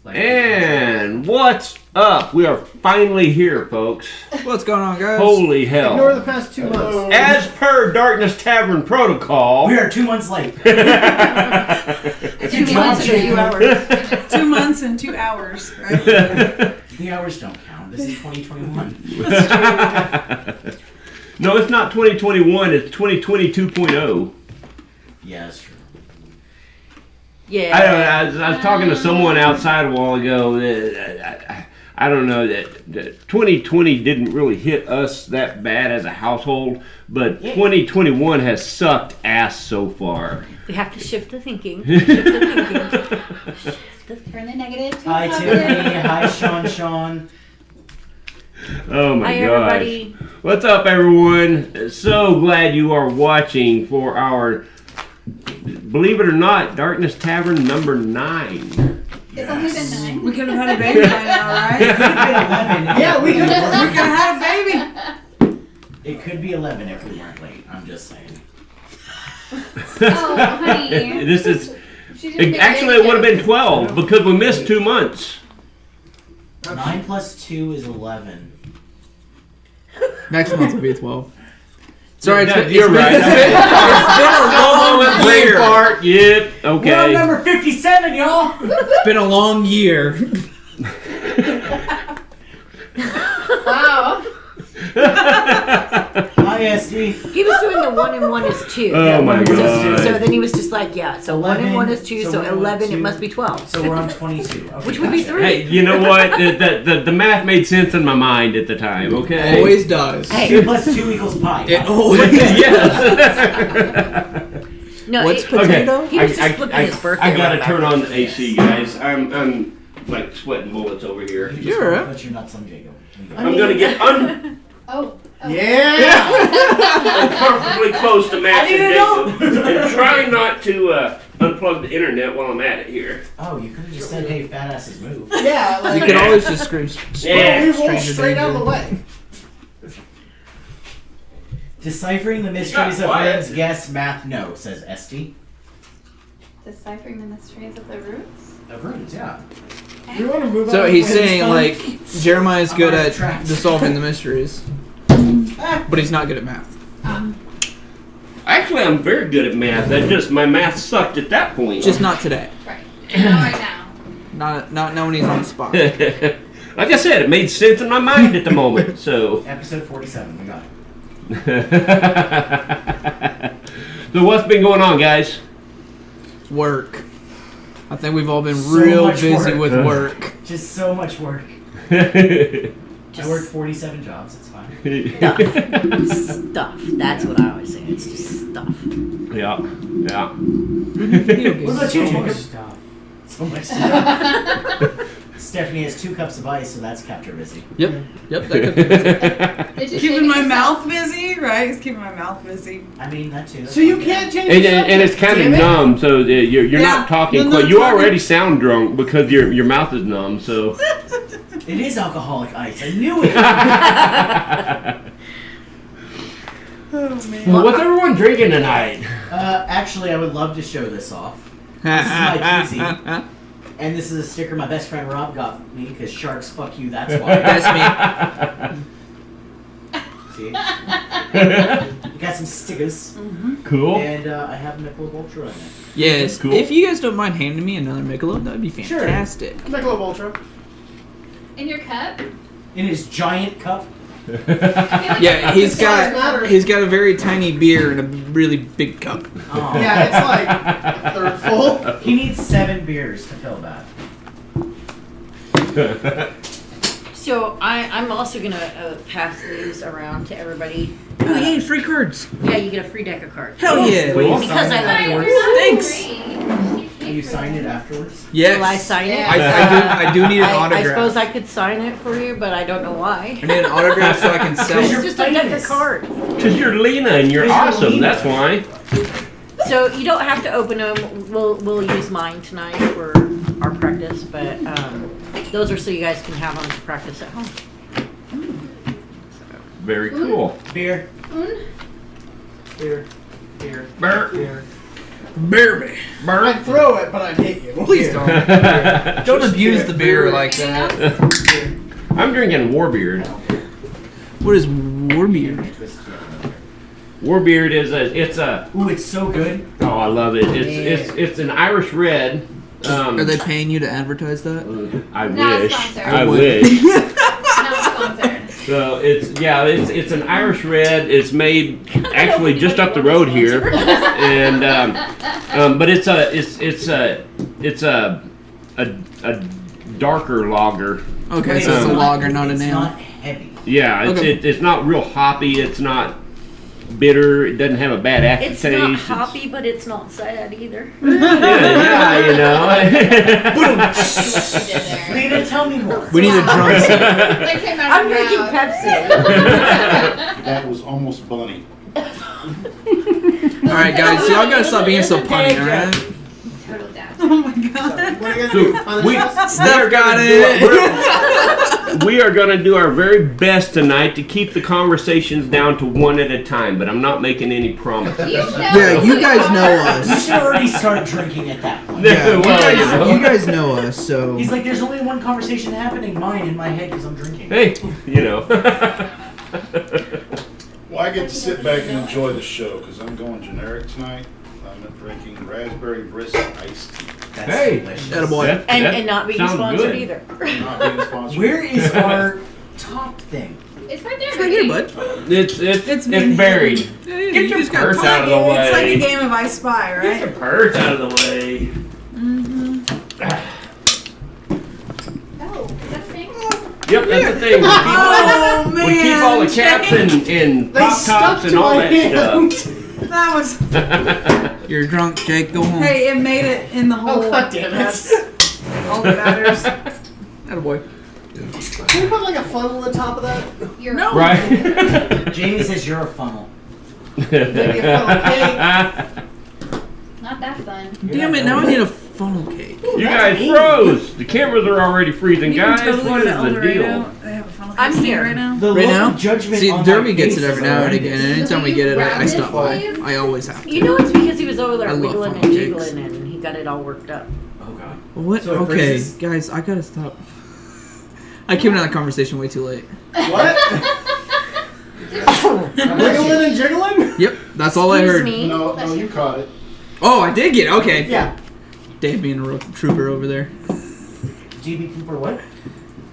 And what's up? We are finally here, folks. What's going on, guys? Holy hell. Ignore the past 2 months. As per Darkness Tavern protocol. We are 2 months late. 2 months and 2 hours. 2 months and 2 hours, right? The hours don't count. This is 2021. No, it's not 2021. It's 2022.0. Yeah, that's true. Yeah. I don't know. I was talking to someone outside a while ago. I don't know that 2020 didn't really hit us that bad as a household, but 2021 has sucked ass so far. We have to shift the thinking. Shift the thinking. Turn the negative to Hi, positive. Tiffany. Hi, Sean. Oh my Hi, gosh. everybody. What's up, everyone? So glad you are watching for our, believe it or not, Darkness Tavern number 9. It's only been 9. We could have had a baby by now, right? Yeah, we could have. We could have had a baby. It could be 11 if we weren't late. I'm just saying. Oh, honey. This is She just actually it would have been 12 because we missed 2 months. 9 plus 2 is 11. Next month will be 12. Sorry, Yeah, it's you're right. It's been a long Brain year. fart. Yep. We're on Okay. number 57, y'all. It's been a long year. Wow. Hi, SD. He was doing the 1 and 1 is 2. Oh my So god. then he was just like, yeah, so 1 and 1 is 2, so so we're on 11, it 2. must be 12. So we're on 22. Okay, Which would be gotcha. 3. Hey, you know what? The math made sense in my mind at the time. Okay. Always does. Hey. 2 plus 2 equals pi. It always Yes. No, What's it- potato? He was just flipping his birthday. I gotta right turn back. on the AC, guys. I'm like sweating bullets over here. You just You're wanna right. put your nuts on Jacob. I'm gonna get Oh. Yeah. uncomfortably close to Matt I didn't and know. Jacob and try not to unplug the internet while I'm at it here. Oh, you could have just said, hey, fat asses move. Yeah, You like, can always just scream. Yeah. we roll stranger straight out of danger. the way. Deciphering the mysteries of quiet. Rand's guess, math no, says SD. Deciphering the mysteries of the roots. Of runes, yeah. You want to move on? So he's It's saying, fun. like, Jeremiah's I'm good already at trapped. solving the mysteries, but he's not good at math. Actually, I'm very good at math. That just my math sucked at that point. Just not today. Right. Not right now. Not when he's on the spot. like I said, it made sense in my mind at the moment. So. Episode 47, we got it. So what's been going on, guys? Work. I think we've all been So real much busy work. with work. Just so much work. Yeah. I worked 47 jobs, it's fine. Stuff. That's what I always say. It's just stuff. Yeah. Video games. What about you, So much Jacob? stuff. So much stuff. Stephanie has 2 cups of ice, so that's kept her busy. Yep. That could be busy. Did you Keeping shake my yourself? mouth busy, right? He's keeping my mouth busy. I mean, that too. So you can't change And, the and it's subject, kind of damn it. numb, so you're Yeah, not talking you're quite. not You talking. already sound drunk because your mouth is numb. So. It is alcoholic ice. I knew it. Oh, man. Well, what's everyone drinking tonight? Actually, I would love to show this off. This is my koozie. And this is a sticker my best friend Rob got me because sharks fuck you, that's why. That's me. See? We got some stickers. Cool. And I have Michelob Ultra in it. Yes. Cool. If you guys don't mind handing me another Michelob, that'd be Sure. fantastic. Michelob Ultra. In your cup? In his giant cup. Yeah, he's Size got matters. a very tiny beer in a really big cup. Oh. Yeah, it's like third full. He needs 7 beers to fill that. So I'm also going to pass these around to everybody. Oh, yay, free cards. Yeah, you get a free deck of cards. Hell yeah. Cool. Because I love yours. Thanks. You signed it afterwards? Yes. Will I sign it? I do need an I autograph. suppose I could sign it for you, but I don't know why. I need an autograph so I can sell It's it. just a deck of cards. Because you're Lena and you're Because you're awesome. Lena. That's why. So you don't have to open them. We'll use mine tonight for our practice, but those are so you guys can have them to practice at home. Very cool. Beer. Un? Beer. Beer. Burr. Beer. Bear me. I'd throw it, but I'd hit you. Please don't. Don't abuse the beer like that. I'm drinking Warbeard. What is Warbeard? Warbeard is it's a. Ooh, it's so good. Oh, I love it. It's an Irish red. Are they paying you to advertise that? I Not wish. sponsored. I wish. Not sponsored. So it's an Irish red. It's made actually just up the road here, and but it's a darker lager. Okay, so it's a lager, not an It's ale. not heavy. Yeah, it's not real hoppy. It's not bitter. It doesn't have a bad aftertaste. It's not hoppy, but it's not sad either. Yeah, you know. Lena, tell me more. We need a drum set. That came out I'm of your drinking mouth. Pepsi. That was almost bunny. Alright, guys, so y'all gotta stop being so punny, alright? Total dad. Oh my god. What are you gonna do? On the chest? Steph got it! We are going to do our very best tonight to keep the conversations down to one at a time, but I'm not making any promises. Yeah, you guys know You us. should already start drinking at that point. Yeah, Well, you know. you guys know us, so. He's like, there's only one conversation happening, mine in my head, because I'm drinking. Hey, you know. Well, I get to sit back and enjoy the show because I'm going generic tonight. I'm drinking raspberry brisk iced tea. That's Hey. delicious. Attaboy. That And not being sounds sponsored good. either. Not being sponsored. Where is our top thing? It's right there. It's right here, baby. bud. It's been buried. Get Get your purse It's out of the like, way. it's like a game of I Spy, Get your right? purse out of the way. Oh, is that a thing? Yep, that's the thing. Oh, man. We keep all the caps and They pop stuck tops and to all my that hand. stuff. That was. You're drunk, Jake. Go home. Hey, it made it in the hole. Oh, god damn it. That's all that matters. Attaboy. Can you put like a funnel on the top of that? You're No. Right? Jamie says you're a funnel. Maybe a funnel cake. not that fun. Damn it, now I need a funnel cake. You guys froze. The cameras are already freezing, You can guys. totally What get is the the elder right deal? now. They have a funnel I'm cake here. right now. The Right look now? of judgment See, on Derby my gets face it every is now and horrendous. again, and anytime we get it, I stop by. I always have to. You know it's because he was over there I love wiggling funnel and cakes. jiggling and he got it all worked up. Oh god. What? So it Okay, freezes? guys, I gotta stop. I came into that conversation way too late. What? Wiggling and jiggling? Yep, that's all I heard. Excuse me. No, you caught it. Oh, I did get it. Okay. Yeah. Dave being a real trooper over there. GB Cooper, what?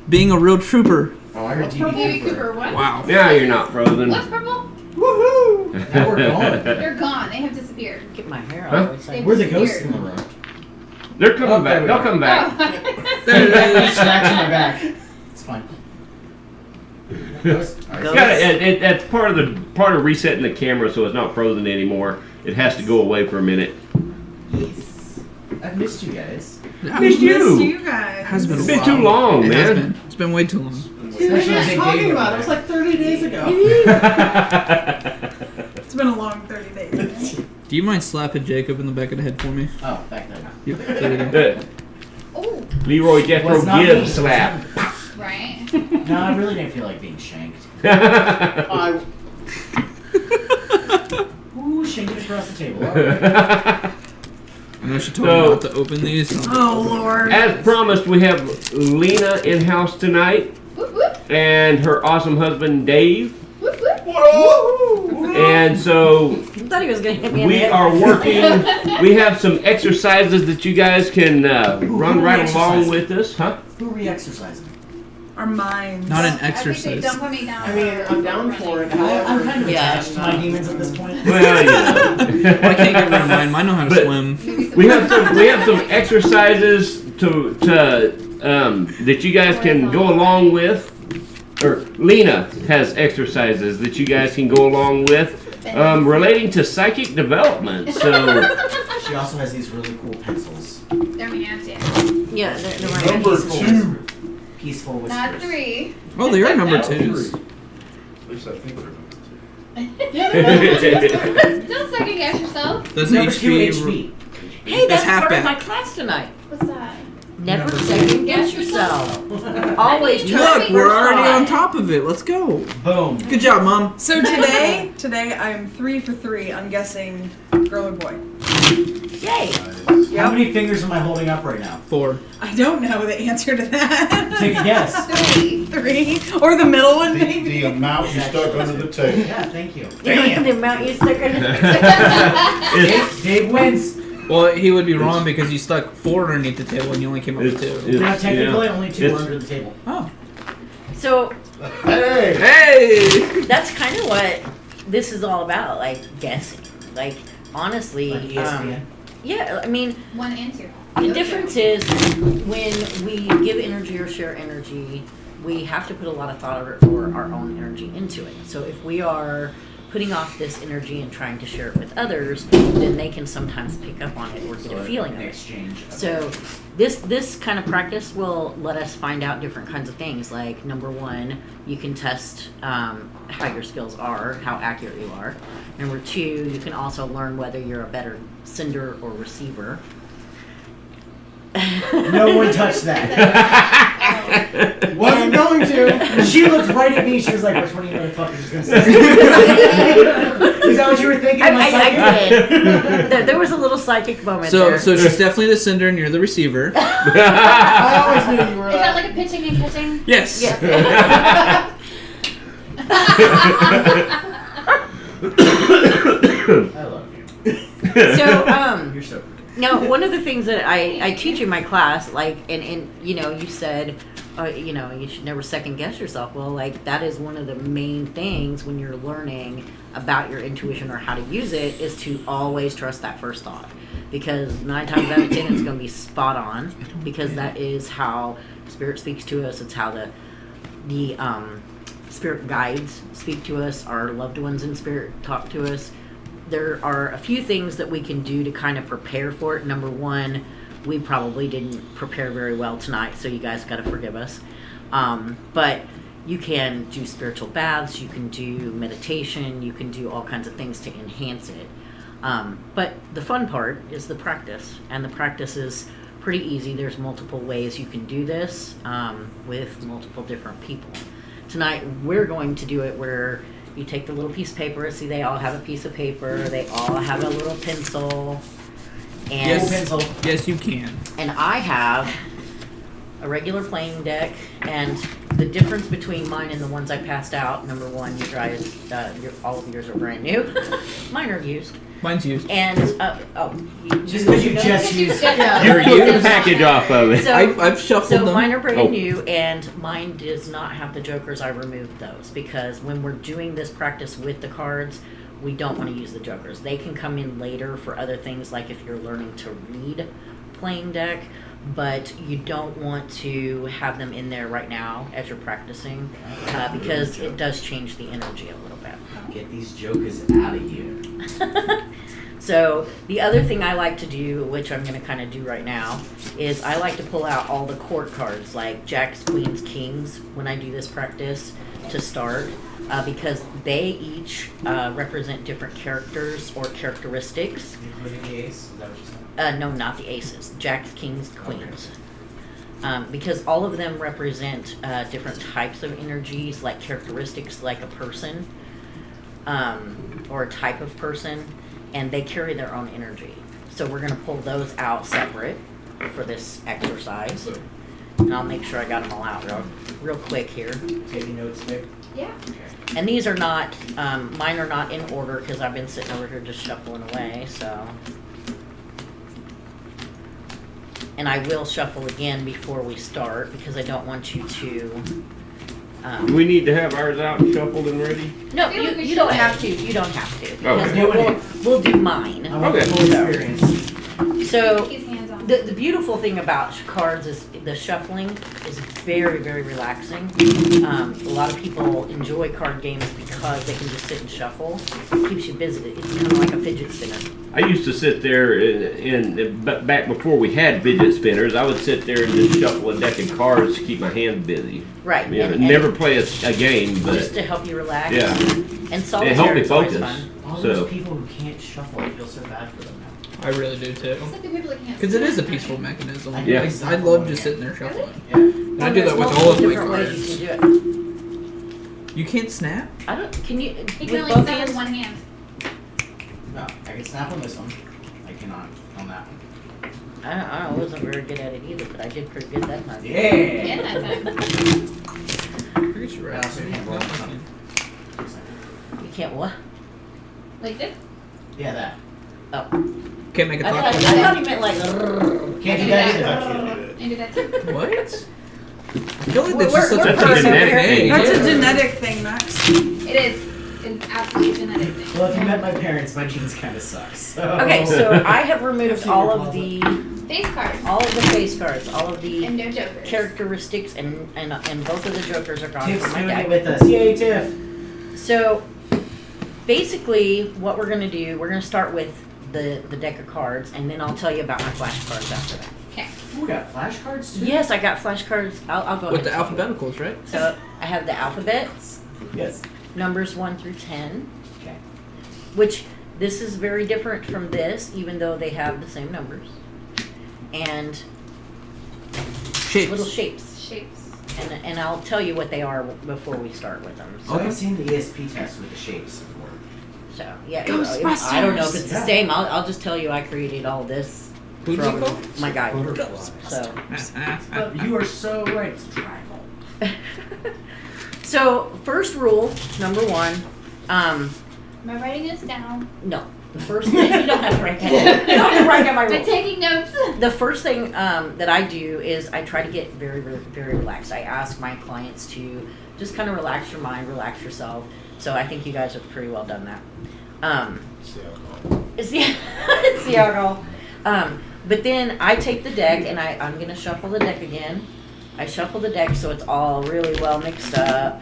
Being a real trooper. Oh, I heard Baby GB Cooper. Cooper, what? Wow. Now you're not frozen. What's purple? Woohoo! Now we're gone. They're gone. They have disappeared. Get my hair Huh? out. It's They like, We're the ghosts in the room. They're coming Oh, back. there we They'll go. come back. There it is. Scratching my back. It's fine. Ghost? It's gotta, that's part of resetting the camera so it's not frozen anymore. It has to go away for a minute. Yes. I've missed you guys. Yeah, Missed Missed you. you guys. Has been a It's been while. too long, It has man. been. It's been way too long. Dude, what are Especially you as guys they talking gave about? it It was like 30 days ago. It's been a long 30 days. Do you mind slapping Jacob in the back of the head for me? Oh, back then. Yep. There we go. Oh, Leroy Jethro Well, it's not me, Gibbs it's slap. right. No, I really didn't feel like being shanked. I Ooh, shanked across the table. All right. I know she told So- me not to open these. So Oh, Lord. As promised, we have Lena in house tonight Whoop whoop and her awesome husband Dave. whoop whoop. And so I thought he was going to hit me in the we head. are working. We have some exercises that you guys can run who right exercises? along with us, huh? Who re-exercising? Our minds. not an I think they exercise. don't put me down. I mean, I'm down for it. I'm However, kind of Yeah. attached to my demons at this point. Well, you know. Well, I can't get rid of mine. Mine know how to But- swim. We have some exercises to that you guys can go along with, or Lena has exercises that you guys can go along with relating to psychic development. So She also has these really cool pencils. They're my auntie. Yeah, they're right. Number two. Peaceful whispers. Not 3. Oh, they are number twos. At least I think they're number two. Don't second guess yourself. That's Number two HB. HB. Hey, that's half part of back. my class tonight. What's that? Never second guess yourself. Always try Look, to we're first already try. on top of it. Let's go. Boom. Good job, Mom. So today I am 3 for 3 on guessing girl or boy. Yay! Nice. How many fingers am I holding up right now? 4. I don't know the answer to that. Take a guess. 3. 3. Or the middle one, maybe. The amount you stuck under the table. Yeah, thank you. The amount you stuck in. Dave wins. Well, he would be wrong because you stuck 4 underneath the table and you only came up with 2. Now, technically, yeah. only 2 It's- are under the table. Oh. So Hey! Hey! that's kind of what this is all about, like guessing. Like honestly, Like ESPN. yeah. I mean, 1 and 2. the difference is when we give energy or share energy, we have to put a lot of thought or our own energy into it. So if we are putting off this energy and trying to share it with others, then they can sometimes pick up on it or get a feeling of an it. exchange. of So energies. this kind of practice will let us find out different kinds of things. Like number 1, you can test how your skills are, how accurate you are. Number 2, you can also learn whether you're a better sender or receiver. No one touched that. Wasn't going to. She looked right at me. She was like, "Which one of you motherfuckers gonna say?" Is that what you were thinking? I Psychic? did. There was a little psychic moment So there. she's definitely the sender and you're the receiver. I always knew you were Is that like a pitching and catching? Yes. Yeah. I love you. So You're so pretty. now, one of the things that I teach in my class, like, and you know, you said, you know, you should never second guess yourself. Well, like, that is one of the main things when you're learning about your intuition or how to use it is to always trust that first thought. Because 9 times out of 10, it's going to be spot on. Because that is how Spirit speaks to us. It's how the Spirit guides speak to us. Our loved ones in Spirit talk to us. There are a few things that we can do to kind of prepare for it. Number 1, we probably didn't prepare very well tonight, so you guys got to forgive us. But you can do spiritual baths, you can do meditation, you can do all kinds of things to enhance it. But the fun part is the practice, and the practice is pretty easy. There's multiple ways you can do this with multiple different people. Tonight, we're going to do it where you take the little piece of paper. See, they all have a piece of paper. They all have a little pencil. And, Yes. Pencil. Yes, you can. and I have a regular playing deck. And the difference between mine and the ones I passed out, number 1, you guys, all of yours are brand new. Mine are used. Mine's used. And, Just because you just used it. You took the package off of it. So, I've shuffled so them. mine are brand Oh. new, and mine does not have the jokers. I removed those because when we're doing this practice with the cards, we don't want to use the jokers. They can come in later for other things, like if you're learning to read playing deck, but you don't want to have them in there right now as you're practicing because it does change the energy a little bit. Get these jokers out of here. So the other thing I like to do, which I'm going to kind of do right now, is I like to pull out all the court cards, like jacks, queens, kings, when I do this practice to start, because they each represent different characters or characteristics. Including the ace? Is that what you said? No, not the aces. Jacks, kings, queens. Because all of them represent different types of energies, like characteristics, like a person or a type of person, and they carry their own energy. So we're going to pull those out separate for this exercise. And I'll make sure I got them all out real quick here. Taking notes, Vic? Yeah. And these are not, mine are not in order because I've been sitting over here just shuffling away, so. And I will shuffle again before we start because I don't want you to. Do we need to have ours out and shuffled and ready? No, I feel like we you don't should. have to. You don't have to. Okay. Because we'll do mine. I want Okay. the full experience. So He's hands on. the beautiful thing about cards is the shuffling is very, very relaxing. A lot of people enjoy card games because they can just sit and shuffle. It keeps you busy. It's kind of like a fidget spinner. I used to sit there and back before we had fidget spinners, I would sit there and just shuffle a deck of cards to keep my hands busy. Right. Yeah, and never play a game, just but to help you relax. yeah, And it solitaire helped me is always focus. fun. All So those people who can't shuffle, I feel so bad for them now. I really do too. It's like the people that can't Because it is a stand. peaceful mechanism. Yeah. I love just sitting there shuffling. Yeah. And I do that with all of my different ways cards. you can do it. You can't snap? I don't. Can you? He with can only both snap hands? with one hand. No, I can snap on this one. I can second on that one. I wasn't very good at it either, but I did pretty good that time. Yeah. Yeah, that time. Pretty sure I also can't roll something. You can't what? Like this? Yeah, that. Oh. Can't make a I talk. thought you meant like. "Rrrr." Can't do that either. I can't do that. I do that too. What? I feel like We're- that's just such we're a That's a basic genetic thing. thing. That's a genetic thing, Max. It is. It's absolutely genetic thing. Well, if you met my parents, my genes kind of suck. So. Okay, so I have removed I've seen all your of the Face cards. face cards, all of the And no jokers. characteristics, and both of the jokers are gone Tiff's from my doing it deck. with us. Yay, Tiff! So basically, what we're gonna do, we're gonna start with the deck of cards, and then I'll tell you about my flashcards after that. Okay. Ooh, we got flashcards too? Yes, I got flashcards. I'll go With the ahead. alphabeticals, right? So I have the alphabet, Yes. numbers 1 through 10, Okay. which this is very different from this, even though they have the same numbers. And Shapes. little shapes. Shapes. And I'll tell you what they are before we start with them. So I've seen the ESP test with the shapes before. So yeah, Ghostbusters! I don't know if it's the Yeah. same. I'll just tell you I created all this Who'd you from call? my guy. Butterflies. So But you are so right. It's triangle. so first rule, number 1, Am I writing this down? no. The first thing you don't have to write that down. You don't have to write down my I'm rules. taking notes. The first thing that I do is I try to get very, very, very relaxed. I ask my clients to just kind of relax your mind, relax yourself. So I think you guys have pretty well done that. See alcohol. It's the alcohol. But then I take the deck and I'm going to shuffle the deck again. I shuffle the deck so it's all really well mixed up.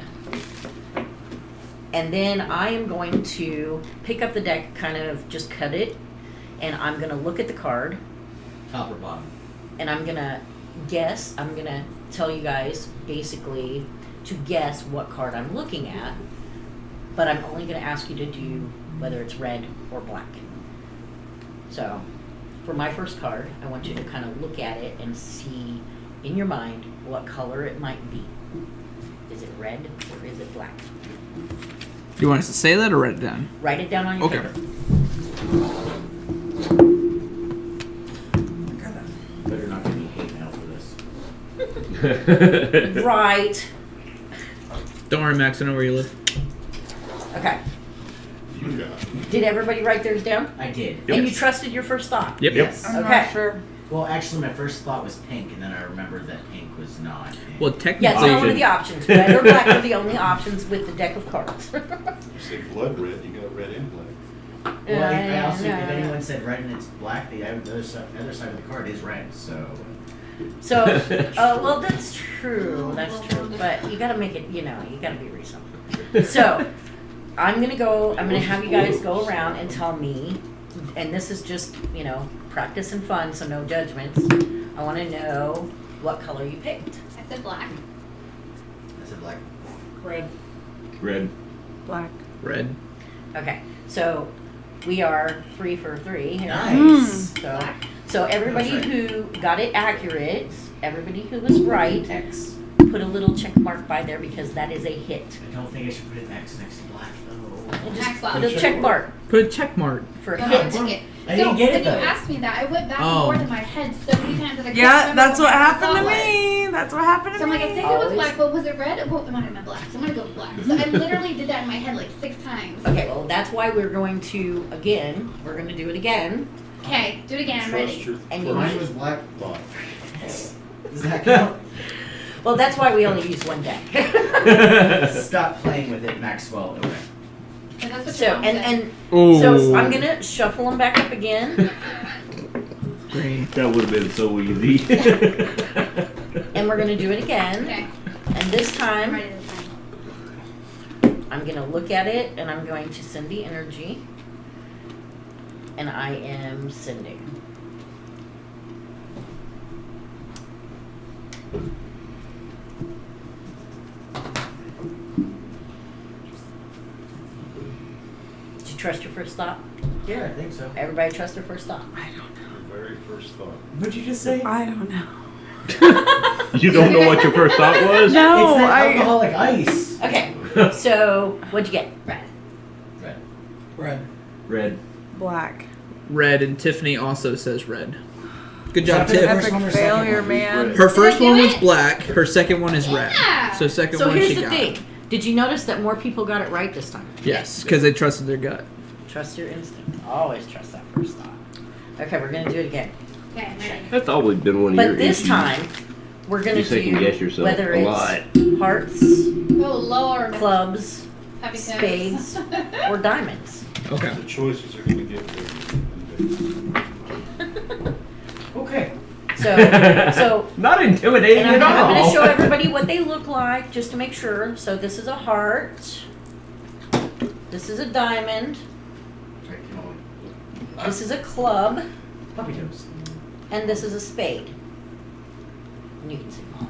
And then I am going to pick up the deck, kind of just cut it, and I'm going to look at the card, Top or bottom? and I'm going to guess. I'm going to tell you guys basically to guess what card I'm looking at, but I'm only going to ask you to do whether it's red or black. So, for my first card, I want you to kind of look at it and see in your mind what color it might be. Is it red or is it black? You want us to say that or write it down? Write it down on your Okay. paper. Better not give me hate mail for this. Right. Don't worry, Max. I know where you live. Okay. You got it. Did everybody write theirs down? I did. And you trusted your first thought? Yep. Yes. I'm Okay. not sure. Well, actually, my first thought was pink, and then I remembered that pink was not pink. Well, Yeah, it's technically, not one of the options. Red or black are the only options with the deck of cards. You said blood red, you got red and black. Well, I also, if Yeah. anyone said red and it's black, the other side of the card is red, so. So, well, that's true. That's true. But you gotta make it, you gotta be reasonable. So, I'm gonna have you guys go around and tell me, and this is just, practice and fun, so no judgments. I wanna know what color you picked. I said black. I said black. Red. Red. Black. red. Okay, so we are 3 for 3 here. Nice. So everybody That's right. who got it accurate, everybody who was right, X. put a little check mark by there because that is a hit. I don't think I should put an X next to black, though. And Max just Bob. put a check mark Put a check mark. for a No, hit. I took it. I didn't get it, When though. you asked me that, I went back and Oh. forth in my head so many times that I couldn't Yeah, remember that's what my happened to thought was. me. That's what happened to So I'm me. like, I think it was Always. black, but was it red? Well, it might have been black. So I'm gonna go with black. So I literally did that in my head like 6 times. Okay, well that's why we're going to we're going to do it again. Okay, do it again. I'm Trust ready. your And first Mine was black. thought. Does that count? Well, that's why we only use one deck. Stop playing with it, Maxwell. Okay. And that's what So your mom said. and Oh. so I'm gonna shuffle them back up again, Green. That would have been so easy. and we're gonna do it again. Okay, And this I'm time ready this time. I'm gonna look at it and I'm going to send the energy. And I am sending. Did you trust your first thought? Yeah, I think so. Everybody trust their first thought. Your very first thought. What'd you just say? I don't know. You don't know what your first thought was? No, It's that I. alcoholic ice. Okay, so what'd you get? Red. Red. Red. Red. Black. red, and Tiffany also says red. Good Is job, that the Tiff. first Epic one or second failure, one? man. Her first Did I one do was it? black. Her second one is red. Yeah. So second So one here's she the got. thing. Did you notice that more people got it right this time? Yes, because they trusted their gut. Trust your instinct. Always trust that first thought. Okay, we're gonna do it again. Okay, I'm ready. That's always been one of your But this issues. time, we're gonna You second guess do yourself whether a it's lot. hearts, Oh, lower. clubs, Happy spades, or diamonds. Okay. The choices are going to get bigger and bigger. Okay. So Not intimidating and at I'm all. gonna show everybody what they look like just to make sure. So this is a heart. This is a diamond. This is a club. Puppy toes. And this is a spade. And you can see them all.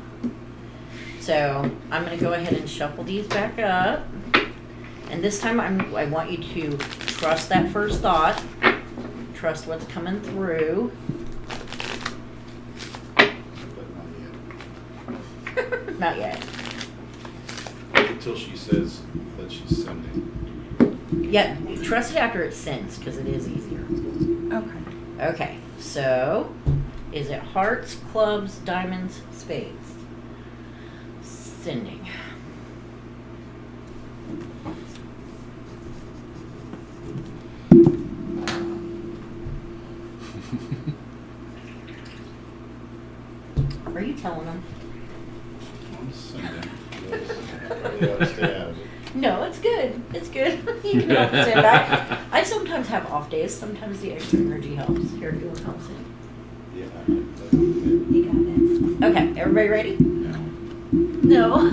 So I'm going to go ahead and shuffle these back up. And this time I want you to trust that first thought. Trust what's coming through. But not Not yet. yet. Until she says that she's sending. Yeah, trust it after it sends because it is easier. Okay. Okay, so is it hearts, clubs, diamonds, spades? Sending. Are you telling them? I'm sending. Yes. Probably ought to stay out of it. No, it's good. It's good. You can help send back. I sometimes have off days. Sometimes the extra energy helps. Here, do it helps it. Yeah. You got it. Okay, everybody ready? No. No.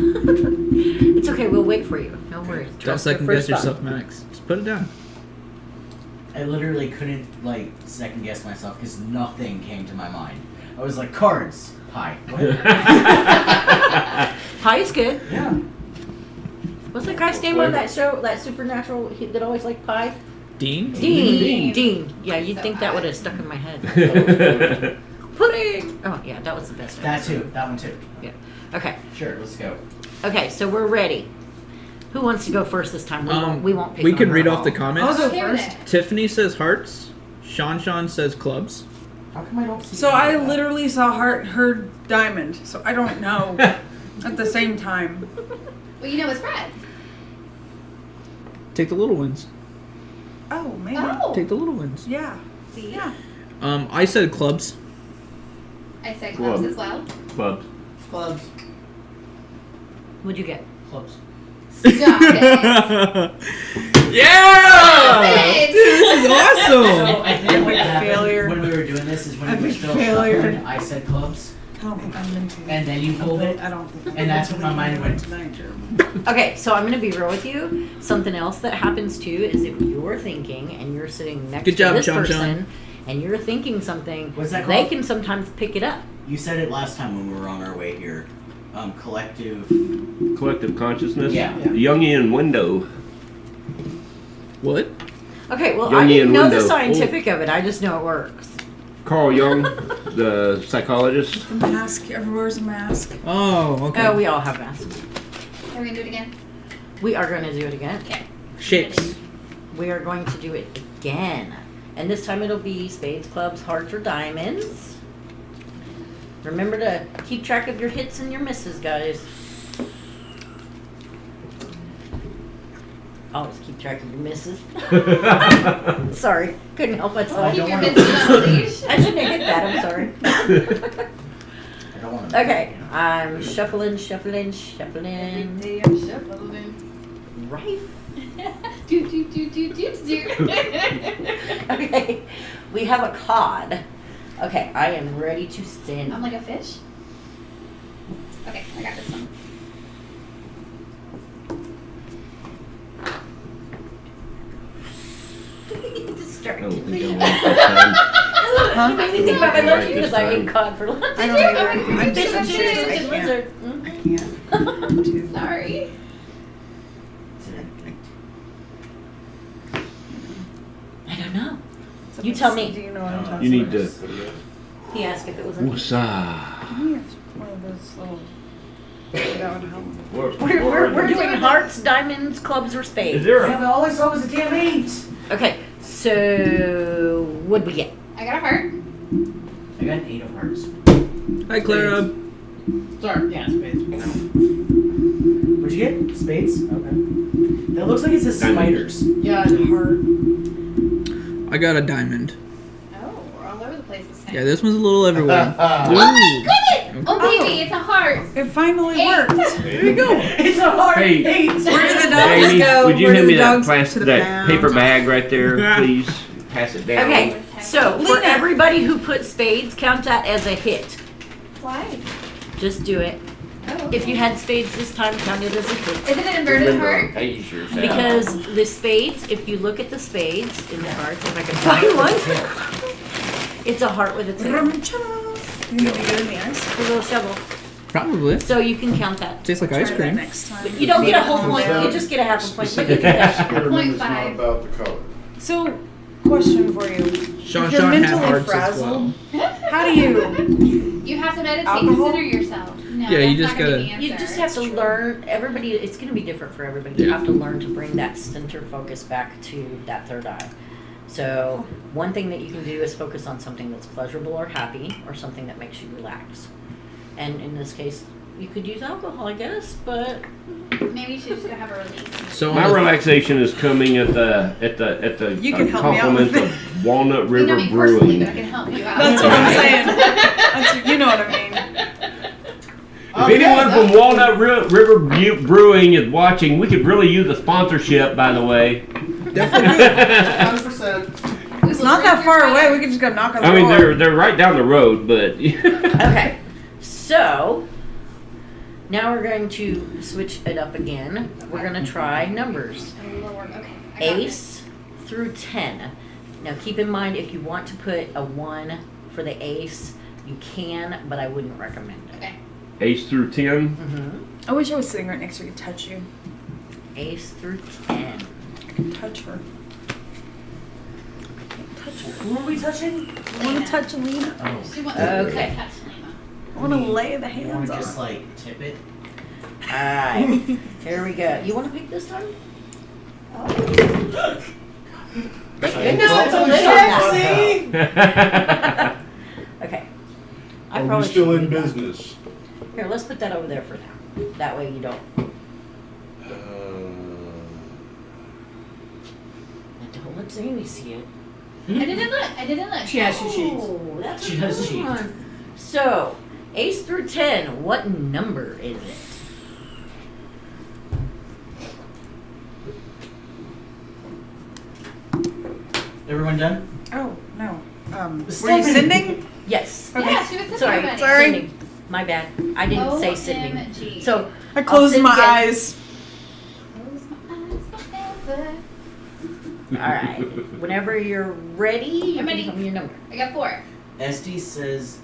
It's okay. We'll wait for you. No worries. Don't Trust your second guess first thought. yourself, Max. Just put it down. I literally couldn't second guess myself because nothing came to my mind. I was like, cards, pie. What? Pie is good. Yeah. What's that guy's name on that show? That supernatural that always liked pie? Dean? Dean. Yeah, you'd think that would have stuck in my head. Pudding. Oh yeah, that was the best. That too. That one too. Yeah. Okay. Sure. Let's go. Okay. So we're ready. Who wants to go first this time? We won't pick. We on can her read at off the all. comments. I'll go Okay with first. it. Tiffany says hearts. Sean says clubs. How come I don't see? So any I of that? literally saw heard diamond, so I don't know at the same time. Well, you know it's red. Take the little ones. Oh, maybe. Oh. Take the little ones. Yeah. See? Yeah. I said clubs. I said clubs Club. as well. Clubs. Clubs. What'd you get? Clubs. Stop it. Yeah! Thanks. This is So awesome. I think what happened Failure. when we were doing this is when we were Epic still failure. shuffling, I said clubs, I don't think I'm into and then you pulled it. I don't think And that's when my mind went. tonight. Okay, so I'm gonna be real with you. Something else that happens too is if you're thinking and you're sitting next Good to job, this John person John. and you're thinking something, What's that they called? can sometimes pick it up. You said it last time when we were on our way here. Collective. Collective consciousness. Yeah. Jungian window. What? Okay, well I Jungian didn't know the window. scientific of it. I just know it works. Carl Jung, the psychologist. The mask. Everyone wears a mask. Oh, okay. Oh, we all have masks. Are we gonna do it again? We are going to do it again. Okay. Shapes. We are going to do it again. And this time it'll be spades, clubs, hearts, or diamonds. Remember to keep track of your hits and your misses, guys. Always keep track of your misses. Sorry, couldn't help myself. Keep don't your wanna- business on the leash. I shouldn't have hit that, I'm sorry. I don't want to. Okay, I'm shuffling. Right? Do. Okay, we have a cod. Okay, I am ready to send. I'm like a fish. Okay, I got this one. I don't think I want this time. Huh? Made me think about my Right lunch this because I ate time. cod for lunch. I don't either. I'm Fish and serious. chips I and can't. lizard. I can't. Sorry. I don't know. You tell me. Do you know what I'm talking You need to. What do you have? He asked if it was a... Woosah. Give me one of those little. That would help. We're doing hearts, diamonds, clubs, or spades. Is there Yeah, but all I saw was a damn 8. Okay, so what'd we get? I got a heart. I got an 8 of hearts. Hi, Clara. Sorry. Yeah, spades. What'd you get? Spades? Okay. That looks like it says spiders. Yeah, heart. I got a diamond. Oh, we're all over the place this time. Yeah, this one's a little everywhere. Oh my goodness! Oh baby, it's a heart. It finally 8. worked. There you go. It's a heart. Hey. 8. Where did the dogs Amy, go? would you Where hand did me the that dogs plastic, to the that pound? paper bag right there, please? Pass it down. Okay, so for Lena. everybody who put spades, count that as a hit. Why? Just do it. Oh. If you had spades this time, count it as a hit. Is it an inverted heart? Pace yourself. Because the spades, if you look at the spades in the hearts, if I can find one, it's a heart with a tail. You gonna be good in the ice? A little shovel. Probably. So you can count that. Tastes like Try ice that cream. next time. You don't get a whole point, you just get a half a point. But you can do that. Experiment is not 0.5. about the color. So, question for you. Sean If you're had mentally hearts as frazzled, well. how do you? You have to meditate Alcohol? to center yourself. No, Yeah, you that's just not gonna gotta- be the You answer. just have to learn, everybody, it's going to be different for everybody. You Yeah. have to learn to bring that center focus back to that third eye. So one thing that you can do is focus on something that's pleasurable or happy or something that makes you relax. And in this case, you could use alcohol, I guess, but Maybe you should just go have a release. So My relaxation is coming at the You can help me out compliments with of Walnut You River know me personally, Brewing. but I can help you out. That's what I'm saying. You know what I mean. If anyone from Walnut River Brewing is watching, we could really use a sponsorship, by the way. definitely. 100%. It's not that far away. We can just go knock on the I mean, door. they're right down the road, but okay. So now we're going to switch it up again. We're going to try numbers. Lord, okay. I got this. Ace through 10. Now keep in mind if you want to put a 1 for the ace, you can, but I wouldn't recommend it. Okay. Ace through 10. Mm-hmm. I wish I was sitting right next to you to touch you. Ace through 10. I could touch her. Who are we touching? I want to touch Alina. Oh. She wants Okay. to touch Lima. I want to lay the You want hands to on just her. like tip it? Alright. Here we go. You want to pick this time? Thank goodness it's a lid on that. Okay. I Are we probably still should in leave that. business? Here, let's put that over there for now. That way you don't. Don't let Amy see it. I didn't look. I didn't look. Yeah, she cheats. Oh, that's She a does good cheat. one. So, ace through 10, what number is it? Everyone done? Oh, no. Were you Stephanie. sending? Yes. Okay. Yeah, she was Sorry. already. Sorry. Sending. My bad. I didn't say sending. OMG. So, I closed send my again. eyes. Close my eyes forever. alright. Whenever you're ready, you I'm can ready. tell me your number. I got 4. Esty says,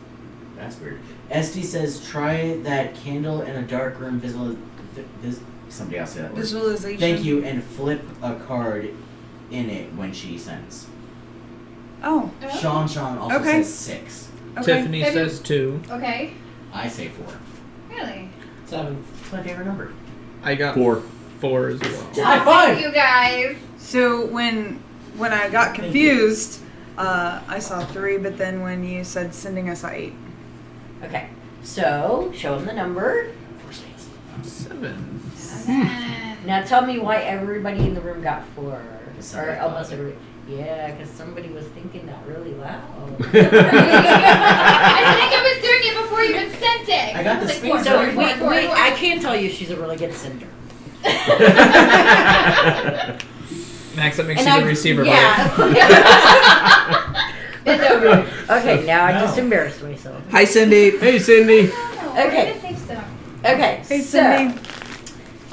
that's weird. Esty says, try that candle in a dark room somebody else say that word. Visualization. Thank you, and flip a card in it when she sends. Oh, Sean also Okay. says 6. okay. Tiffany says 2. Okay. I say 4. Really? 7. It's my favorite number. I got 4. 4 as well. High five! Thank you guys. So when I got confused, I saw 3, but then when you said sending, I saw 8. Okay. So, show them the number. 7. Now tell me why everybody in the room got 4. Sorry, Or almost Father. everybody. Yeah, because somebody was thinking that really loud. I think I was doing it before you even sent it. I got the Like, space four, So four, four, four, four. I can tell you she's a really good sender. Max, that makes And you I- the receiver. Yeah. Bend over. Okay, now I just embarrassed myself. Right? Hi, Cindy. Hey, Cindy. Okay. I think so. Okay, Hey, so Cindy.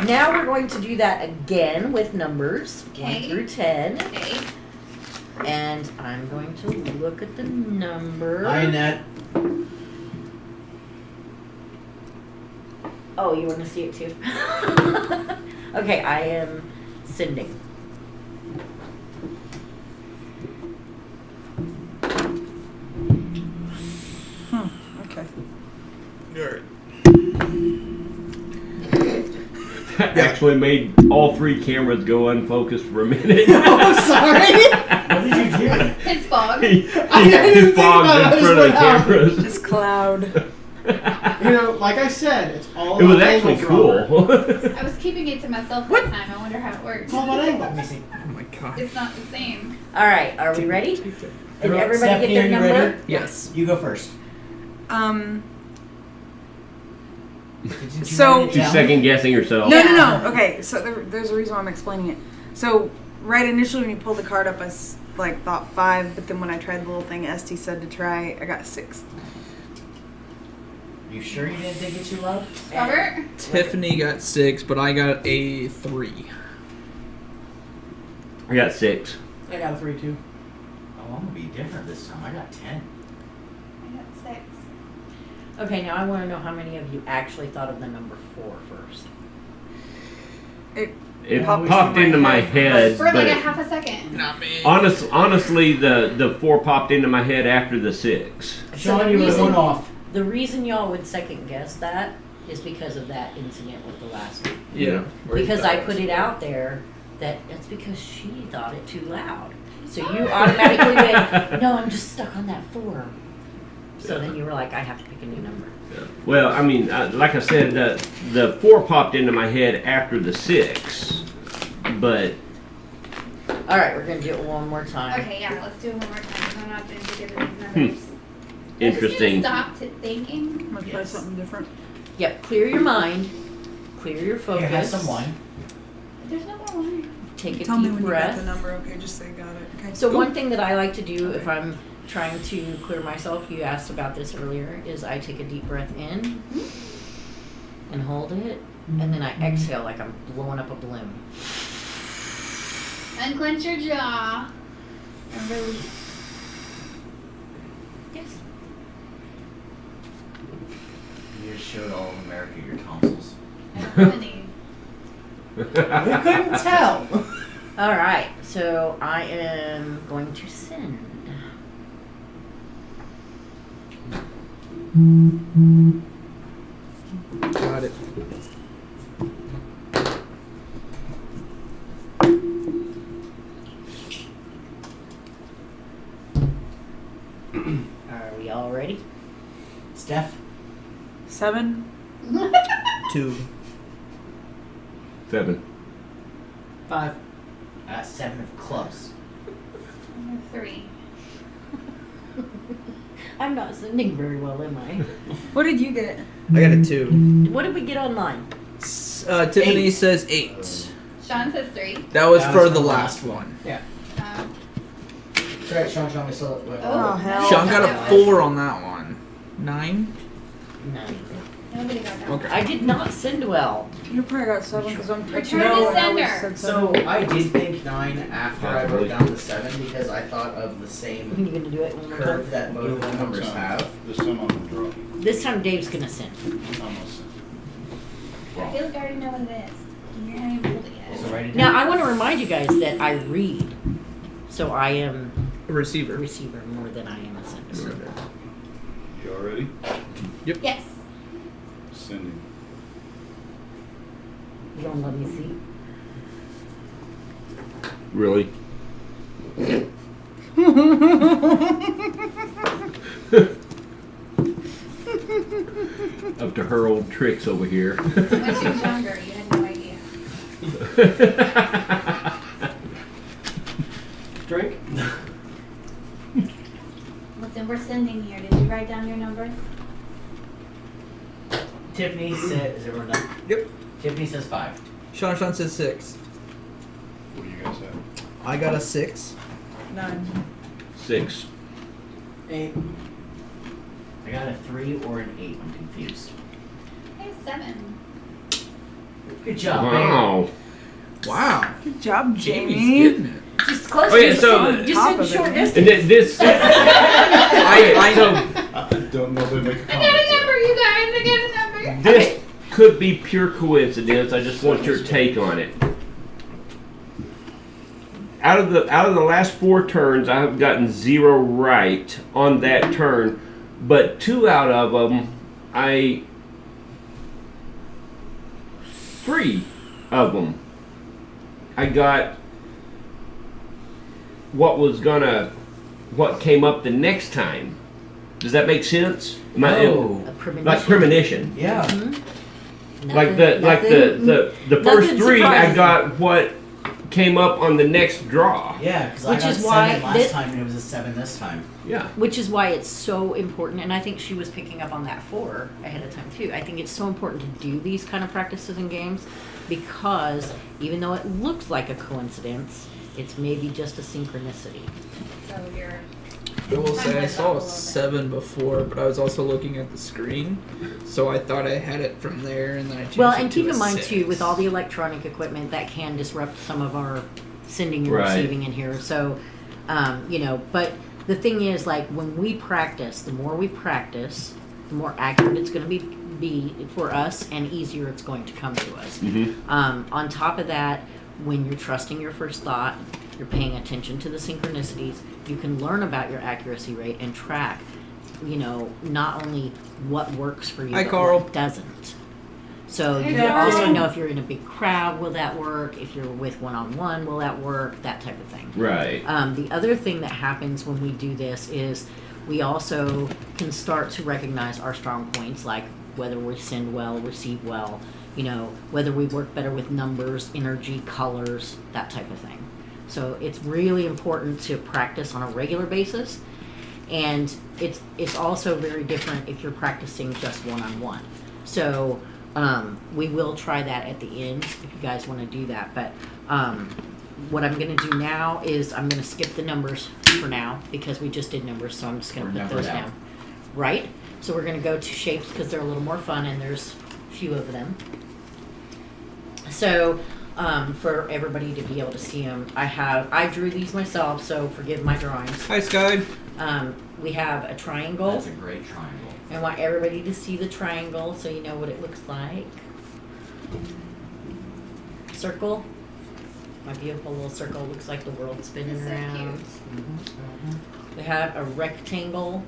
now we're going to do that again with numbers 1 Okay. through 10, Okay. and I'm going to look at the number. Hi, Annette. Oh, you want to see it too? Okay, I am sending. Okay. That actually made all 3 cameras go unfocused for a minute. Oh, sorry. What did you do? His fog. He didn't even think fogged about it, I in just front of the went out. cameras. This cloud. You know, like I said, it's all It was about actually angles, cool. Robert. I was keeping it to myself that time. I wonder how it works. It's all about Let me angles. see. Oh my god. It's not the same. All right, are we ready? Did everybody Stephanie, get are their you number? ready? Yes. You go first. Did you So- write it She's down? second guessing herself. No. Okay, so there's a reason why I'm explaining it. So right initially when you pulled the card up, I thought 5, but then when I tried the little thing Esty said to try, I got 6. You sure you didn't think it too low? Robert? Tiffany got 6, but I got a 3. I got 6. I got a 3 too. Oh, I'm gonna be different this time. I got 10. I got 6. Okay, now I want to know how many of you actually thought of the number 4 first. It Popped popped in my into my head. head, For like a but half a second. Not me. honestly, the 4 popped into my head after the 6. Sean, you were going off. The reason y'all would second guess that is because of that incident with the last one. Yeah. Because I put it out there that that's because she thought it too loud. So you automatically went, no, I'm just stuck on that 4. So then you were like, I have to pick a new number. Well, I mean, like I said, the 4 popped into my head after the 6, but All right, we're going to do it one more time. Okay, yeah, let's do it one more time. 'Cause I'm not doing too good with these numbers. interesting. Stop to thinking. I'm gonna try Yes. something different. Yep, clear your mind, clear your focus. Here, have some wine. There's no more wine. Take a Tell me deep when you breath. got the number, okay? Just say you got it. Okay. So one thing that I like to do if I'm trying to clear myself, you asked about this earlier, is I take a deep breath in and hold it, and then I exhale like I'm blowing up a balloon. Unclench your jaw. And release. Yes. You just showed all of America your tonsils. I don't have any. We couldn't tell. All right, so I am going to send. Got it. Are we all ready? Steph? 7. 2. 7. 5. I got 7 of clubs. 3. I'm not sending very well, am I? What did you get? I got a 2. What did we get online? Tiffany 8. says 8. Sean says 3. That was That for was the last one. That's right, Sean, we still. Oh, hell. Sean got that a was- 4 on that one. 9? 9. Nobody got that. Okay. I did not send well. You probably got 7 because I'm touching Return to no, and I always sender. said So 7. I did think 9 after I Possibly. wrote down the 7 because I thought of the Are same you going to do it one more curve time? that both of the numbers have. This time I'm gonna drop. This time Dave's going to send. I'm gonna send. I feel like I already know what it is. You haven't even pulled it yet. So write it Now, down. I want to remind you guys that I read. So I am A a receiver. receiver more than I am a sender. You all ready? Yes. Sending. You don't let me see. Really? Up to her old tricks over here. When she was younger, you had no idea. Drink. Listen, we're sending here. Did you write down your number? Tiffany said, is everyone done? Yep. Tiffany says 5. Sean says 6. What do you guys have? I got a 6. 9. 6. 8. I got a 3 or an 8. I'm confused. I have 7. Good job, Wow. Wow. Good job, Jamie's Jamie. getting it. Just close Okay, to so- the just Top send of it. short And distance. this. I know. I don't know if they make a I comment. got a number, you guys. I got a number. This could be pure coincidence. I just want your take on it. Out of the last 4 turns, I have gotten 0 right on that turn, but 2 out of them, 3 of them, I got what came up the next time. Does that make sense? Oh. A premonition. Like premonition. Yeah. Like the first nothing three, I surprises got what came up on the next draw. Yeah, because I Which got is why 7 last time and it was a 7 this time. Yeah. Which is why it's so important, and I think she was picking up on that 4 ahead of time too. I think it's so important to do these kind of practices in games because even though it looks like a coincidence, it's maybe just a synchronicity. So you're. I will say I saw a 7 before, but I was also looking at the screen, so I thought I had it from there, and then I changed Well, it and to keep a in mind 6. too, with all the electronic equipment, that can disrupt some of our sending and Right. receiving in here. So, but the thing is, like when we practice, the more we practice, the more accurate it's going to be for us, and easier it's going to come to us. On top of that, when you're trusting your first thought, you're paying attention to the synchronicities, you can learn about your accuracy rate and track, not only what works for you, Hi, but Carl. what doesn't. So Hey, you Carl. also know if you're in a big crowd, will that work? If you're with one-on-one, will that work? That type of thing. Right. The other thing that happens when we do this is we also can start to recognize our strong points, like whether we send well, receive well, whether we work better with numbers, energy, colors, that type of thing. So it's really important to practice on a regular basis, and it's also very different if you're practicing just one-on-one. So we will try that at the end if you guys want to do that. But what I'm going to do now is I'm going to skip the numbers for now because we just did numbers, so I'm just going to put those down. Right? So we're going to go to shapes because they're a little more fun and there's a few of them. So for everybody to be able to see them, I drew these myself, so forgive my drawings. Hi, Sky. We have a triangle. That's a great triangle. I want everybody to see the triangle so you know what it looks like. Circle. My beautiful little circle looks like the world spinning It's so around. cute. We have a rectangle.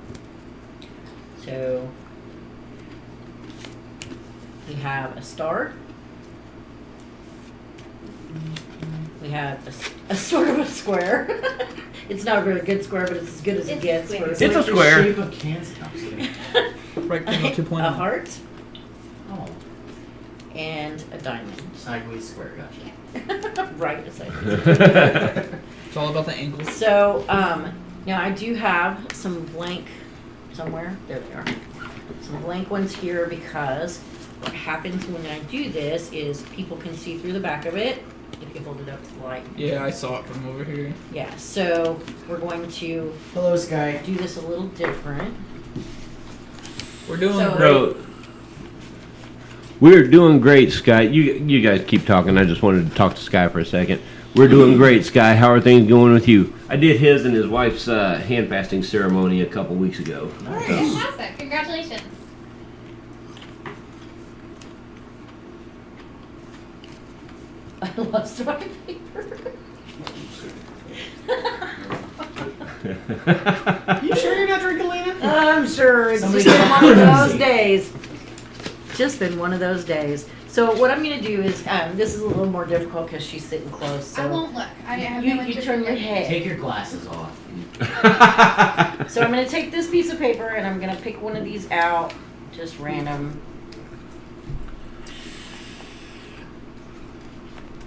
So we have a star. We have a sort of a square. It's not a very good square, but it's as good as it It's gets. square. for- It's a The square. shape of Kansas. No, I'm just kidding. Rectangle 2.0. A heart Oh, and a diamond. sideways square. Gotcha. Right beside It's all about the angles. So, now I do have some blank somewhere. There they are. Some blank ones here because what happens when I do this is people can see through the back of it. If you hold it up to the light. Yeah, I saw it from over here. Yeah, so we're going to Hello, Sky. do this a little different. We're doing So- great. Bro, we're doing great, Sky. You guys keep talking. I just wanted to talk to Sky for a second. We're doing great, Sky. How are things going with you? I did his and his wife's hand fasting ceremony a couple weeks ago. Fantastic. Congratulations. I lost my paper. You sure you're not drinking, Lena? I'm sure it's Somebody just been got one of crazy. those days. Just been one of those days. So what I'm going to do is, this is a little more difficult because she's sitting close. So I won't look. I have you, no you interest turn in your looking. head. Take your glasses off. So I'm going to take this piece of paper and I'm going to pick one of these out, just random.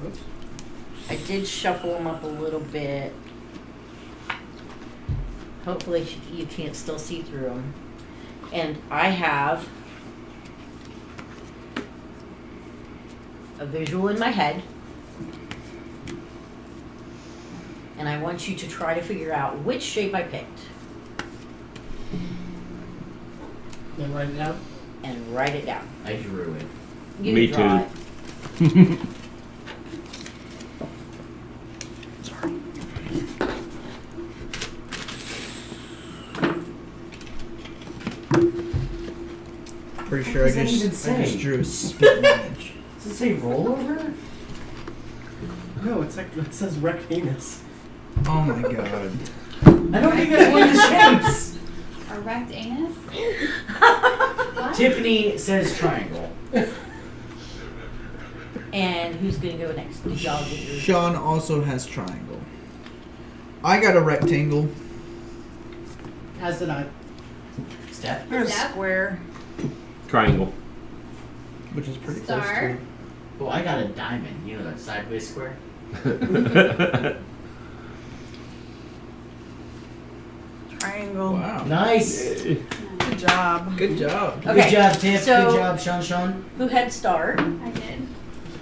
Oops. I did shuffle them up a little bit. Hopefully you can't still see through them. And I have a visual in my head. And I want you to try to figure out which shape I picked Then write it down. and write it down. I drew it. You Me draw too. it. Pretty sure I What does that just, even I say? just drew a spit image. Does it say rollover? No, it says wrecked anus. Oh my god. I don't think that's one of the shapes. Erect anus? Tiffany says triangle. And who's going to go next? Did y'all get yours? Sean also has triangle. I got a rectangle. As did I. Steph? There's a Step. square. Triangle. Which is pretty Star. close to. Oh, I got a diamond. You know that sideways square? Triangle. Wow. Nice. Good job. Good job. Okay, Good job, Tiff. so- Good job, Sean. Who had star? I did.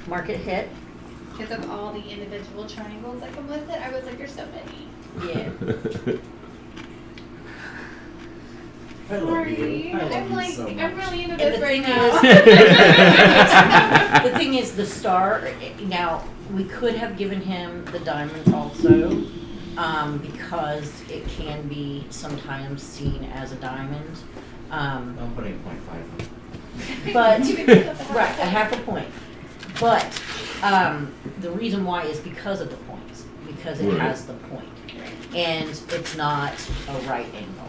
Mark it hit. Because of all the individual triangles that come with it, I was like, there's so many. Yeah. I love Sorry. you. I love I'm you like, so I'm much. really into And this the right thing now. The thing is, the star. Now we could have given him the diamond also, because it can be sometimes seen as a diamond. I'm putting 0.5. But You can pick up the right, heart. a half a point. But the reason why is because of the points, because it Right. has the point, and it's not a right angle.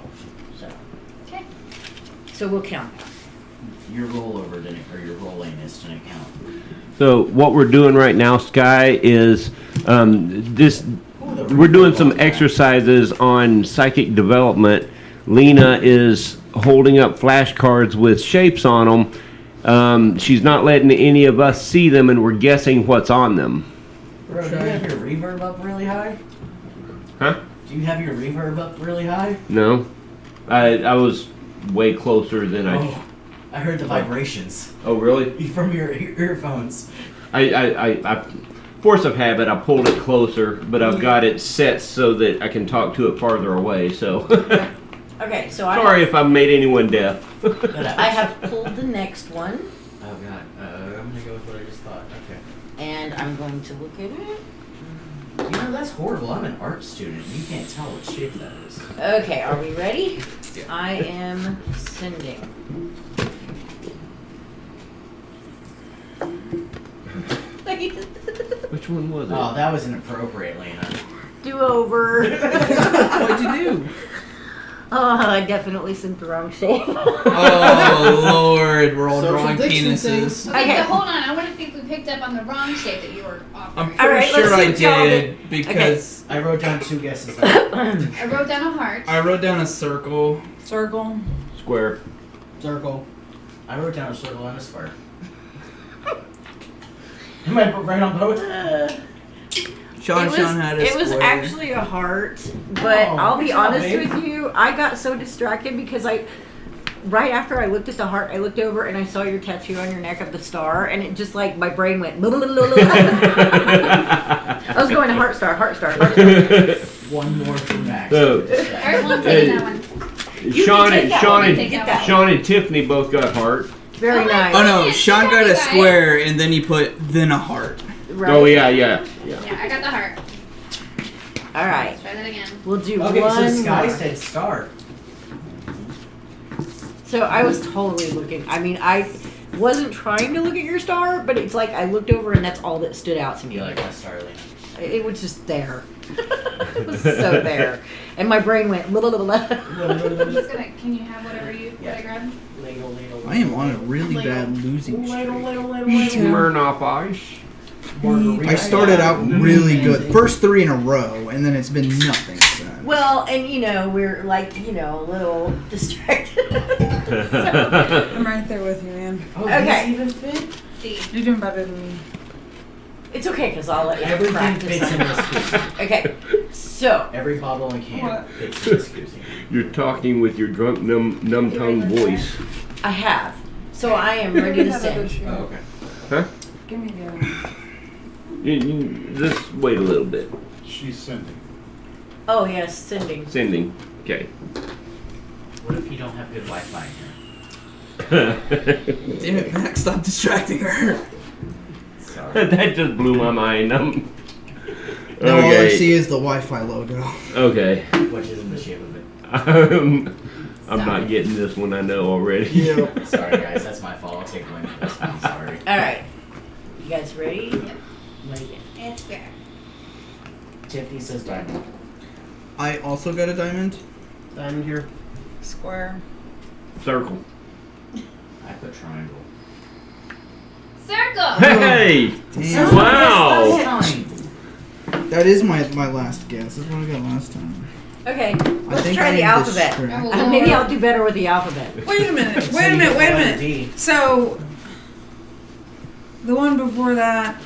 Okay. So we'll count that. Your rollover didn't, or your rolliness didn't count. So what we're doing right now, Sky, is we're doing some exercises on psychic development. Lena is holding up flashcards with shapes on them. She's not letting any of us see them, and we're guessing what's on them. Bro, do you have your reverb up really high? Huh? Do you have your reverb up really high? No, I was way closer than I. Oh, I heard the vibrations Oh, really? from your earphones. I force of habit, I pulled it closer, but I've got it set so that I can talk to it farther away. So Okay, so sorry if I made anyone deaf. I have pulled the next one, Oh god, I'm gonna go with what I just thought. Okay. and I'm going to look at it. You know, that's horrible. I'm an art student. You can't tell what shape that is. Okay, are we ready? I am sending. Which one was it? Oh, that was inappropriate, Lena. Do over. What'd you do? Oh, I definitely sent the wrong shape. Oh Lord, we're all Social drawing distancing. penises. Okay, Okay. so hold on. I want to see if we picked up on the wrong shape that you were I'm offering. pretty Alright, sure let's I see, y'all. did because I wrote down 2 guesses. I wrote down a heart. I wrote down a circle. Circle. Square. Circle. I wrote down a circle and a square. Am I right on both? Sean had a it was square. actually a heart, but Oh, I'll be good job, honest babe. with you, I got so distracted because right after I looked at the heart, I looked over and I saw your tattoo on your neck of the star, and it just like my brain went. I was going to heart star, heart star, heart star. One more from Max. So, All right, well, I'm taking that one. You can take that one, take that one. Sean and Tiffany both got heart. Very Oh my nice. Oh no, Yes, Sean good got job, a you guys. square and then he put then a heart. Right. Oh yeah. Yeah, I got the heart. All right, Let's try that again. we'll do Okay, one so Sky more. said star. So I was totally looking. I mean, I wasn't trying to look at your star, but it's like I looked over and that's all that stood out to me. You like that star, Lena? It was just there. It was so there, and my brain went. I'm just gonna. Can you have whatever what I grabbed? I am on a really bad losing streak. Smirnoff Ice. I started out really good. First 3 in a row, and then it's been nothing since. Well, and we're like a little distracted. I'm right there with you, man. Oh, Okay. these even fit? See. You're doing better than me. It's okay because I'll let you Everything practice. fits in this koozie. Okay, so Every bottle and can What? fits in this koozie. You're talking with your drunk, numb tongue voice. I have. So I am ready to Have a good send. shoe. Oh, okay. Huh? Give me the other one. Just wait a little bit. She's sending. Oh yes, sending. Sending. Okay. What if you don't have good Wi-Fi in here? Damn it, Max, stop distracting her. Sorry. That just blew my mind. Now all I see is the Wi-Fi logo. Okay. Which is in the shape of it. I'm not getting this one. I know already. Yeah. Sorry, guys. That's my fault. I'll take blame for this one. Sorry. All right, you guys ready? Yep. Ready. It's fair. Tiffany says diamond. I also got a diamond. Diamond here. Square. Circle. I put triangle. Circle. Hey! Damn. Wow! Fine. That is my last guess. That's what I got last time. Okay, I let's think try I the need alphabet. distract. Oh, Maybe Lord. I'll do better with the alphabet. Wait a minute. So Wait a you minute. get Wait a the letter minute. D. So the one before that,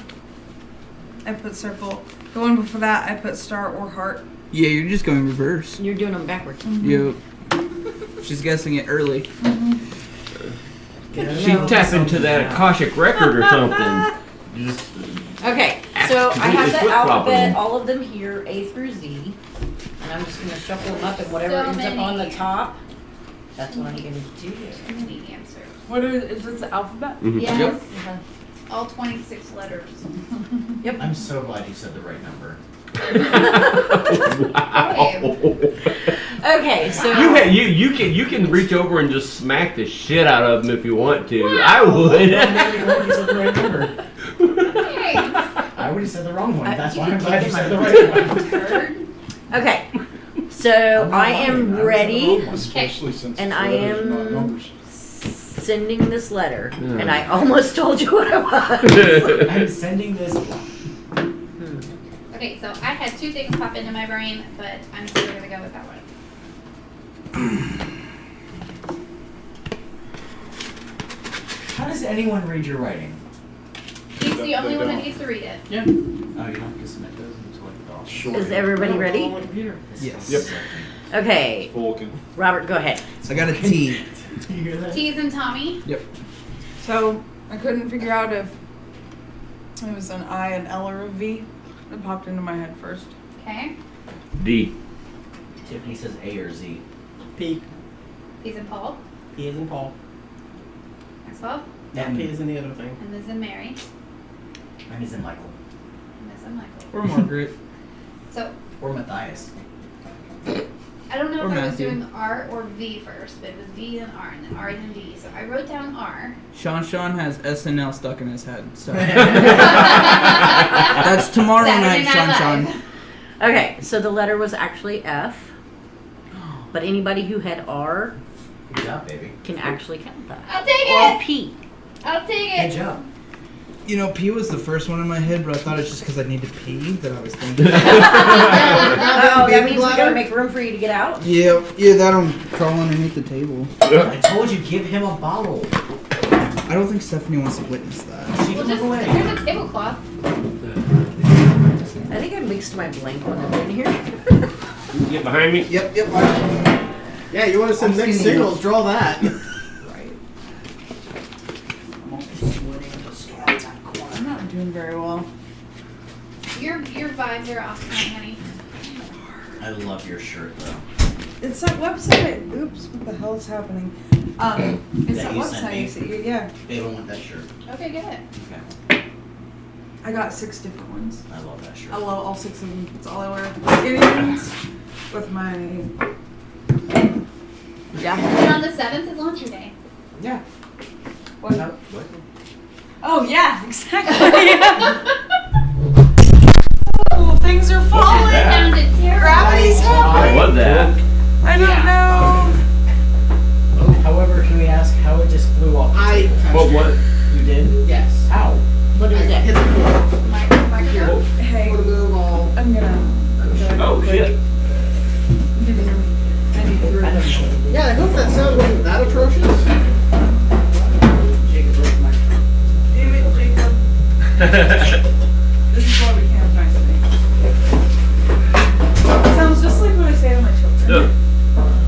I put circle. The one before that, I put star or heart. Yeah, you're just going reverse. You're doing them backwards. Yep. She's guessing it early. She tap into that Akashic record or something. Just, Okay, so I have the Flip-flopping alphabet, them. all of them here, A through Z. And I'm just gonna shuffle them up and whatever So ends up on the many. top, that's what I'm gonna do. Too many answers. What is this? The alphabet? Mhm. Yes. Yep. All 26 letters. I'm so glad you said the right number. Wow. Okay, so You can reach over and just smack the shit out of them if you want to. I would. Well, maybe you said the right number. Hey, I would have said the wrong one. That's you why I'm can glad keep you said my the right one. turd. okay, so I'm not I lying. am I would have said the ready wrong one. Especially since And it's I letters, not am- numbers. sending this letter, and I almost told you what it was. I'm sending this. Okay, so I had two things pop into my brain, but I'm still gonna go with that one. How does anyone read your writing? He's the They only one that don't. needs to read it. Oh, you don't have to submit those until like the doll. Sure. Is everybody ready? Yes. Yep. Okay, Vulcan. Robert, go ahead. I got a T. You hear that? T's and Tommy. So I couldn't figure out if it was an I, an L, or a V. It popped into my head first. Okay. D. Tiffany says A or Z. P. P's and Paul. P is in Paul. Maxwell. Yeah, P is in the other thing. And Liz and Mary. Mine is in Michael. And Liz and Michael. Or Margaret. So Or Matthias. I don't know Or if I was Matthew. doing R or V first, but it was V and R, and then R and D. So I wrote down R. Sean has SNL stuck in his head. So that's tomorrow Saturday night, Night Sean. Live. Okay, so the letter was actually F, but anybody who had R Good job, baby. can actually count that. I'll take Or it. P. I'll take Good it. job. You know, P was the first one in my head, but I thought it's just because I need to pee that I was thinking. Oh, that Baby means we bladder? gotta make room for you to get out? yeah, that'll crawl underneath the table. I told you, give him a bottle. I don't think Stephanie wants to witness that. She Well, can just move away. there's a tablecloth. I think I mixed my blank one up in here. Get behind me. Yep. Yeah, you want to send I'm mixed sending you- signals? Draw that. I'm also sweating at the store in that corner. I'm not doing very well. Your vibes are off tonight, honey. I love your shirt though. It's that website. Oops, what the hell is happening? It's That that you sent me? website. Yeah, They don't want that shirt. Okay, good. Okay. I got 6 different ones. I love that shirt. I love all 6 of them. That's all I wear. Skinny jeans with my. Yeah. And on the 7th is launcher day. Yeah. What? What? Oh yeah, exactly. Oh, things are falling. That sounded terrible. Gravity's What happening. was that? I don't know. However, can we ask how it just flew off? the I table? What? What? You did? Yes. How? What is Hit that? the floor. Microphone. Hey, Put a move all. I'm gonna. Oh shit! I need to hear me. Yeah, I hope that sound wasn't that atrocious. Damn it, Jacob. This is why we can't have nice things. It sounds just like what I say to my children. Look,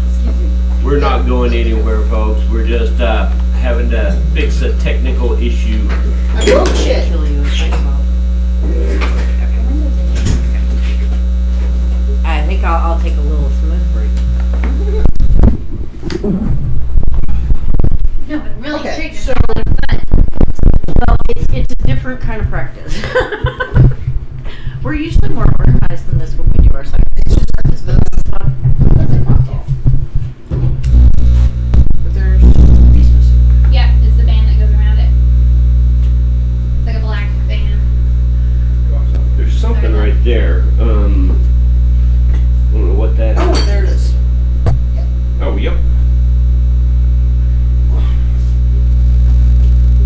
Excuse me. we're not going anywhere, folks. We're just having to fix a technical issue. I broke shit. I think I'll take a little smooth break. No, but really Okay, treat so- Well, it's a different kind of practice. We're usually more organized than this when we do our cycles. What's it called? But there's Yeah, it's the band that goes around it. It's like a black band. There's something right there. I don't know what that oh, is. there it is. Oh, yep.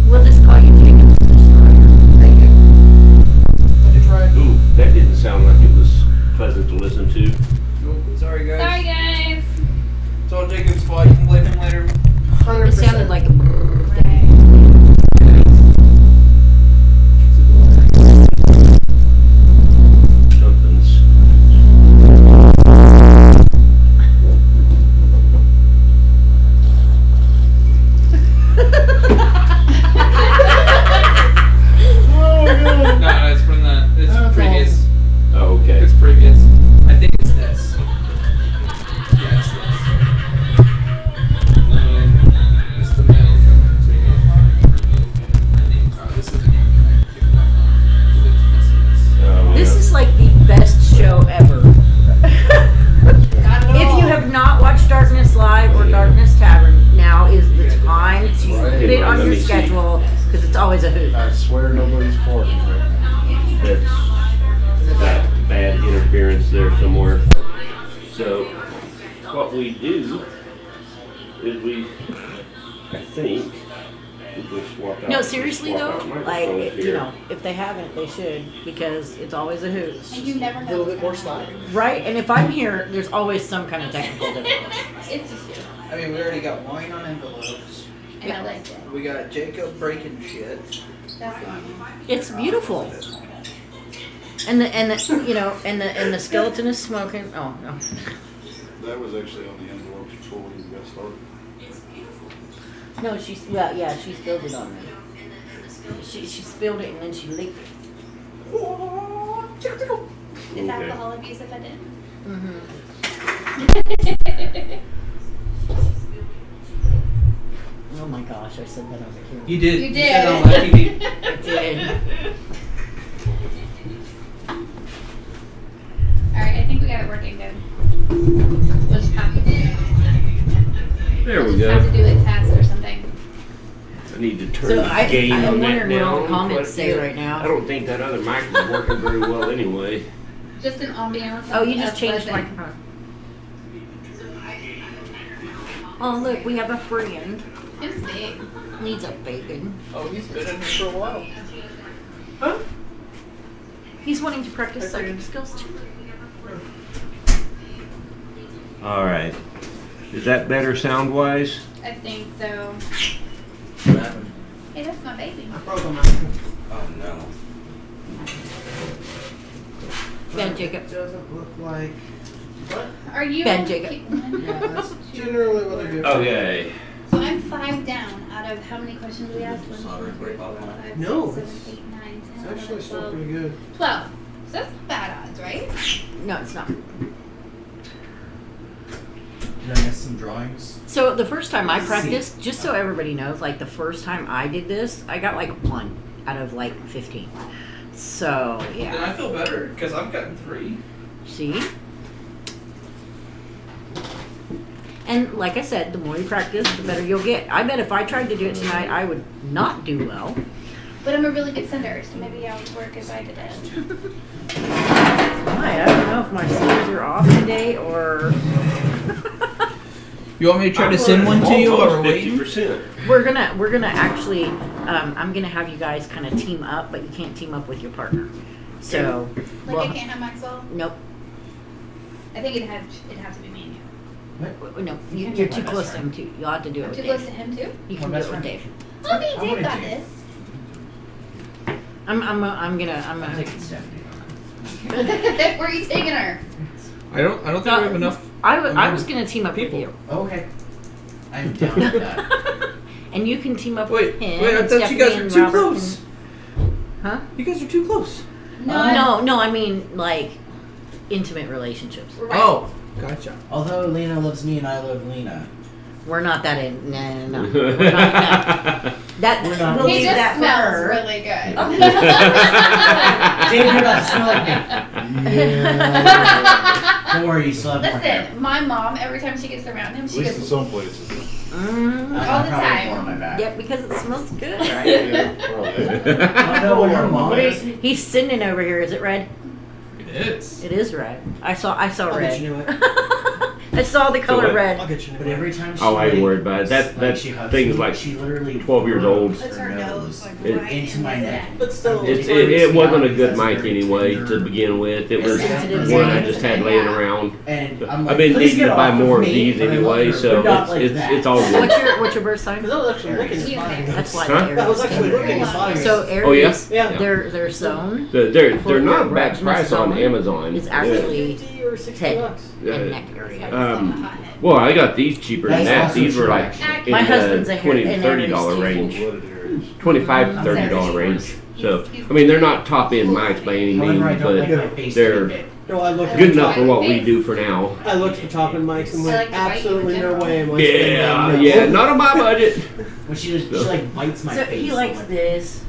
We'll just call you Jacob. Thank you. I did try. Ooh, that didn't sound like it always a hoot. I swear nobody's farting right now. That's got bad interference there somewhere. So what we do is I think, we swap out. No, seriously swap though, out microphones like, you here. know, if they haven't, they should, because it's always a hoot. And you never A know. little bit more what's slack. going on. Right? And if I'm here, there's always some kind of technical difficulty. It's just you. I mean, we already got wine on envelopes. And I liked it. We got Jacob breaking shit. That's normal. It's beautiful. And the you know, and the skeleton is smoking. Oh no. That was actually on the envelopes before we got started. No, she spilled it on me. She spilled it and then she licked it. Is Okay. alcohol abuse if I did? Oh my gosh, I said that over here. You did. You said did. on live TV. I did. Alright, I think we got it working good. We'll just have to do There we we'll just have to go. do a test or something. I need to turn So the gain I'm on that wondering what all down. the comments but say right now. I don't think that other mic is working very well anyway. Just an ambiance. Oh, you of just changed the pleasant- microphone. Oh look, we have a friend. It's big. Needs a bacon. Oh, he's been in here for a while. He's wanting to practice psychic skills too. All right. Is that better sound wise? I think so. What happened? Hey, that's my baby. I broke on my. Oh no. Ben Jacob. Doesn't look like. What? Are you? Ben Jacob. Yeah, that's generally what I do. Okay. So I'm 5 down out of how many questions we asked? 1, 2, 3, 4, 5, No, 6, 7, it's- 8, 9, 10, It's 11, actually still 12. pretty good. 12. So that's not bad odds, right? No, it's not. Did I miss some drawings? So the first time I practiced, just so everybody knows, like the first time I did this, I got like 1 out of like 15. So Then yeah, I feel better because I've gotten 3. see. And like I said, the more you practice, the better you'll get. I bet if I tried to do it tonight, I would not do well. But I'm a really good sender, so maybe I would work if I did it. I don't know if my sleeves are off today or You want me to try to send one to you while we're waiting? 50%. we're gonna actually. I'm gonna have you guys kind of team up, but you can't team up with your partner. So, Like well, I can't have Maxwell? nope. I think it'd have to be me and you. No, You can you're do too my close best to him too. You'll have to do it I'm with too close to Dave. him too? You My can do best it with friend. Dave. Oh, me and I Dave wanna got do. this. I'm gonna. I'm taking Stephanie on Where are you taking her? I don't think we have enough. I was gonna team up People. with you, that. Okay. I'm down with that. and you can team up Wait, with him. wait! I and thought you guys Stephanie were and too Robert close. Huh? You guys are too close. No, I mean like intimate relationships. Right. Oh, gotcha. Although Lena loves me and I love Lena. We're not that in. No. We're not, no. That We're not. we'll He leave just that for smells her. really good. Dave, you're about to smell like me. Yeah. Don't worry, you still have more hair. Listen, my mom, every time she gets around him, At she least in goes, some places. Mm, all the probably time. more on my back. yeah, because it smells good, right? Yeah, probably. I don't know what her mom What is. is, he's sitting over here. Is it red? It is. It is red. I saw I'll red. get you new it. I saw the color what? I'll red. get you new But it. every time she Oh, I ain't worried about it. That she hugs thing's me, like she literally 12 years old. Puts her nose like It- right into my neck. But still, It wasn't a good mic anyway to begin with. It was one I just had laying around. And I'm like, I've been "Please needing get to buy off more of me," these but I love anyway, her, so but not like that. it's all good. What's your birth sign? Because I was actually looking at You buying think them. That's why Huh? the I was Aries actually came looking in. at buying them. So Oh, yeah? Aries, Yeah. their zone They're For not your bad price on erectness Amazon. is Yeah. actually 50 or 60 head bucks. and neck area. Well, I got these cheaper than That's that. awesome These were like selection. in My the husband's a hair- $20 to an $30 Aries range. Blooded areas. 25 to $30 range. So, I mean, they're not top end mics by any means, However, I don't like my but face they're to be big. No, I looked good at enough for what we do for now. I looked at top end mics and I like went to bite you in absolutely no general. way am I Yeah, spending yeah, not on my budget. When she like bites my So face. he likes I'm like, this.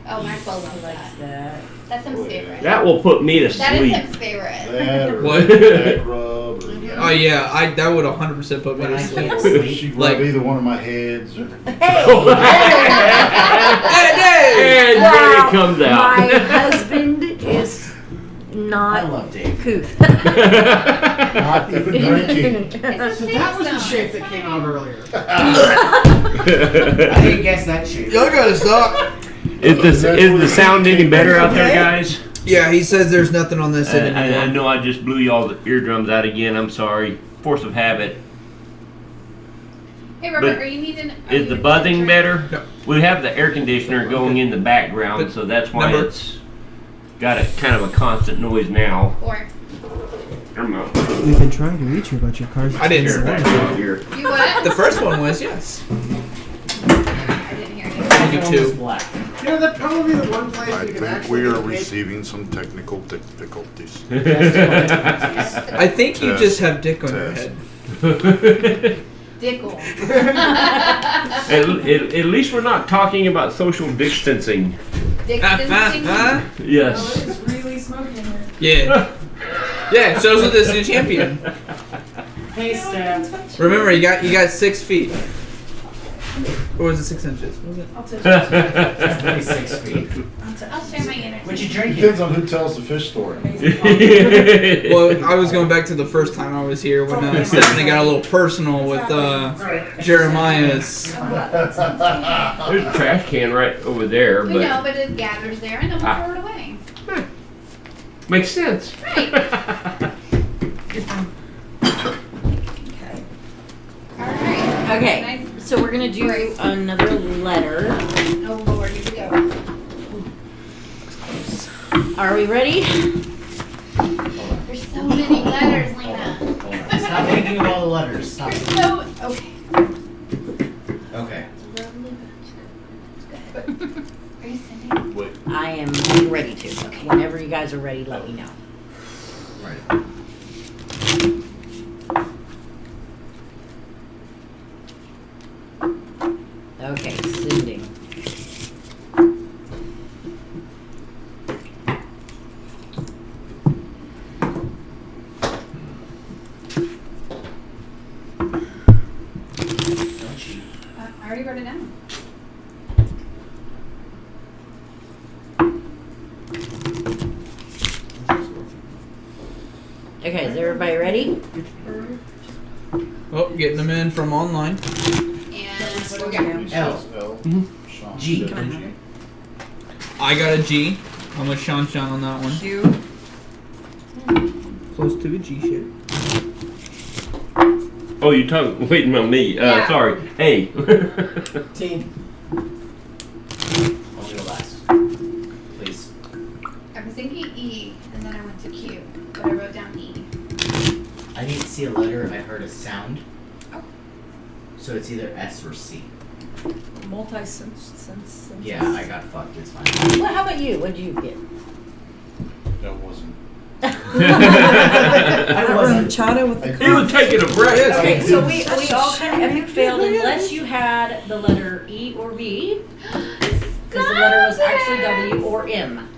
Oh, Maxwell He loves likes that. that. That's Tim's favorite. That will put me to That is sleep. Tim's favorite. That or What? back rub. Or, Oh yeah, that would 100% put me when to I sleep. can't or sleep. she Like- rub either one of my heads. Or, Hey, And there it comes out. My husband is I not love Dave. couth. Not even drinking. It's a So that was the sandstone. shape that came out earlier. I didn't guess that shape. Y'all gotta stop. Is the sound any better out there, guys? Yeah, he says there's nothing on this end I anymore. know I just blew y'all the eardrums out again. I'm sorry. Force of habit. Hey, Robert, But are you needing? Is the buzzing better? No. We have the air conditioner going in the background, But so that's why number- it's got a kind of a constant noise now. Or Never mind. We've been trying to reach you about your car's. I didn't Here, say back that. out here. you what? The first one was yes. I didn't hear you. I do Second one too. was black. You know, that'd probably be the one place I we could think actually we are get paid. receiving some technical difficulties. I think you Test. just have dick on your Test. head. Dickle. At least we're not talking about social distancing. Distancing. Yes. It's really smoking in here. Yeah. Yeah, shows that this is a champion. Hey, Stan. Remember, you got 6 feet. Or was it 6 inches? Was it? 26 feet. I'll share my energy. What you drinking? Depends on who tells the fish story. Well, I was going back to the first time I was here when Stephanie got a little personal with Jeremiah's. There's a trash can right over there, We know, but but it gathers there, and then we'll throw it away. makes sense. Right. All right. Okay, Nice. so we're gonna do another letter. Oh Lord, here we go. Are we ready? There's so many letters, Lena. Hold on. Stop thinking of all the letters. Stop. There's so okay. Okay. Are you sending? Wait, I am ready to. Whenever you guys are ready, let me know. Right. Okay, sending. Don't cheat. I already wrote it down. Okay, is everybody ready? Oh, getting them in from online. And we'll go. he L. says L. Mm-hmm. Sean G. said Can I have G. I got a G. I'm with Sean on that one. Q. Close to a G shape. Oh, you talking? Waiting on me. Yeah. Sorry. Hey. Team. I'll go last. Please. I was thinking E, and then I went to Q, but I wrote down E. I need to see a letter if I heard a sound. Oh. So it's either S or C. Multi-sense. Yeah, I got fucked. It's fine. Well, how about you? What did you get? That wasn't. I wasn't. Chata with the He was taking a breath. Okay, so we all kind of epic failed unless you had the letter E or V, because the letter was actually W or M.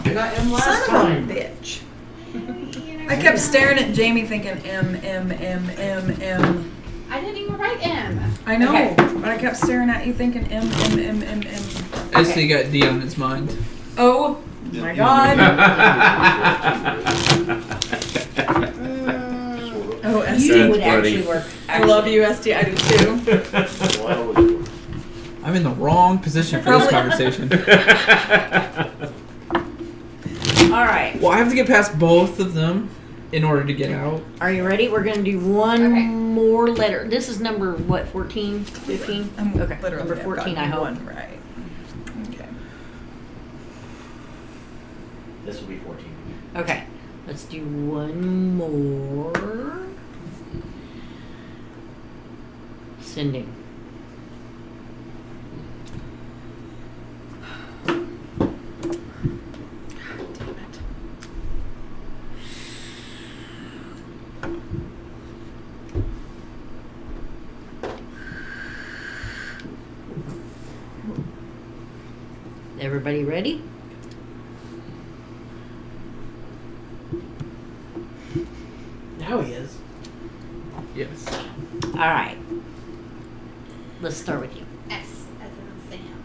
I got M last Son of a time. bitch. I kept staring at Jamie thinking M. I didn't even write M. I know, Okay. but I kept staring at you thinking M. SD got D on his mind. Oh my god. Oh, You SD. would funny. actually work. I love you, SD. I do too. Well, I always do. I'm in the wrong position for this conversation. All right, Well, I have to get past both of them in order to get out. are you ready? We're gonna do one Okay. more letter. This is number what? 14, 15? I'm Okay, literally number I've 14. gotten I hope. one right. Okay. This will be 14. Okay, let's do one more. Sending. Everybody ready? Now he is. Yes. All right. Let's start with you. S as in Sam.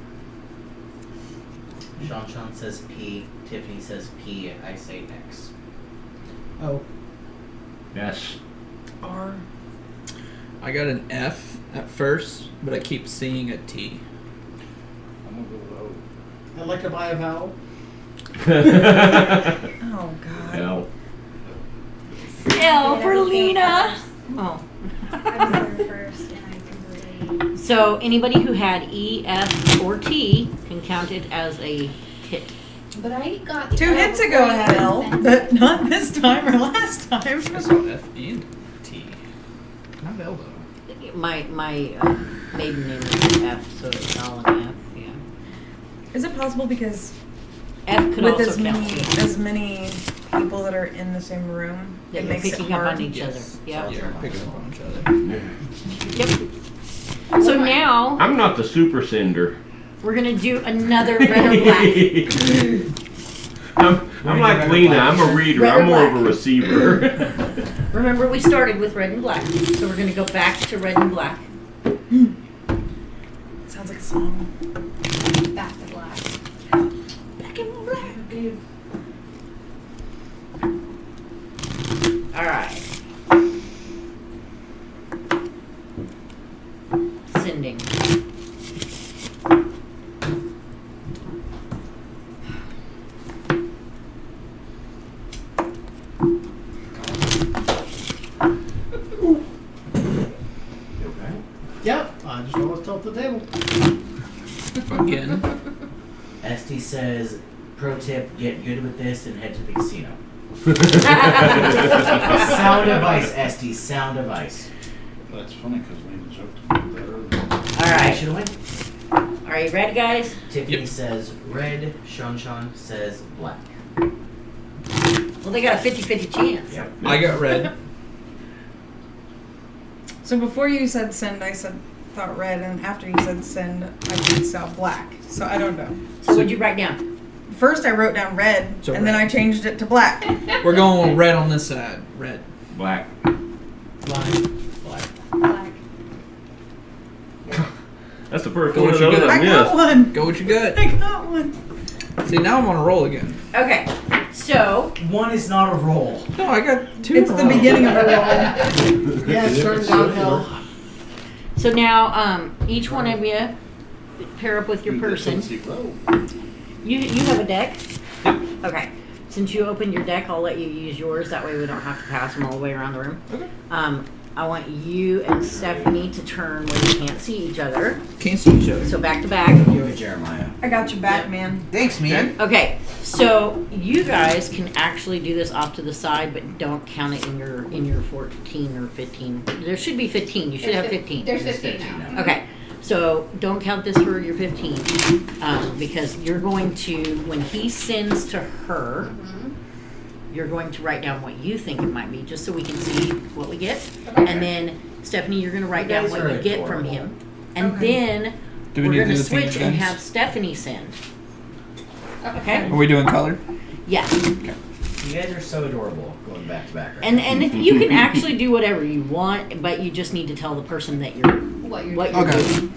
Sean says P. Tiffany says P. I say X. Oh. Yes. R. I got an F at first, but I keep seeing a T. I'm gonna go with O. I'd like to buy a vowel. Oh God. L. L for Lena. Oh. I was there first and I completely. So anybody who had E, F, or T can count it as a hit. But I got the 2 L hits before ago you I had got L, sent. but not this time or last time. I saw F and T. Not L though. My maiden name is F, so it's all an F. Yeah. Is it possible because F could with also as count many too. as many people that are in the same room, That it you're makes it picking up hard? on each Yes. other. Yeah. Yeah, we're picking up on each other. Yep. So now I'm not the super sender. we're gonna do another red or black. I'm like Lena. I'm a reader. Red or I'm more of a black? receiver. Remember, we started with red and black, so we're gonna go back to red and black. Sounds like a song. Back to black. Black and black. All right. Sending. Yep, I just almost tilted the table. Again. Esty says, pro tip, get good with this and head to the casino. Sound advice, Esty, sound advice. That's funny because Lena joked about that earlier. All I right. should win. Are you ready, guys? Tiffany Yep. says red, Sean says black. Well, they got a 50-50 chance. Yep. I got red. So before you said send, I thought red, and after you said send, I saw black. So I don't know. So what'd you write down? First I wrote down red, So and then red. I changed it to black. We're going with red on this side. Red. Black. Black. Black. That's the first Go one with of your those gut. I I got missed. one. Go what you got. I got one. See, now I'm on a roll again. Okay. So One is not a roll. No, I got two. It's in a the row. beginning of a roll. Yeah, it's starting downhill. So now, each one of you pair up with your person. You have a deck? Okay. Since you opened your deck, I'll let you use yours. That way we don't have to pass them all the way around the room. Okay. I want you and Stephanie to turn where you can't see each other. Can't see each other. So back to back. You and Jeremiah. I got your back, man. Thanks, man. Okay. So you guys can actually do this off to the side, but don't count it in your 14 or 15. There should be 15. You should have 15. There's 15 now. Okay, so don't count this for your 15, because you're going to, when he sends to her, you're going to write down what you think it might be, just so we can see what we get. And then, Stephanie, you're going to write down guys what are you get from adorable. him. And Okay. then, Do we we're need to going do to the thing switch and again? have Stephanie send. Okay? Are we doing color? Yeah. You guys are so adorable going back to back right And if you can actually do whatever you want, but you just need to tell the person that you're What you're what you're Okay. doing.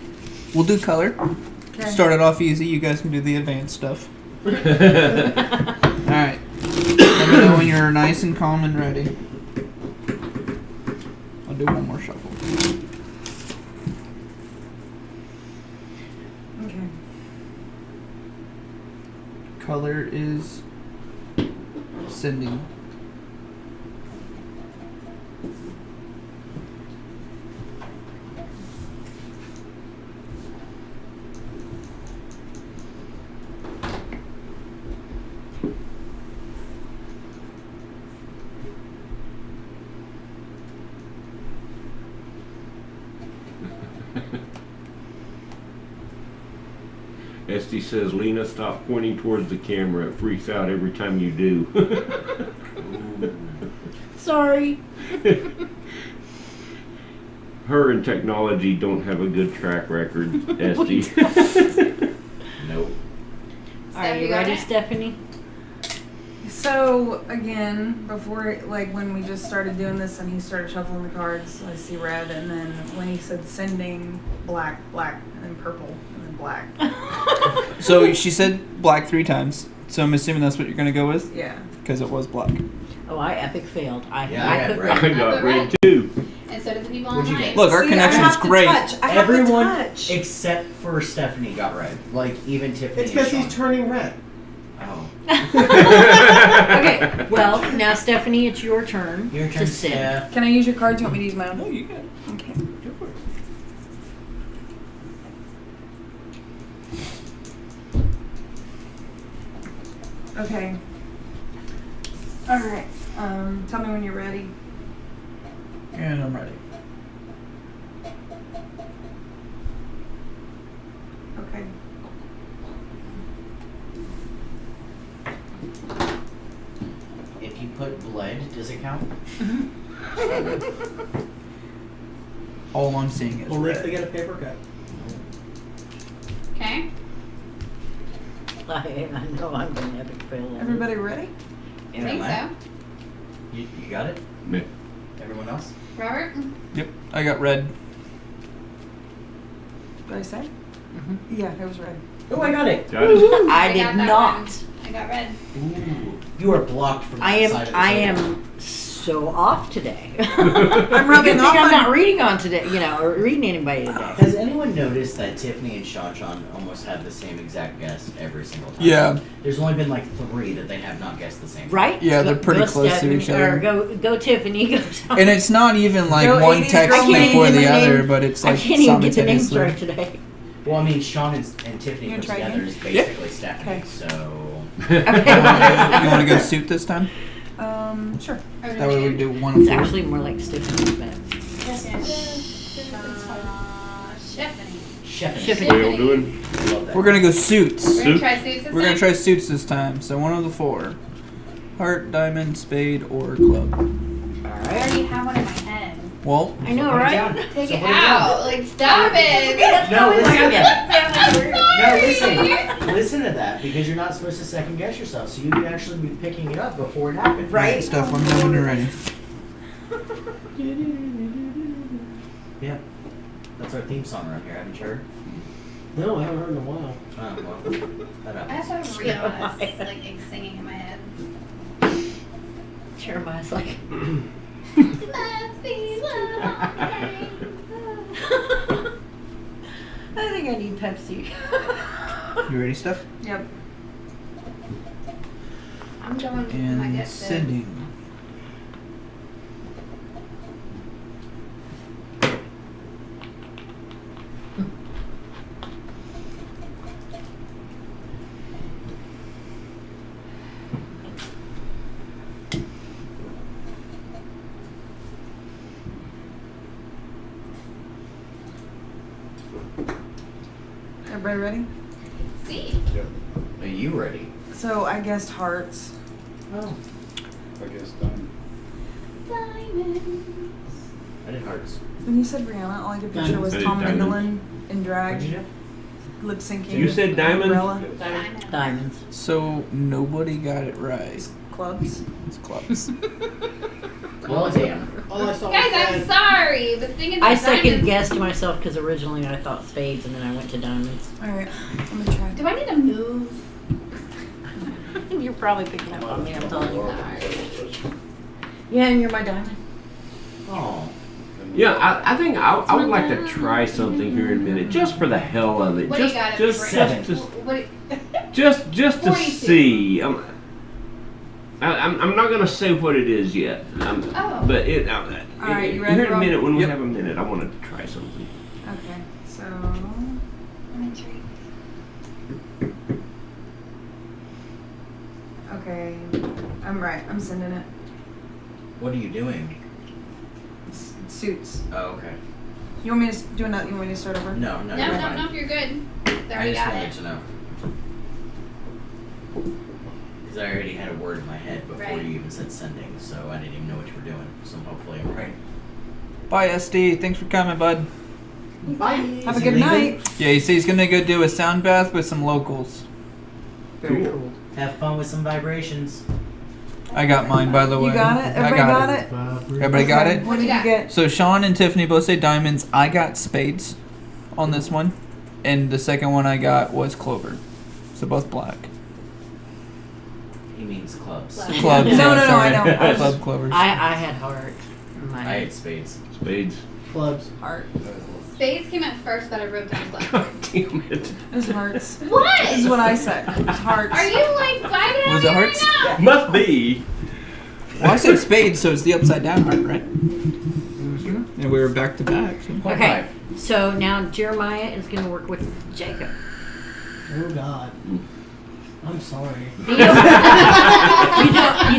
We'll do color. Okay. Start it off easy. You guys can do the advanced stuff. All right. Let me know when you're nice and calm and ready. I'll do one more shuffle. Okay. Color is sending. Esty says, Lena, stop pointing towards the camera. It freaks out every time you do. Sorry. Her and technology don't have a good track record, Esty. Nope. Are you ready, Stephanie? So again, before like when we just started doing this and he started shuffling the cards, I see red, and then when he said sending, black, and then purple, and then black. So she said black 3 times. So I'm assuming that's what you're gonna go with, Yeah. because it was black. Oh, I epic failed. I Yeah, put right. I red. got red too. And so did the people What'd you online. get? Look, our See, connection I is have to great. touch. I have Everyone to touch. except for Stephanie got red. Like even Tiffany. It's and because Sean. he's turning red. Oh. Okay, well, now Stephanie, it's your turn. Your to turn, send. Steph. Can I use your cards? You want me to use my own? Oh, you got it. Okay. Go for it. Okay. All right. Tell me when you're ready. And I'm ready. Okay. If you put blood, does it count? All I'm seeing is Only if they red. get a paper cut. Okay. I know I'm going epic fail. Everybody ready? I think Matt? so. You got it? Me. Everyone else? Robert? Yep, I got red. Did I say? Mhm. Yeah, it was red. Oh, I got it. Got it. I got did that not. one. I got red. Ooh. You are blocked from I that side of the table. am so off today. I'm rubbing Good thing off I'm on- not reading on today, or reading anybody today. Has anyone noticed that Tiffany and Sean almost have the same exact guess every single time? Yeah. There's only been like 3 that they have not guessed the same. Right? Yeah, they're pretty Go close to Stephanie, each other. Or go Tiffany, go Sean. And it's not even like Go one 80s text girl. I can't before even the get my other, name- but it's I like can't even get the names simultaneously. right today. Well, I mean, Sean and Tiffany You put gonna try together again? is basically Stephanie, Okay. so... You want to go suit this time? Sure. That way we can do 1 of It's 4. actually more like Stephanie, but Stephanie. Stephanie. What are y'all doing? Love that. We're gonna go suits. We're gonna Soup? try suits this We're gonna time? try suits this time. So 1 of the 4: heart, diamond, spade, or club. I already have one in my head. Well, I know, Put it right? down. Take So it put it down. out. Like, stop it. No, listen. Sorry. No, listen to that, because you're not supposed to second guess yourself, so you can actually be picking it up before it happens. Right. stuff. Let me know when you're ready. Yeah. That's our theme song around here, haven't you heard? No, I haven't heard in a while. Oh, well. That I happens. have to realize, like, singing in my head. Jeremiah's like, Let's be loved. I think I need Pepsi. You ready, Steph? Yep. I'm going with my And gut says. sending. Everybody ready? See? Are you ready? So I guessed hearts. Oh. I guess done. Diamonds. I did hearts. When you said Rihanna, all I could picture was I did Tom diamonds. Mandolin in drag, What'd you do? lip syncing. You said diamond? Umbrella. Diamonds. Diamonds. So nobody got it right. Clubs. It's clubs. Well, damn. All I saw Guys, was I'm red. sorry, but thinking I about second diamonds. guessed myself because originally I thought spades and then I went to diamonds. All right, I'm gonna try. Do I need to move? You're probably picking up on me, I'm telling you. Sorry. Yeah, and you're my diamond. Oh. Yeah, I think I would like to try something here in a minute, just for the hell of it. What do you Just, got? just, Seven. just to 42. see. I'm not gonna say what it is yet. Oh. But right, you ready, here in a Rob? minute, when we Yep. have a minute, I want to try something. Okay, so I'm intrigued. okay, I'm right. I'm sending it. What are you doing? Suits. Oh, okay. You want me to do another? You want me to start over? No, No, you're no, fine. no, you're good. They I already just got wanted it. to know. Because I already had a word in my head before Right. you even said sending, so I didn't even know what you were doing. So hopefully I'm right. Bye, SD. Thanks for coming, bud. Bye. Have a Is he good leaving? night. Yeah, he says he's gonna go do a sound bath with some locals. Very Cool. cool. Have fun with some vibrations. I got mine, by the way. You got it. I Everybody got it. Everybody got What it? did you get? So Sean and Tiffany both say diamonds. I got spades on this one. and the second one I got was clover. So both black. He means clubs. Clubs. No, yeah, no, sorry. I know. Club clovers. I had heart. in my I head. hate spades. Spades. Clubs. Heart. Spades came out first, but I wrote down clubs. God damn it. It was hearts. What? This is what I said. It was hearts. Are you like vibing Was out it here hearts? right now? Must be. Well, I said spades, so it's the upside down heart, right? And we were back to back. So. Okay, so now Jeremiah is going to work with Jacob. Oh God. I'm sorry. You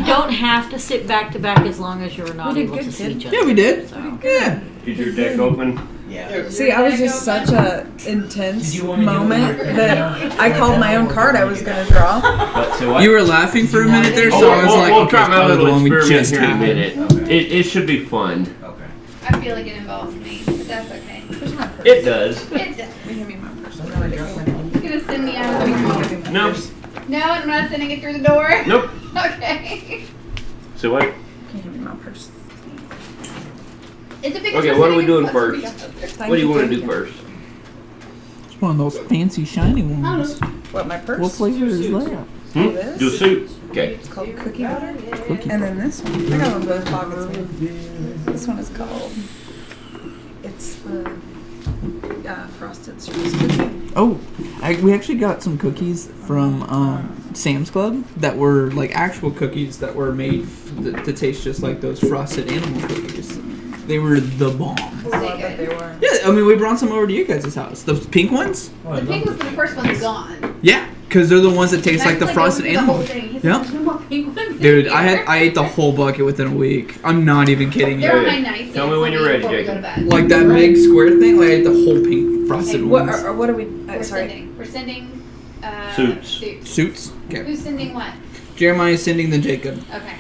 don't have to sit back to back as long as you're not We did able to good, see kid. each other. Yeah, we did. So. Yeah. Is your deck open? Yeah. See, I was just such a intense Did you want me to do moment it? that I called my own card I was gonna draw. What, so what? You were laughing for a minute there, so I was like, we'll okay, try it's my probably the little one we experiment just here in a had. minute. Okay. It should be fun. Okay. I feel like it involves me, but that's okay. Where's my purse? It does. It does. Will you give me my purse? No, I didn't. You're gonna send me out of the room. No. No, I'm not sending it through the door. Nope. Okay. So what? Can you give me my purse? It's a big Okay, what are we doing first? Thank What do you want to thank do first? It's one of those fancy shiny ones. What, my purse? What flavor is that? Hmm? This? Do a suit. Okay. It's called cookie butter. And then this one. I got one in both pockets. This one is called. It's the frosted Swiss cookie. Oh, we actually got some cookies from Sam's Club that were like actual cookies that were made to taste just like those frosted animal cookies. They were the bomb. I love that they were. Yeah, I mean, we brought some over to you guys' house. The pink ones? The pink was the first one's gone. Yeah, because they're the ones that taste And I like the was frosted going through animal. the whole thing. He's Yep. like, "There's no more pink ones in Dude, here." I ate the whole bucket within a week. I'm not even kidding They're you. on my nice. Tell me when you're ready, before we go Jacob. to bed. Like that big square thing, like I ate the whole pink frosted Okay, ones. What are we? We're Sorry. sending. We're sending. Suits. Suits? Okay. Who's sending what? Jeremiah is sending the Jacob. Okay.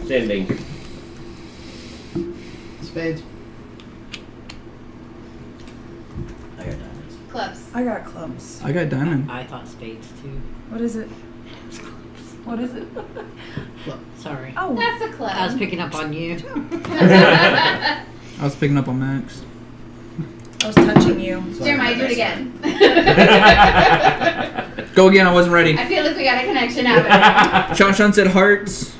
Sending. Spades. I got diamonds. Clubs. I got clubs. I got diamond. I thought spades too. What is it? What is it? Sorry. Oh, That's a club. I was picking up on you. I was picking up on Max. I was touching you. Jeremiah, do it again. Go again, I wasn't ready. I feel like we got a connection happening. Sean said hearts.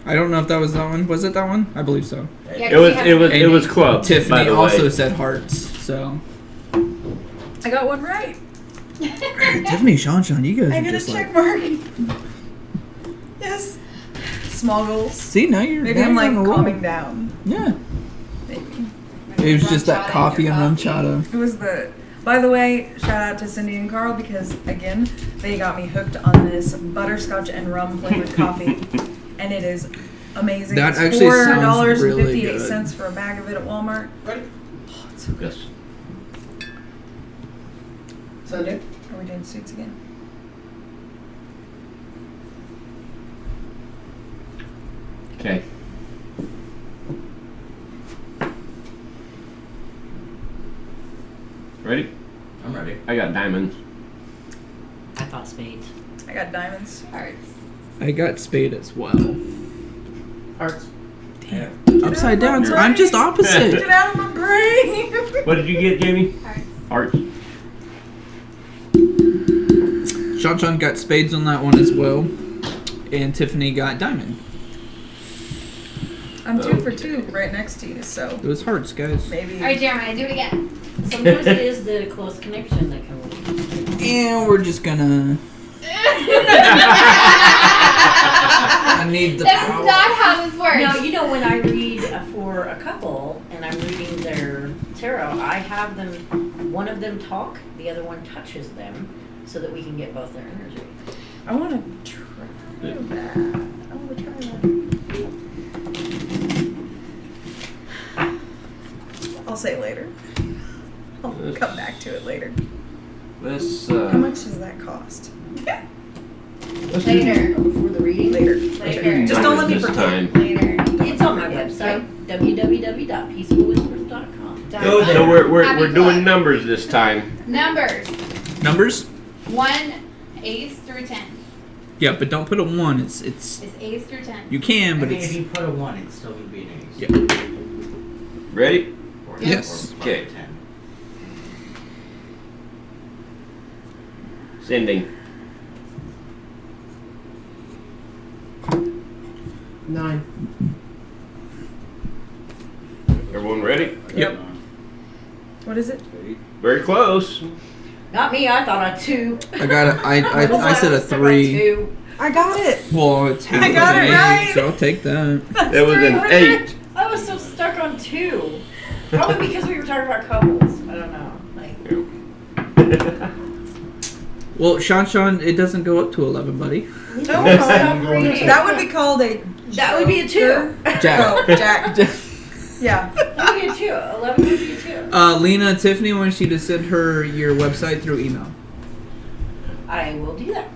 I don't know if that was that one. Was it that one? I believe so. Yeah, 'cause It was. we have- It was. It And was club. by Tiffany the also way. said hearts. So I got one right. Tiffany, Sean, you guys I are got a just check like. mark. Yes. Small goals. See, now you're. Maybe now I'm you're like on a roll. calming down. Yeah. Maybe. It was just that Rum chata coffee in and your rum coffee. chata. It was the. By the way, shout out to Cindy and Carl because again they got me hooked on this butterscotch and rum flavored coffee, and it is amazing. That it's actually sounds really $4.58 good. for a bag of it at Walmart. Ready? Oh, it's so good. Yes. Sunday. Are we doing suits again? Okay. Ready? I'm ready. I got diamonds. I thought spades. I got diamonds. Hearts. I got spade as well. Hearts. Upside down. Right. I'm just opposite. Get out of my brain. What did you get, Jamie? Hearts. Hearts. Sean got spades on that one as well, and Tiffany got diamond. I'm 2 for 2 right next to you, so It was hearts, guys. maybe. All right, Jeremiah, do it again. Sometimes it is the close connection that can work. And we're just gonna. I need the That's power. not how this works. No, you know when I read for a couple and I'm reading their tarot, I have them, one of them talk, the other one touches them, so that we can get both their energy. I want to try that. I want to try that. I'll say later. I'll come back to it later. Let's. How much does that cost? Later. Before the reading? Later. Later. Just don't let me this forget. time. Later. It's on my website, www.peacefulwhispers.com. Go there. So we're Happy doing plug. numbers this time. Numbers. Numbers? 1 ace through 10. Yeah, but don't put a 1. It's It's ace through 10. you can, I but mean, it's if you put a 1, it still would be an ace. yeah. Ready? Or, Yes. or Okay. 10. Sending. 9. Everyone ready? Yep. What is it? Very close. Not me. I thought I 2. I got it. I said a 3. 2. I got it. Well, it's half I got of an it 8, right. so I'll take that. That was an 8. I was so stuck on 2. Probably because we were talking about couples. I don't know. Like, Well, Sean, it doesn't go up to 11, buddy. No, stop reading. that would be called a. That would be a 2. Jack. Oh, Jack. Yeah. That would be a 2. 11 would be a 2. Lena, Tiffany wants you to send her your website through email. I will do that.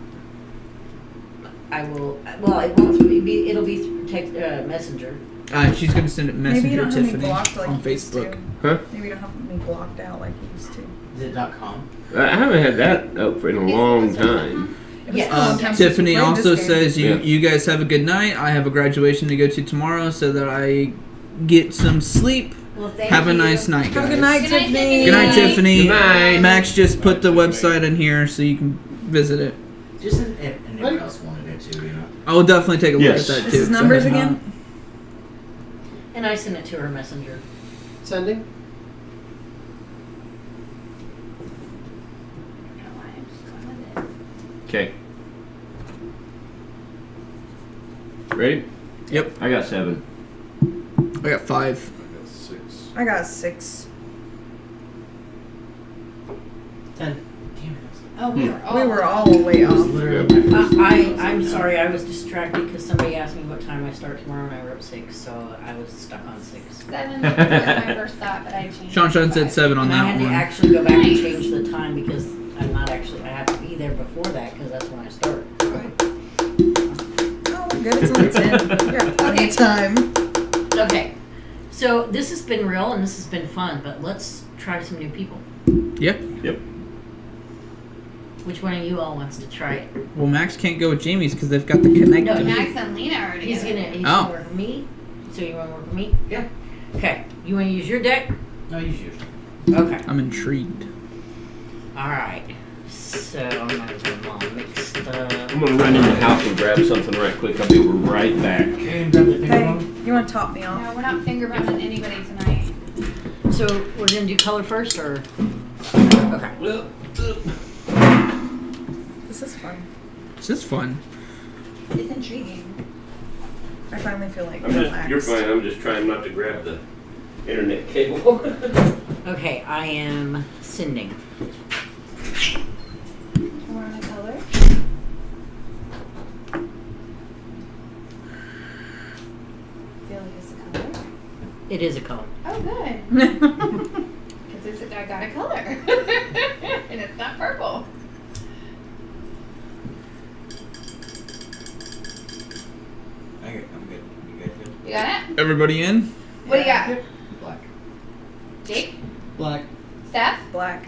I will. Well, it won't be. It'll be text messenger. She's going to send it Maybe you Messenger don't have me Tiffany blocked like on you used Facebook. to. Huh? Maybe you don't have me blocked out like you used to. Is it .com? I haven't had that up for in a long time. It was Yes. a long time since Tiffany we played also this game. says Yeah. you guys have a good night. I have a graduation to go to tomorrow so that I get some sleep. Well, thank Have a you. nice night, Have a guys. good night, Good night, Tiffany. Good night, Tiffany. Good night. Max just put the website in here so you can visit it. Just if anyone else wanted it too, you know. I will definitely take a look Yes. at that This too. is 'cause I numbers have not. again? And I sent it to her messenger. Sending. I don't know why I'm just going with it. Okay. Ready? Yep. I got 7. I got 5. I got 6. I got 6. 10. Oh, we were all. We were all way off. I'm sorry. I was distracted because somebody asked me what time I start tomorrow, and I wrote 6, so I was stuck on 6. 7 was my first thought, but I changed. Sean it to said 5. 7 on And I that had to one. actually go back and change the time because I'm not actually. I have to be there before that because that's when I start. Oh, we're good. It's only 10. We got plenty of time. Okay. So this has been real and this has been fun, but let's try some new people. Yep. Which one of you all wants to try it? Well, Max can't go with Jamie's because they've got the connect. No, Max and Lena are He's together. gonna work with me. So you want to work with me? Yeah. Okay. You want to use your deck? No, you should. Okay. I'm intrigued. All right. So I'm gonna mix the. I'm gonna run in the house and grab something right quick. I'll be right back. Hey, grab the finger Hey, bone. you want to top me off? No, we're not finger bombing anybody tonight. So we're gonna do color first, or? Okay. This is fun. This is fun. It's intriguing. I finally feel like You're relaxed. fine. I'm just trying not to grab the internet cable. Okay. I am sending. We're on a color. Feel like it's a color. It is a color. Oh, good. Because I got a color. And it's not purple. I'm good. You guys good? You got it? Everybody in? What do you got? Black. Jake? Black. Steph? Black.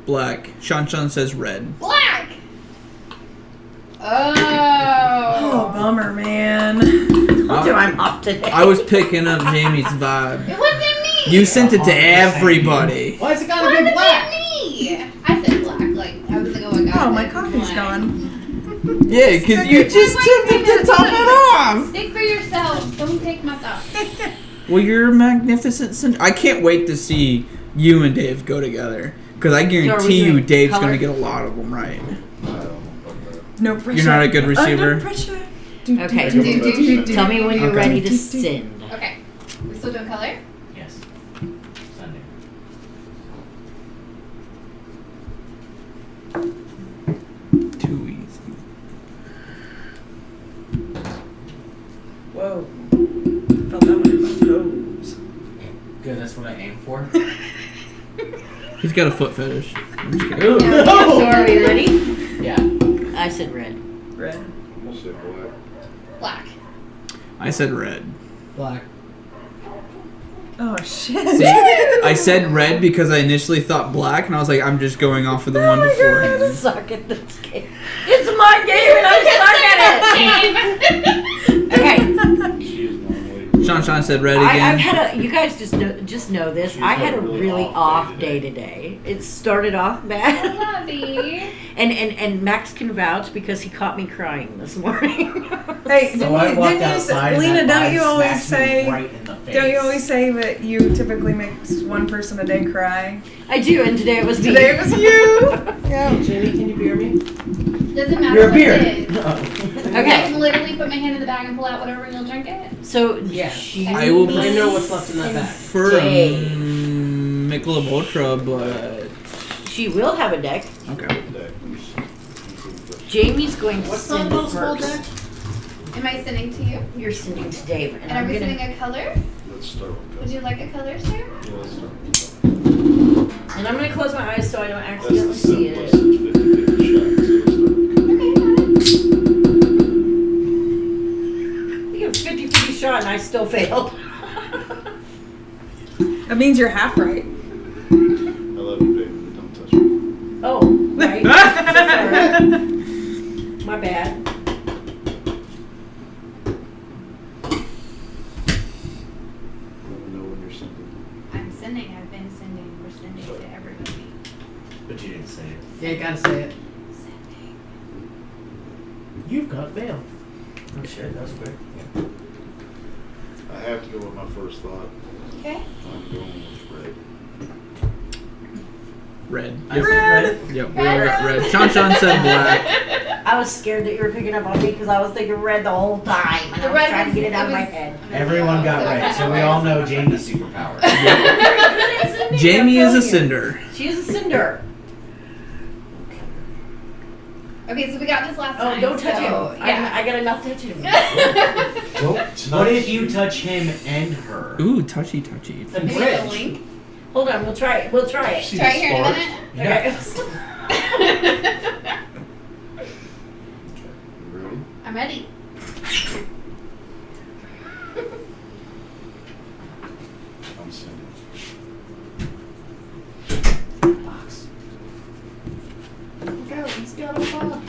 Black. Sean says red. Black! Oh, Oh. bummer, man. Told you I'm off today. I was picking up Jamie's vibe. It wasn't me! You sent it to everybody. Why is it Why gotta was be it black? me? I said black. Like, I was like, oh my god. Oh, my that's coffee's black. gone. Yeah, because you just took it to top it off. Stick for yourself. Don't take my stuff. Well, you're magnificent. I can't wait to see you and Dave go together. Because I guarantee you doing Dave's color? going to get a lot of them right. I don't know about that. No pressure. You're not a good receiver? Under pressure. Do, Okay. do, do, do, do, do. Tell me when you're Okay. ready to send. Okay. We still doing color? Yes. Sunday. Too easy. Whoa. Felt that one in my toes. Good. That's what I aim for. He's got a foot fetish. I'm just kidding. Yeah. So are we ready? Yeah. I said red. Red. I'm gonna say black. Black. I said red. Black. Oh, shit. See, I said red because I initially thought black, and I was like, I'm just going off of the one beforehand. Suck at this game. It's my game and I suck at it. Okay. She is normally. Sean said red I've again. had a. You guys just know this. She's I had had a a really really off off day day today. It started off I bad, love you. and Max can vouch because he caught me crying this morning. Hey, So I walked didn't you outside say, and Lena, that don't light you always smashed me say, right in the face. don't you always say that you typically make one person a day cry? I do, and today it was me. Today it was you. Yeah. Jamie, can you beer me? Doesn't matter You're a what beer. it is. I Okay, can literally put my hand in the bag and pull out whatever and you'll drink it. so Yeah. she. I will I know what's left in that bag. For Jay. Michelob Ultra, but She will have a deck. okay. Jamie's going to What's send the most full first. deck? Am I sending to you? You're sending to Dave, and And are I'm we gonna. sending a color? Let's start with Would you like a color, sir? Yeah, let's start with And I'm gonna close my eyes so I don't That's accidentally the see it. simplest. It's 50-50 shot. So let's start with Okay, got it. We have 50-50 shot, and I still failed. That means you're half right. I love you, baby, but don't touch me. Oh, right. Sorry. My bad. Let me know when you're sending. I'm sending. I've been sending. We're sending to everybody. But you didn't say it. Yeah, you gotta say it. Sending. You've got mail. Oh shit, that was quick. I have to go with my first thought. Okay. I'm going with red. Red. I said red. Yep, we all got red. Sean said black. I was scared that you were picking up on me because I was thinking red the whole time, and I The was red trying to was- get it out of it my was- head. Everyone got red, so we all know Jamie's superpower. Jamie is a I'm telling you. cinder. She is a cinder. Okay, so we got this last Oh, time. don't touch so, him. Yeah. I got enough touching him. What if you touch him and her? Ooh, touchy, touchy. The Maybe the bridge. link. Hold on, we'll try it. We'll try it. See Try the it here in a spark? minute. Okay. You ready? I'm ready. I'm sending. Box. Go. Let's go. Let's go. Oh,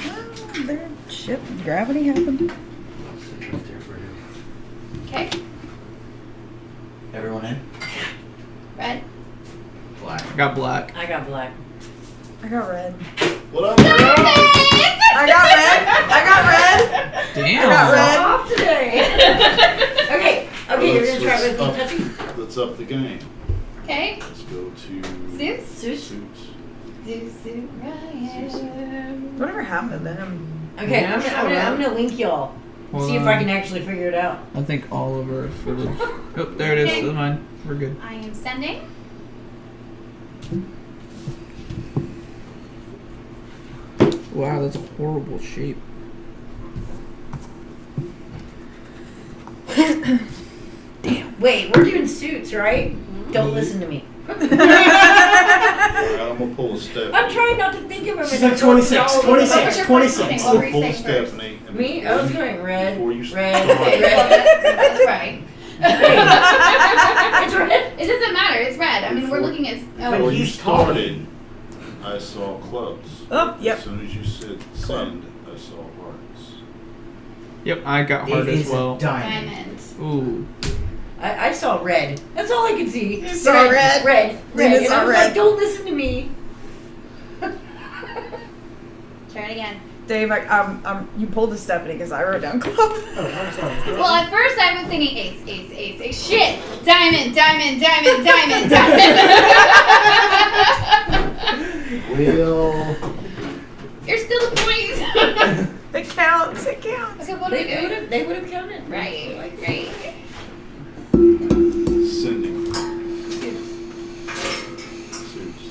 there, shit, gravity happened. Right there for you. Okay. Everyone in? Red. Black. I got black. I got black. I got red. What up, girl? I got red. I got red. Damn. I got red. Off today. Okay. Okay, you're gonna try with me Let's touching. Let's up the game. Okay. Let's go to Zeus. Suits. suits. Zeus. Ryan. Whatever happened to them? Okay, I'm gonna link y'all. Hold See if on. I can actually figure it out. I think all of our footage. Oh, there it is. Okay. That's mine. We're good. I am sending. Wow, that's a horrible shape. Wait, we're doing suits, right? Don't listen to me. Alright, I'm gonna pull a step. I'm trying not to think of him. She's and like don't 26, know what 26, it What's is. your 26. first thing? What were Pull you a saying first? Stephanie. and Me? I was going red, Before you red, Okay, well, that's right. It's red. It doesn't matter. It's red. I mean, we're looking at. Before Oh, you he's tall. started, I saw clubs. Oh, yep. As soon as you said send, I saw hearts. Yep, I got hard It as is a well. diamond. diamond. Ooh. I saw red. That's all I could see. You saw red? Red. Lena And saw I was red. like, don't listen to me. Try it again. Dave, you pulled a Stephanie because I wrote down club. Oh, I'm sorry. Well, at first I was thinking ace. Shit! Diamond. Will. You're still a point. It counts. It counts. Okay, what are we doing? They would have counted. Right. Right. Sending. Suits.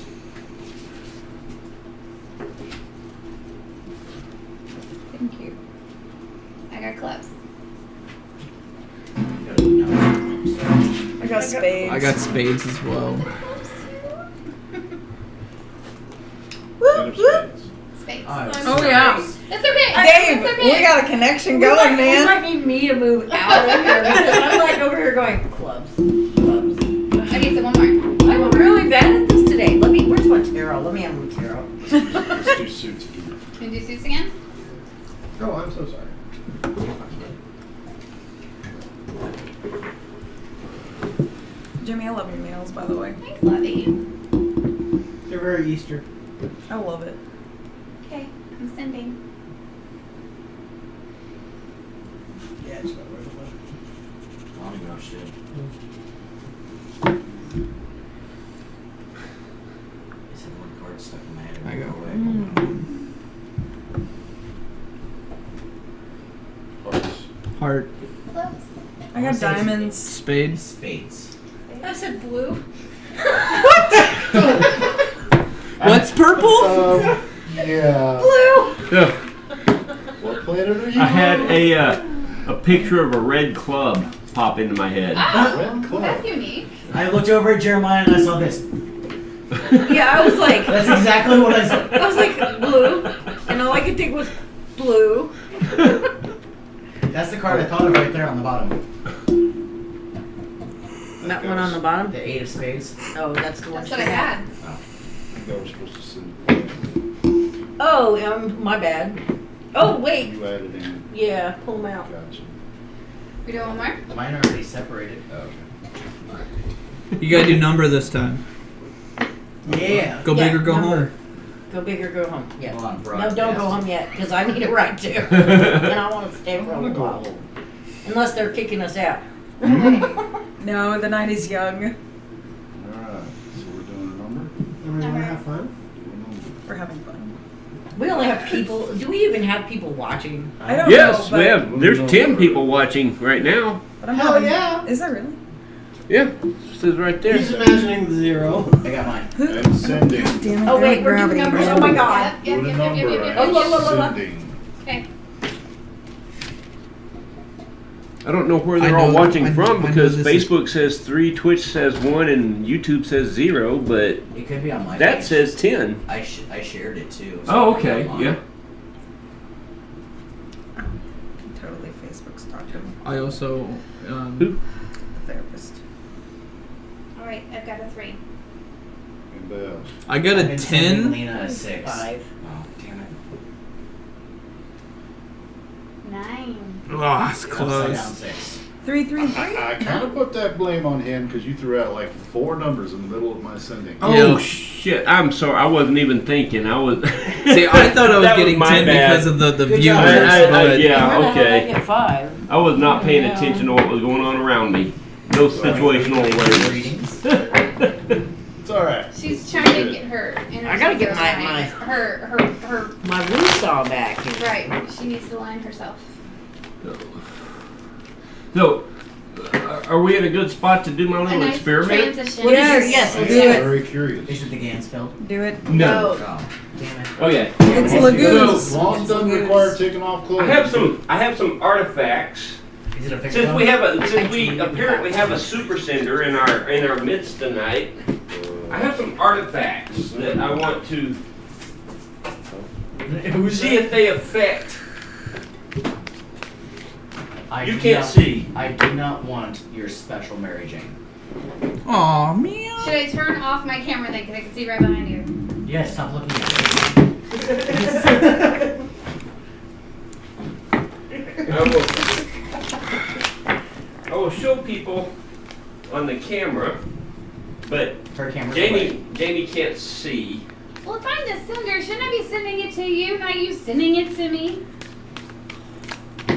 Thank you. I got clubs. I got spades. I got spades as well. Ten of spades. Spades. Oh, yeah. That's okay. Dave, That's okay. we got a connection going, You man. might need me to move out of here because I'm like over here going clubs. Okay, so one more. I'm really bad at this today. Where's my tarot? Let me have my tarot. Let's do suits again. Can we do suits again? Oh, I'm so sorry. Jimmy, I love your nails, by the way. Thanks, Lovey. They're very Easter. I love it. Okay, I'm sending. Yeah, it's not right away. I don't even know what she did. I said one card stuck in my head. I got heart, Close. I got diamonds. spades. Spades. I said blue. What's purple? Yeah. Blue. So, What planet are you I had on? a picture of a red club pop into my head. Oh, Red club. that's unique. I looked over at Jeremiah and I saw this. Yeah, I was like, That's exactly what I said. I was like blue, and all I could think was blue. That's the card I thought of right there on the bottom. That one on the bottom. The 8 of spades. Oh, that's the one. That's she what I had. I think I was supposed to send Oh, my bad. Oh wait, you added in. yeah, pull them out. Gotcha. We doing one more? Mine are already separated. You gotta do number this time. Yeah. Go Yeah, big or go number. home. Go big or go home. Yeah. Hold on, No, broadcast. don't go home yet, because I need a ride too, and I want to stay for a I'm gonna little go while, home. unless they're kicking us out. No, the night is young. Alright, so we're doing a number? Number. have fun? Do a number. We're having fun. We only have people. Do we even have people watching? I don't Yes, know, we but, have. There's 10 people watching right now. but I'm Hell having, yeah. Is there really? Yeah, it says right there. He's imagining the 0. I got mine. And sending. Damn it, Oh, wait, they're we're doing gravity. numbers. Oh my God. Yep, Put a yep, number. yep. Oh, look, look, look, look. Sending. Okay. I don't know where I they're all know- watching I know- from I know because this is- Facebook says 3, Twitch says 1, and YouTube says 0, but It could be on my that page. says 10. I shared it too. so Oh, it could be okay, on yeah. mine. Totally Facebook stalked him. I also. Who? The therapist. All right, I've got a 3. Anybody else? I got I've a been sending 10. Lena a 6. 5. Oh, damn it. 9. Oh, it's Upside down close. 6. 3, 3, 3. I kind of put that blame on him because you threw out like 4 numbers in the middle of my sending. Oh, Yeah. shit. I'm sorry. I wasn't even thinking. I was. See, I thought I was That getting my 10 bad. because of the Good viewers. job. but Yeah, Where the hell did I okay. get 5? I was not paying Yeah. attention to what was going on around me. No situational awareness. Readings. It's alright. She's trying to get her. I gotta get my- her. My roots all back here. Right. She needs to line herself. So, are we in a good spot to do my A little nice experiment? transition. What is your Yes. yes? I'm let's do do it. it. very curious. Is it the Gansfeld? Do it. No. Oh, damn it. Okay. It's Lagoons. Long as it doesn't require taking off clothes. I have some artifacts. Is it a fixed Since one? we apparently have a super sender in our midst tonight, I have some artifacts that I want to see if they affect. You can't see. I do not want your special Mary Jane. Aw, man. Should I turn off my camera then? Because I can see right behind you. Yes, stop looking at I will show people on the camera, but me. Her camera's away. Jamie can't see. Well, if I'm the sender, shouldn't I be sending it to you, not you sending it to me?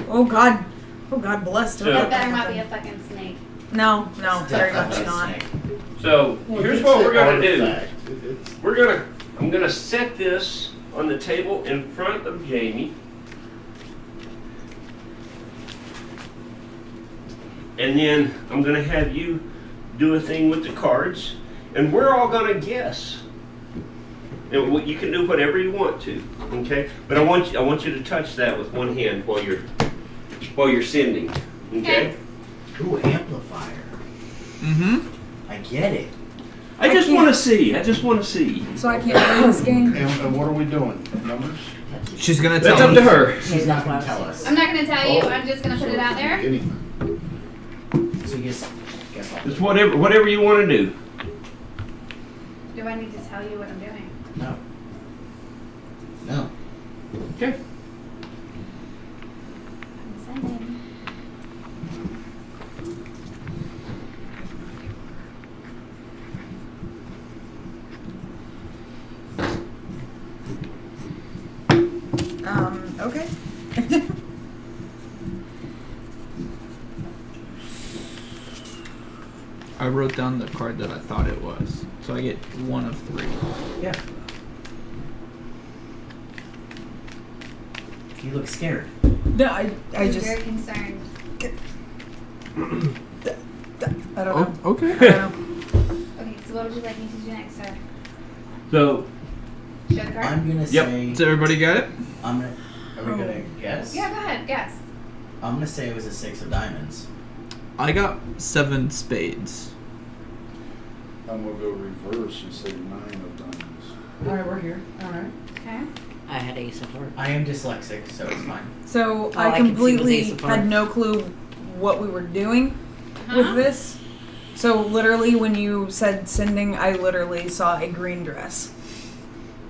Oh God. Oh God bless. Don't Yeah. let That better that not be a happen. fucking snake. No, no, It's very definitely much a not. snake. So Well, here's it's what an we're gonna do. artifact. I'm gonna set this on the table in front of Jamie. And then I'm gonna have you do a thing with the cards, and we're all gonna guess. And you can do whatever you want to, okay? But I want you to touch that with one hand while you're sending, okay? Ooh, amplifier. Mm-hmm. I get it. I just can't- want to see. I just want to see. So I can't play this game. And what are we doing? Numbers? She's gonna tell That's up us. to her. She's not going to tell us. I'm not going to tell you. Oh. I'm just going to put it out there. Anything. So you guess I'll It's whatever you want to do. Do I need to tell you what I'm doing? No. No. Okay. I'm sending. I wrote down the card that I thought it was. So I get 1 of 3. Yeah. You look scared. No, I I'm just very concerned. I don't know. Okay. I don't know. Okay, so what would you like me to do next, sir? So, Show the card? I'm gonna Yep. say. So everybody got it? I'm gonna. Are we gonna guess? Yeah, go ahead, guess. I'm gonna say it was a 6 of diamonds. I got 7 spades. I'm gonna go reverse and say 9 of diamonds. All right, we're here. All right. Okay. I had ace of hearts. I am dyslexic, so it's fine. So I I can see completely Ace of Hearts. had no clue what we were doing Uh-huh. with this. So literally, when you said sending, I literally saw a green dress,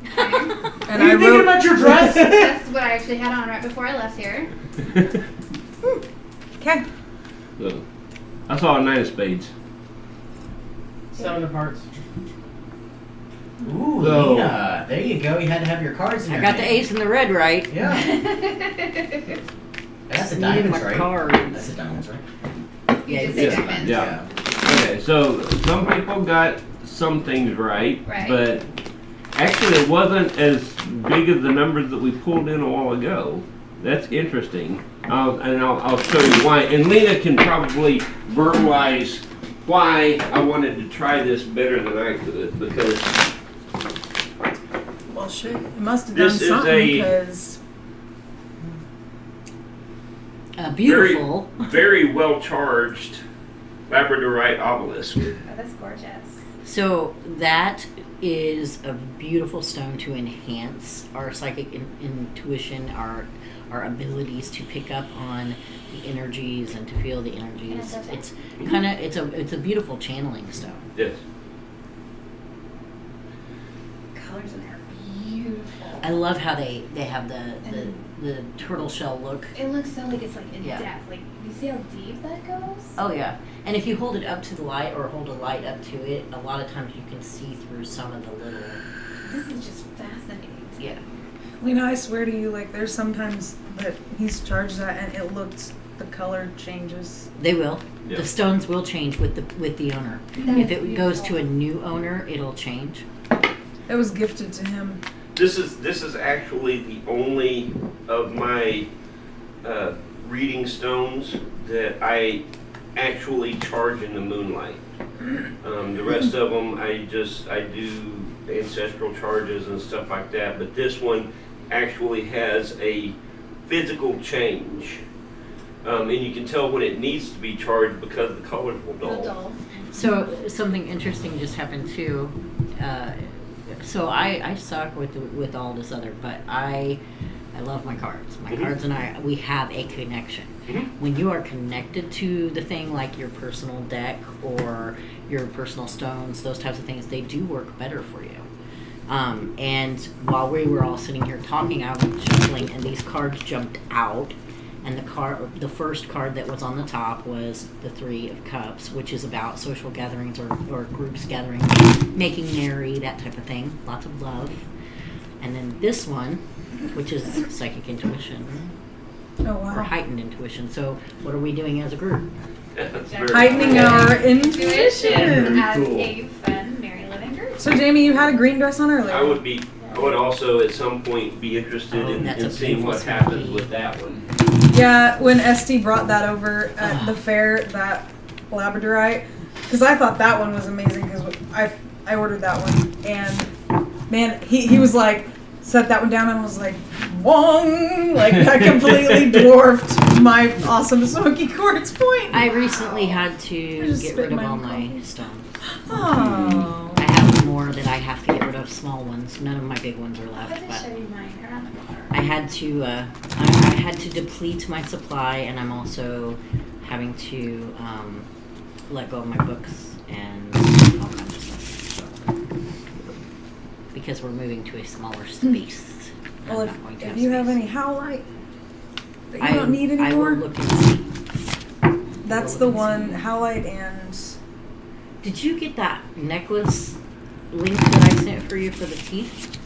Okay. and Are you thinking about your dress? That's what I actually had on right before I left here. Okay. so I saw a 9 of spades. 7 of hearts. Ooh, So- Lena. There you go. You had to have your cards in I your got the hand. ace and the red right. Yeah. That's the Needed diamonds, my right? cards. That's the diamonds, right? You Yeah, did say yeah, diamonds. yeah. Okay, so some people got some things right, Right. but actually it wasn't as big as the numbers that we pulled in a while ago. That's interesting. I'll show you why. And Lena can probably verbalize why I wanted to try this better than I could, because Well, shit. It must have done This is something a- because Beautiful. very well charged labradorite obelisk. Oh, that's gorgeous. So that is a beautiful stone to enhance our psychic intuition, our abilities to pick up on the energies and to feel the energies. Yeah, It's kind of it's a beautiful channeling stone. Yes. Colors in there are beautiful. I love how they have the turtle shell look. It looks so like it's like in Yeah. depth. Like you see how deep that goes? Oh yeah, and if you hold it up to the light or hold a light up to it, a lot of times you can see through some of the little. This is just fascinating. Yeah. Lena, I swear to you, like there's sometimes that he's charged that and it looks the color changes. They will. Yeah. The stones will change with the owner. That If is it goes to a beautiful. new owner, it'll change. It was gifted to him. This is actually the only of my reading stones that I actually charge in the moonlight. The rest of them I do ancestral charges and stuff like that, but this one actually has a physical change. And you can tell when it needs to be charged because the colors will Real dull. dull. So something interesting just happened too. So I suck with all this other, but I love my cards. My cards and we have a connection. When you are connected to the thing, like your personal deck or your personal stones, those types of things, they do work better for you. And while we were all sitting here talking, I was shuffling, and these cards jumped out. And the first card that was on the top was the 3 of Cups, which is about social gatherings or groups gathering, making merry, that type of thing. Lots of love. And then this one, which is psychic intuition Oh or wow. heightened intuition. So what are we doing as a group? That's very Heightening cool. our Intuition intuition. as cool. a fun, merry living group. So Jamie, you had a green dress on earlier. I would also at some point be interested in That's a seeing what beautiful happens smoky. with that one. Yeah, when Esty brought that over at the fair, that labradorite, because I thought that one was amazing because I ordered that one, and man, he was like, set that one down and was like, wong, like that completely dwarfed my awesome smoky quartz point. I recently had I to just get spit rid of my all own my coffee. stones. Oh. I have more that I have to get rid of, small ones. None of my big ones are I'll left. have to But show you mine. They're on the car. I had to I had to deplete my supply, and I'm also having to let go of my books and all kinds of stuff. So, because we're moving to a smaller space. and Well, I'm not going to if you have space. any howlite that you don't need I will anymore, look and see. that's the one, howlite and... Did you get that necklace link that I sent for you for the teeth?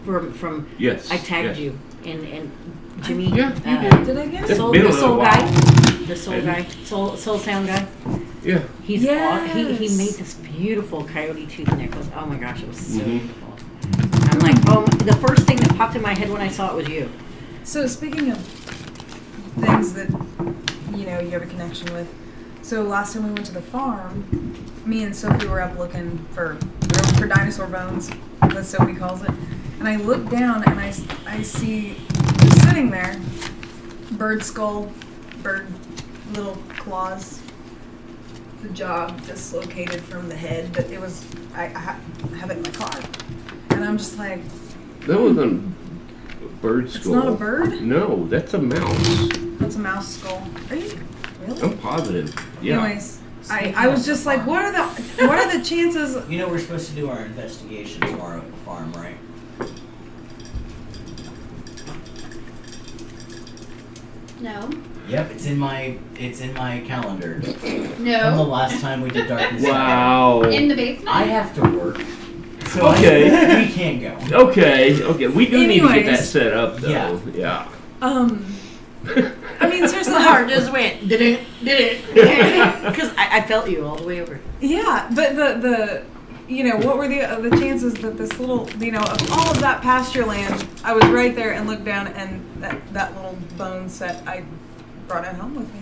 From Yes. I tagged yes. you and Jimmy. Yeah, you did. Did I get It's it? Soul, been a the little soul while. guy, the soul Maybe. guy, soul sound guy. Yeah. He's Yes. he made this beautiful coyote tooth necklace. Oh my gosh, it was so Mhm. beautiful. I'm like, oh, the first thing that popped in my head when I saw it was you. So speaking of things that you have a connection with, so last time we went to the farm, me and Sophie were up looking for dinosaur bones, as Sophie calls it, and I look down and I see sitting there, bird skull, bird little claws, the jaw dislocated from the head, but it was I have it in my car, and I'm just like, That wasn't a bird skull. it's not a bird. No, that's a mouse. That's a mouse skull. Are you really? I'm positive. Yeah. Anyways, I was just like, what are the chances? You know we're supposed to do our investigation tomorrow at the farm, right? No. Yep, it's in my calendar. From the No. last time we did darkness. Wow. In the basement? I have to work, so Okay. we can't go. Okay. We do need to get that Anyways. set up though. Yeah. I mean, seriously, The heart just went, did it? Because I felt you all the way over. yeah, but the what were the chances that this little, of all of that pasture land, I was right there and looked down and that little bone set I brought it home with me.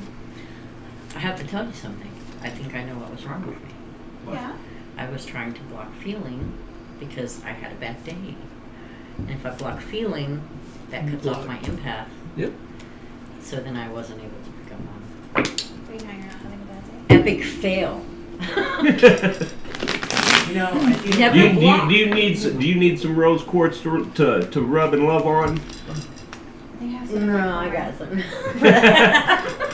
I have to tell you something. I think I know what was wrong with me. Yeah. I was trying to block feeling because I had a bad day. And if I block feeling, that cuts off my empath. Yep. So then I wasn't able to pick up on Wait, now you're not having a bad day. epic fail. You know, I think Never Do block. you need some rose quartz to rub and love on? They have some No, right I for got it.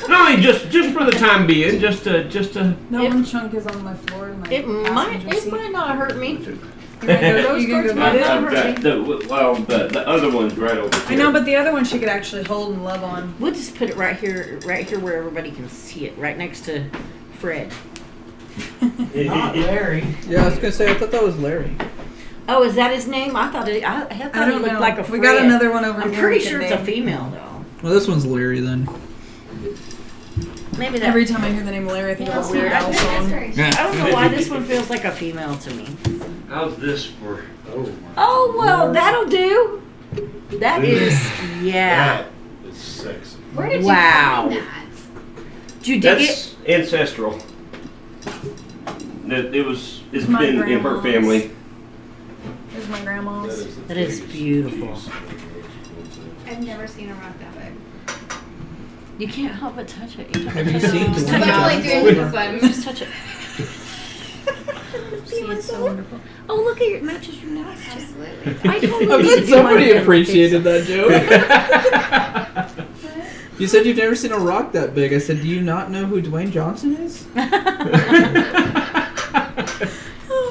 some. No, I mean, just for the time being, just to. That one chunk is on my floor in my It passenger seat. might not hurt me. You gonna go get it? I've got the other one's right over I here. know, but the other one she could actually hold and love on. We'll just put it right here where everybody can see it, right next to Fred. not Larry. Yeah, I was gonna say I thought that was Larry. Oh, is that his name? I thought it I he don't looked know. like a We Fred. got another one over I'm here. pretty we sure can it's a name. female though. Well, this one's Larry then. Maybe that. Every time I hear the name Larry, I think of a Weird Al song. I don't know why this one feels like a female to me. How's this for? Oh my. Oh well, that'll do. That is, yeah. That is sexy. Where did Wow. you find that? Did you dig it? That's ancestral. It's My been in her grandma's. family. There's my grandma's. That is beautiful. I've never seen a rock that big. You can't help but touch it. Have you seen Just the I'm touch one literally it. doing this one. Just touch it. See, it's so wonderful. Oh, look at your matches your nails. Absolutely. I totally I'm need glad to do somebody mine. appreciated that joke. You said you've never seen a rock that big. I said, do you not know who Dwayne Johnson is?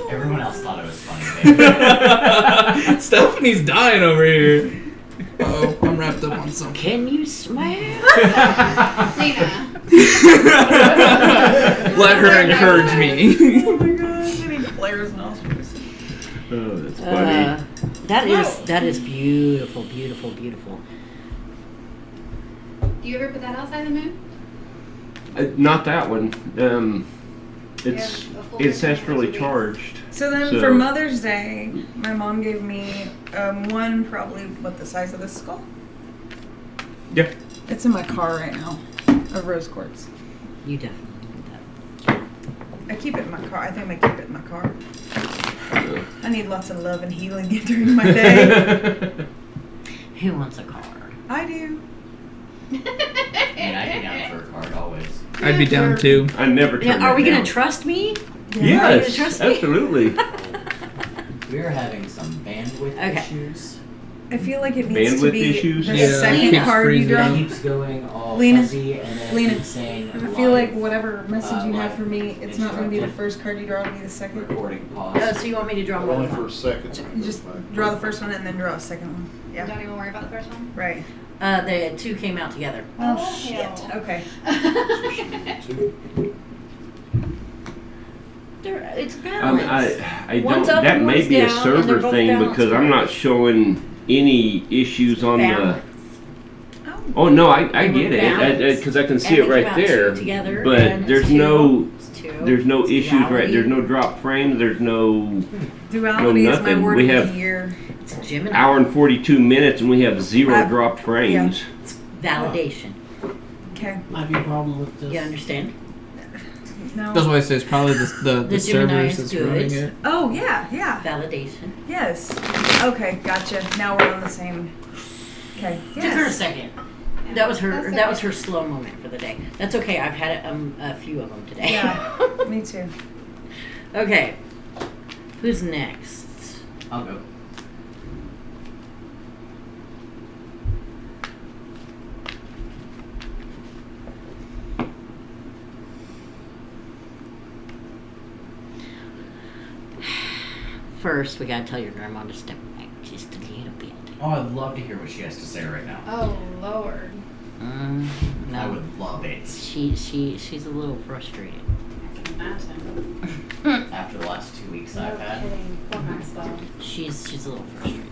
Everyone else thought it was funny. Stephanie's dying over here. Oh, I'm wrapped up on something. Can you smell? Dana. Let her encourage me. Oh my gosh, I need Blair's nostrils. Oh, that's funny. That is beautiful, beautiful, beautiful. Do you ever put that outside the moon? Not that one. It's Yeah, a full ancestrally different charged. So then So- for Mother's Day, my mom gave me one probably the size of this skull. Yeah. It's in my car right now, of rose quartz. You definitely need that. I keep it in my car. I think I keep it in my car. I need lots of love and healing during my day. Who wants a car? I do. And I'd be down for a card always. I'd be down too. I never turn Yeah, are we that gonna down. trust me? Yes, Are you gonna trust me? absolutely. We're having some bandwidth Okay. issues. I feel like it needs to Bandwidth be issues? the Yeah, second keeps card you freezing. draw. It keeps going all Lena, fuzzy and then Lena, it keeps saying I feel like live whatever message you have live for me, it's not going to be the interrupted. first card you draw, it'll be the second. recording Oh, pause. so you want me to draw But more only than for one? a second. You just draw the first one and then draw a second one. Yeah. Don't even worry about the first one. Right. The two came out together. Oh, Oh, shit. hell. Okay. It's I balanced. don't. One's up That and may one's be a down, and they're server both thing balanced because I'm not showing any issues on the. Balance. Oh. Oh no, I They get were it balanced. because I can see And it they right came out two there. together, But and it's there's two. no. It's two. there's no issues, right? Duality. There's no drop frames. There's no Duality is my nothing. word We of have- the year. It's Gemini. hour and 42 minutes, and we have 0 I- dropped frames. Validation. Okay. I have a problem with this. You understand? No. That's why I say it's probably the The Gemini servers is that's running good. it. Oh yeah, yeah. Validation. Yes. Okay, gotcha. Now we're on the same. Okay. Took her a Yes. second. That was her. That's That was okay. her slow moment for the day. That's okay. I've had a few of them today. Yeah. Me too. Okay. Who's next? I'll go. First, we gotta tell your grandma to step back just a little bit. Oh, I'd love to hear what she has to say right now. Oh Lord. No. I would love it. She's a little frustrated. I can imagine. After the last 2 weeks I've No had. kidding. Poor Maxwell. She's a little frustrated,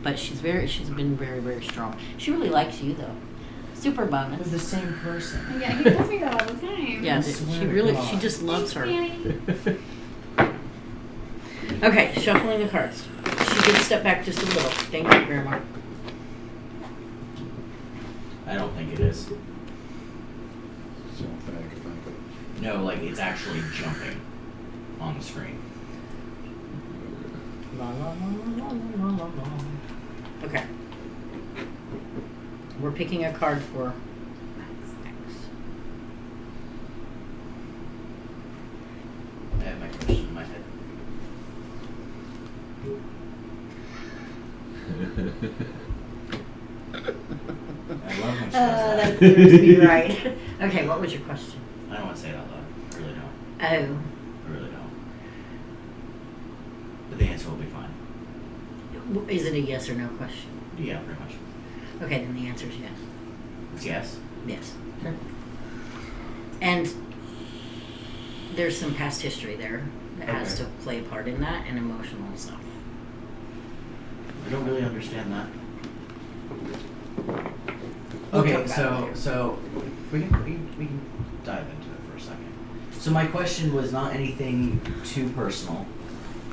but she's been very strong. She really likes you though. Super We're bonus. the same person. Yeah, he tells me that all the time. Yeah, I she swear to really God. she just loves her. Danny. Okay, shuffling the cards. She did step back just a little. Thank you, Grandma. I don't think it is. So thank you. No, like it's actually jumping on the screen. La, la, la, la, la, la, la. Okay. We're picking a card for X. I have my question in my head. I love when she does That that. deserves to be right. Okay, what was your question? I don't want to say it out loud. I really don't. Oh. I really don't. But the answer will be fine. Is it a yes or no question? Yeah, pretty much. Okay, then the answer is yes. It's yes. Yes. And there's some past history there that has to Okay. play a part in that and emotional stuff. I don't really understand that. We'll Okay, talk about it so we can dive into it for a second. So my question was not anything too personal.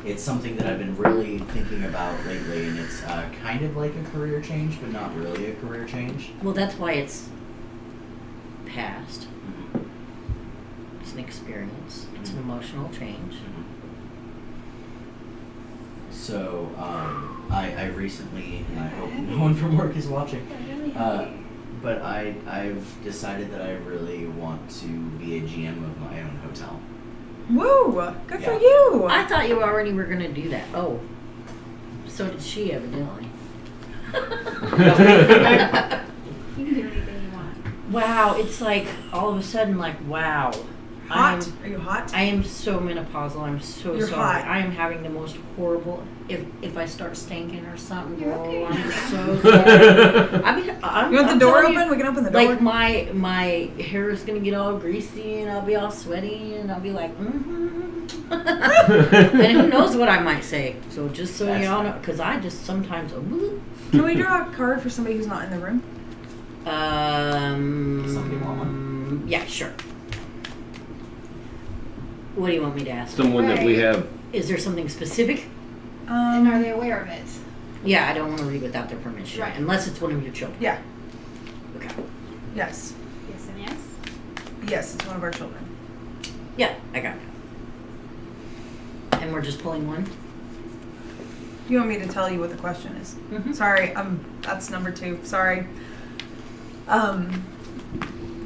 It's something that I've been really thinking about lately, and it's kind of like a career change, but not really a career change. Well, that's why it's past. Mm-hmm. It's an experience. It's an Mhm. emotional change. So I recently, and I hope no one from work is watching, but I've decided that I really want to be a GM of my own hotel. Woo! Good for Yeah. you. I thought you already were going to do that. Oh. So did she, evidently. You can do anything you want. Wow, it's like all of a sudden, like, wow. Hot? Are you hot? I am so menopausal. I'm so You're sorry. hot. I am having the most horrible. If I start stinking or something, You're okay. I'm so sorry. I'm You want the I'm door telling open? you, We can open the door. like my hair is gonna get all greasy and I'll be all sweaty and I'll be like, and who knows what I might say. So just so That's y'all know, fine. because I just sometimes. Can we draw a card for somebody who's not in the room? Somebody want one? Yeah, sure. What do you want me to ask? Someone that we have. Is there something specific? And are they aware of it? Yeah, I don't want to read without their permission, Right. unless it's one of your children. Yeah. Okay. Yes. Yes and yes. Yes, it's one of our children. Yeah, I got it. And we're just pulling one. You want me to tell you what the question is? Mhm. Sorry, that's number 2. Sorry.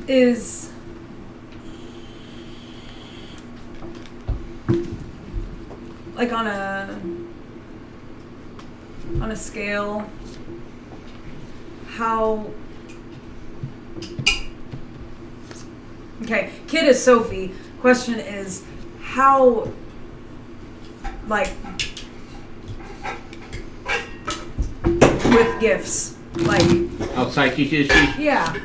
Is like on a scale, how okay, kid is Sophie. Question is how, like, with gifts, like, How psychic is she? yeah.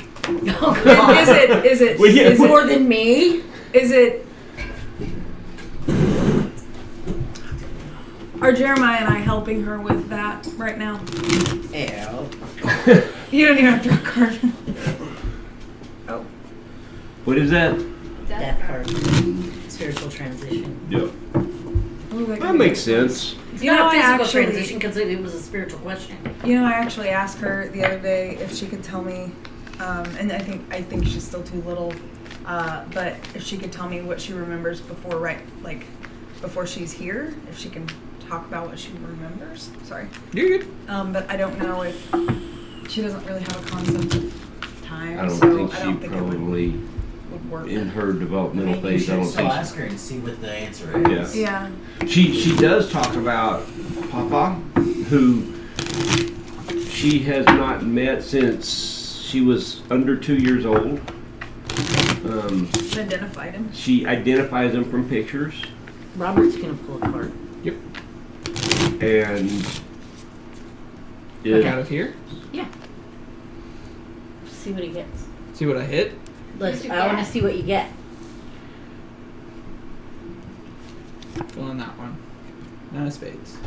Oh, God. Is it Well, yeah, is More it than me? is it are Jeremiah and I helping her with that right now? Ew. You don't even have to draw a card. Oh. What is that? Death card. spiritual transition. Yep. Ooh, That makes sense. It's You not know, a I physical actually- transition because it was a spiritual question. You know, I actually asked her the other day if she could tell me, and I think she's still too little, but if she could tell me what she remembers before she's here, if she can talk about what she remembers. Sorry. You're good. But I don't know if she doesn't really have a concept of time, I don't so think I she don't think probably, it would work. in her developmental You phase, I should don't still think ask her and see what the answer is. Yeah. she does talk about Papa, who she has not met since she was under 2 years old. Identified him. She identifies him from pictures, Robert's gonna pull a card. and Look out of here. See what he gets. See what I hit. I want to see what you get. Fill in that one. 9 of spades.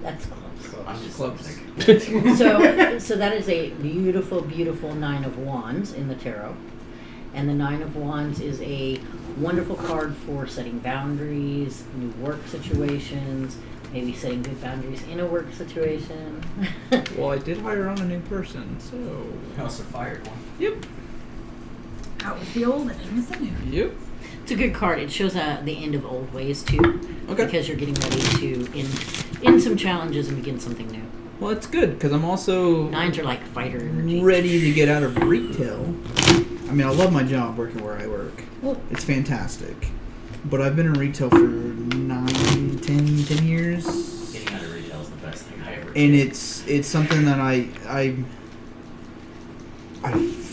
That's close. I'm just Clubs. like, So that is a beautiful, beautiful 9 of Wands in the tarot. And the 9 of Wands is a wonderful card for setting boundaries, new work situations, maybe setting good boundaries in a work situation. Well, I did hire on a new person, so. you also fired one. Yep. Out with the old and in with the new. Yep. It's a good card. It shows the end of old ways too. Okay. Because you're getting ready to end some challenges and begin something new. Well, it's good because I'm also 9s are like fighter energy. ready to get out of retail. I mean, I love my job working where I work. Well- It's fantastic. But I've been in retail for 9, 10 years. Getting out of retail is the best thing I ever did. And it's something that I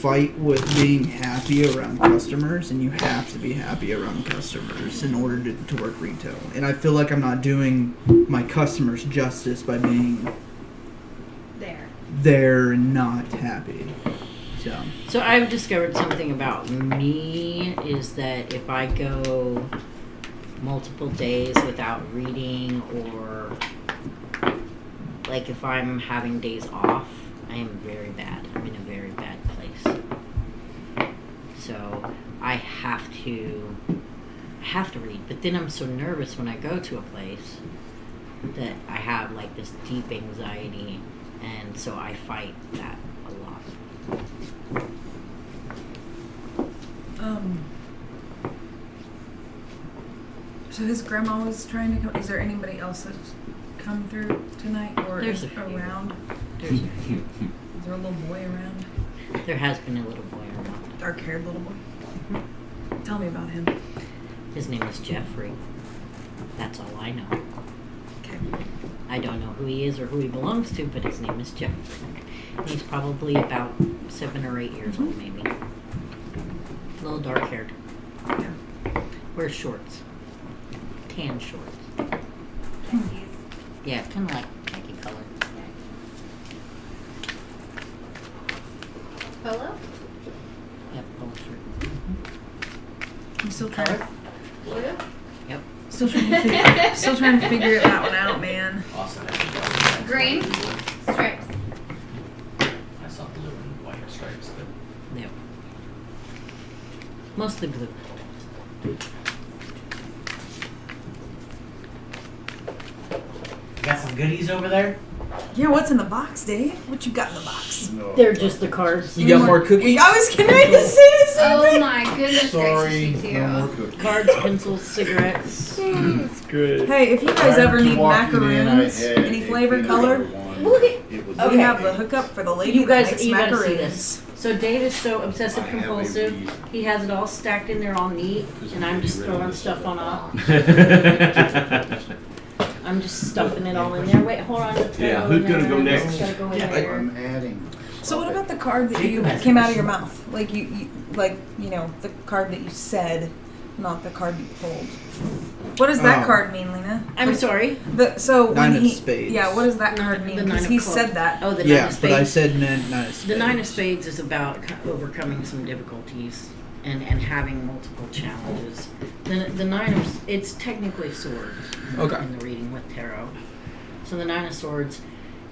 fight with being happy around customers, and you have to be happy around customers in order to work retail. And I feel like I'm not doing my customers justice by being there and not happy. So I've discovered something about me is that if I go multiple days without reading, or like if I'm having days off, I am very bad. I'm in a very bad place. So I have to read. But then I'm so nervous when I go to a place that I have like this deep anxiety, and so I fight that a lot. So his grandma was trying to come. Is there anybody else that's come through tonight or There's is a few. around? There's Is there a little boy around? There has been a little boy around. Dark-haired little boy. Tell me about him. His name is Jeffrey. That's all I know. Okay. I don't know who he is or who he belongs to, but his name is Jeffrey. He's probably about 7 or 8 years old, maybe. A little dark-haired. Yeah. Wears shorts. Tan shorts. Yeah, kind of like khaki color. Polo? Yep, polo shirt. I'm still trying to Blue? Yep. still trying to figure that one out, man. Also, Green? Stripes. I saw blue and white stripes, but Yep. Mostly blue. you got some goodies over there? Yeah, what's in the box, Dave? What you got in the box? No. They're just the cards. You got more cookies? I was getting ready to say the same Oh thing. my goodness Sorry, gracious, you no more two. cookies. Cards, pencils, cigarettes. That's great. Hey, if you guys Prior ever to need walking in, I macarons, had any a flavor, peanut color, butter one. Look at- It was we Okay. have the hookup for the lady You guys, that makes you gotta see macaroons. this. So Dave is so obsessive I have a compulsive. weed. He has it all stacked in there all neat, and I'm just throwing stuff on up. I'm just stuffing it all in there. Wait, hold on. It's Yeah, gotta who's in gonna there. go next? It's gotta go in Yeah, there. I'm adding. So what about the card that Jacob you has a came out of your question. mouth? Like you the card that you said, not the card you pulled. What does that Oh. card mean, Lena? I'm sorry. So Nine when of he, spades. yeah, what does that Nine- card mean? the Because nine he of clubs. said that. Oh, the nine Yeah, of but I spades. said nine of spades. The 9 of spades is about overcoming some difficulties and having multiple challenges. The 9 of it's technically swords. Okay. In the reading with tarot. So the 9 of swords,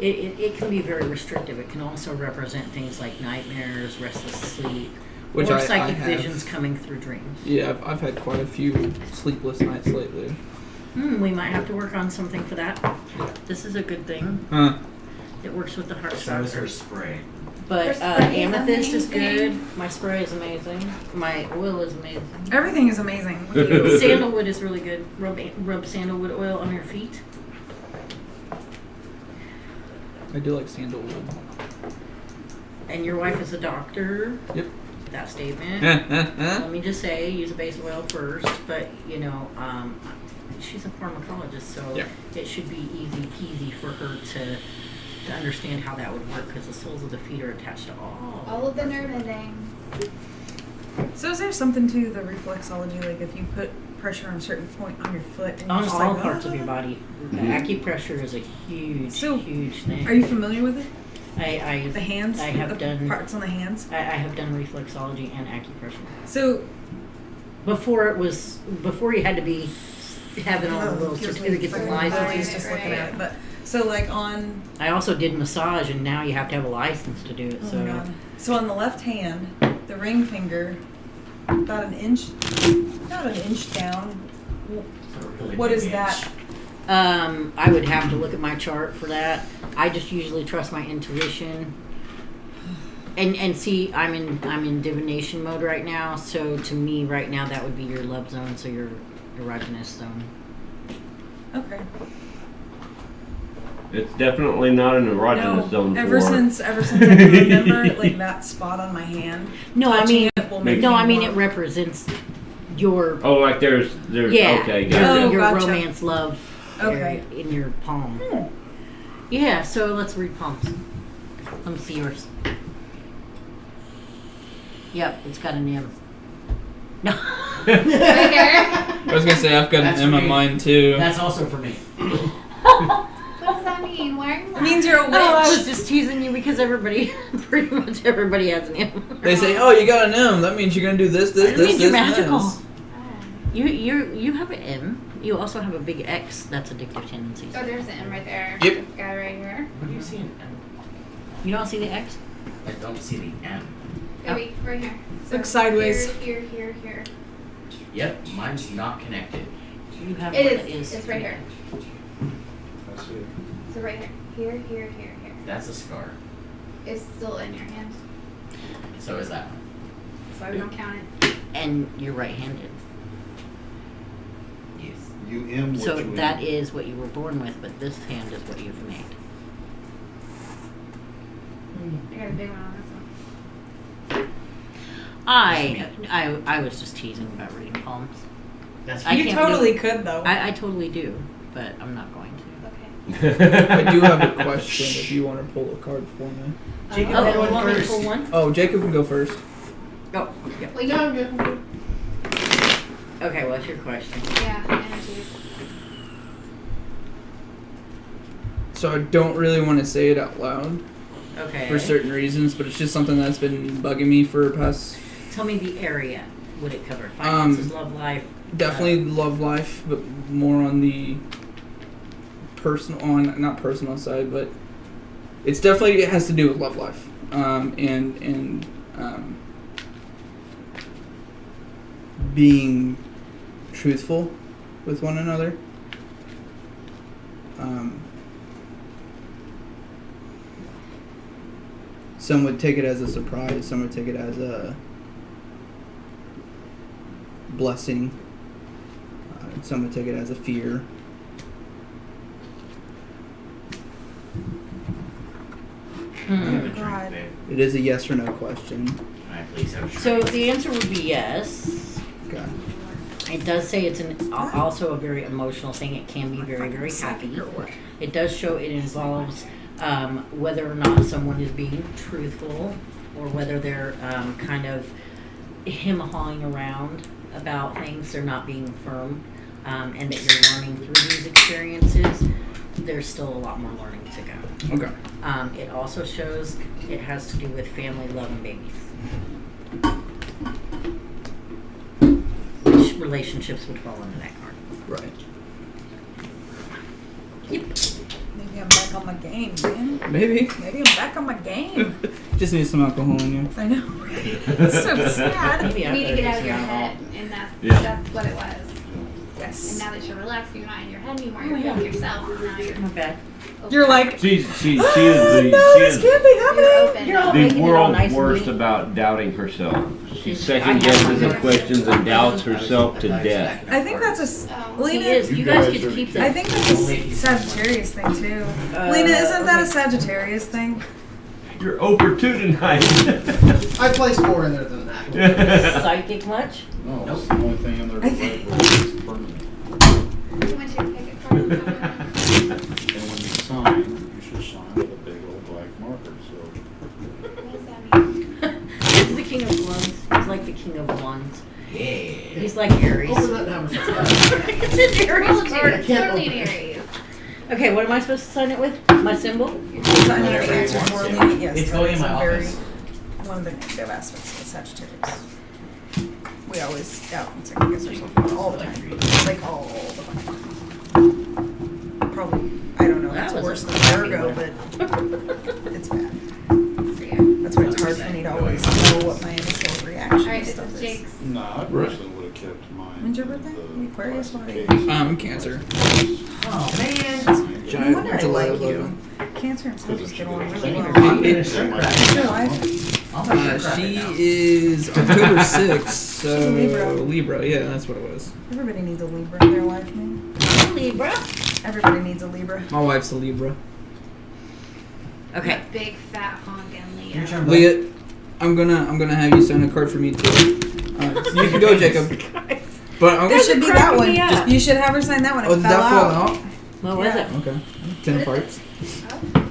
it can be very restrictive. It can also represent things like nightmares, restless sleep, which or I psychic have. visions coming through dreams. Yeah, I've had quite a few sleepless nights lately. We might have to work on something for that. This is a good thing. Huh. It works with the heart So is chakra. her spray. But Her spray is amethyst is amazing. good. My spray is amazing. My oil is amazing. Everything is amazing with you. Sandalwood is really good. Rub sandalwood oil on your feet. I do like sandalwood. And your wife is a doctor. Yep. That statement. Huh? Let me just say, use a base oil first. But she's a pharmacologist, so Yeah. it should be easy peasy for her to understand how that would work, because the soles of the feet are attached to All of the nerve endings. So is there something to the reflexology, like if you put pressure on a certain point on your foot and on you're just all like, parts of your "Ah." body. Acupressure is a huge, So, huge thing. Are you familiar with it? I The hands? I have the done. parts on the hands? I have done reflexology and acupressure. So Before you had to be having all the little gives me certificates and fucking licenses. vibes just looking at it. But so like on I also did massage, and now you have to have a license to do it. oh So my god. So on the left hand, the ring finger, about an inch down. So a really What big is inch. that? I would have to look at my chart for that. I just usually trust my intuition. And see, I'm in divination mode right now. So to me, right now, that would be your love zone. So your erogenous zone. Okay. It's definitely not an erogenous zone for ever her. since I can remember, like that spot on my hand. No, I touching mean, it will make no, me I mean more- it represents your Oh, like there's yeah, okay, your, gotcha. Oh, your gotcha. romance love Okay. area in your palm. Hmm. Yeah, so let's read palms. Let me see yours. Yep, it's got an M. No. Right here. I was gonna say I've got That's an M on me. mine too. That's also for me. What does that mean? Why are you It means you're a witch. Oh, I was just teasing you because pretty much everybody has an M. They say, "Oh, you got an M. That means you're gonna do this, That this, means this, you're this, magical. this." You have an M. You also have a big X. That's addictive tendencies. Oh, there's an M right there. Yep. This guy right here. What do you see in M? You don't see the X? I don't see the M. Maybe right here. Look sideways. Here. Yep, mine's not connected. You have It one is. that is. It's right here. I see it. So right here. Here. That's a scar. It's still in your hand. So is that one. So we don't count it. And you're right-handed. Yes. You M what So you that M. is what you were born with, but this hand is what you've made. I got a big one on this one. I was just teasing about reading palms. That's I You can't totally do could though. I totally do, but I'm not going to. Okay. I do have a question if you want to pull a card for me. Jacob Oh, had you one want me to first. pull one? Oh, Jacob can go first. Oh, yeah. Well, yeah, I'm good. Okay, what's your question? Yeah, energies. So I don't really want to say it out loud Okay. for certain reasons, but it's just something that's been bugging me for past. Tell me the area. Would it cover finances, love life? Definitely love life, but more on the not personal side, but it's definitely it has to do with love life, and being truthful with one another. Some would take it as a surprise. Some would take it as a blessing. Some would take it as a fear. I have a God. drink, babe. It is a yes or no question. Can I please have a drink? So the answer would be yes. Okay. It does say it's also a very emotional thing. It can be very, very happy. It does show it involves whether or not someone is being truthful or whether they're kind of him-hawing around about things. They're not being firm, and that you're learning through these experiences. There's still a lot more learning to go. Okay. It also shows it has to do with family, love, and babies. Which relationships would fall into that card. Right. Yep. Maybe Maybe I'm back on my game, man. Maybe. Maybe I'm back on my game. Just need some alcohol in you. I know, right? It's so sad. Maybe You I need to better get out of your just head, and Yeah. that's what it was. And Yes. now that you're relaxed, you're not in your head anymore. You're feeling yourself. And now you're Not bad. You're like, She is no, the this can't be you're happening. open. You're all the making it all world's nice and worst neat. about doubting herself. She I second have guesses one. and questions and doubts herself to death. I think that's a s- Oh. He Lena. is. You guys get to keep I that. think that's a Sagittarius thing too. Lena, isn't that a Sagittarius thing? You're over 2 tonight. I placed more in there than that. Psychic much? No, that's the only thing in there I that think- is permanent. You want your pick it for me? And when you sign, you should sign with a big old black marker, so. What does that mean? He's the king of wands. He's like the king of wands. Yeah. He's like Aries. Open that down. It's an Aries Told you, card. it's totally an Aries. Okay, what am I supposed to sign it with? My symbol? Sign Whatever the you answer want for to. Lena. Yes, It's that going in is my a very office. one of the negative aspects of Sagittarius. We always doubt and second guess ourselves all the time. Like all the time. Probably, I don't know if That it's was worse a than crappy Virgo, one. but it's bad. For you. That's why it's hard for me to always know what my initial reaction Alright, to this stuff is is. Jake's. No, I personally would have kept mine. When's your birthday? the Aquarius? What are you? plastic case. Cancer. Oh man. No wonder I July like 11. you. Cancer and Sagittarius get along really well. I'm gonna start What's your cracking. wife? I'm gonna start She cracking now. is October 6th, so She's a Libra. Libra, yeah, that's what it was. Everybody needs a Libra in their life, man. Libra. Everybody needs a Libra. My wife's a Libra. Okay. Big fat honkin' Your Leo. turn, bud. Leah, I'm gonna have you sign a card for me too. You can go, Jacob. But I'm It should be that cracking one. me up. You should have her sign that one. It Oh, did fell that fall out. out? What was Yeah. it? Okay. 10 parts.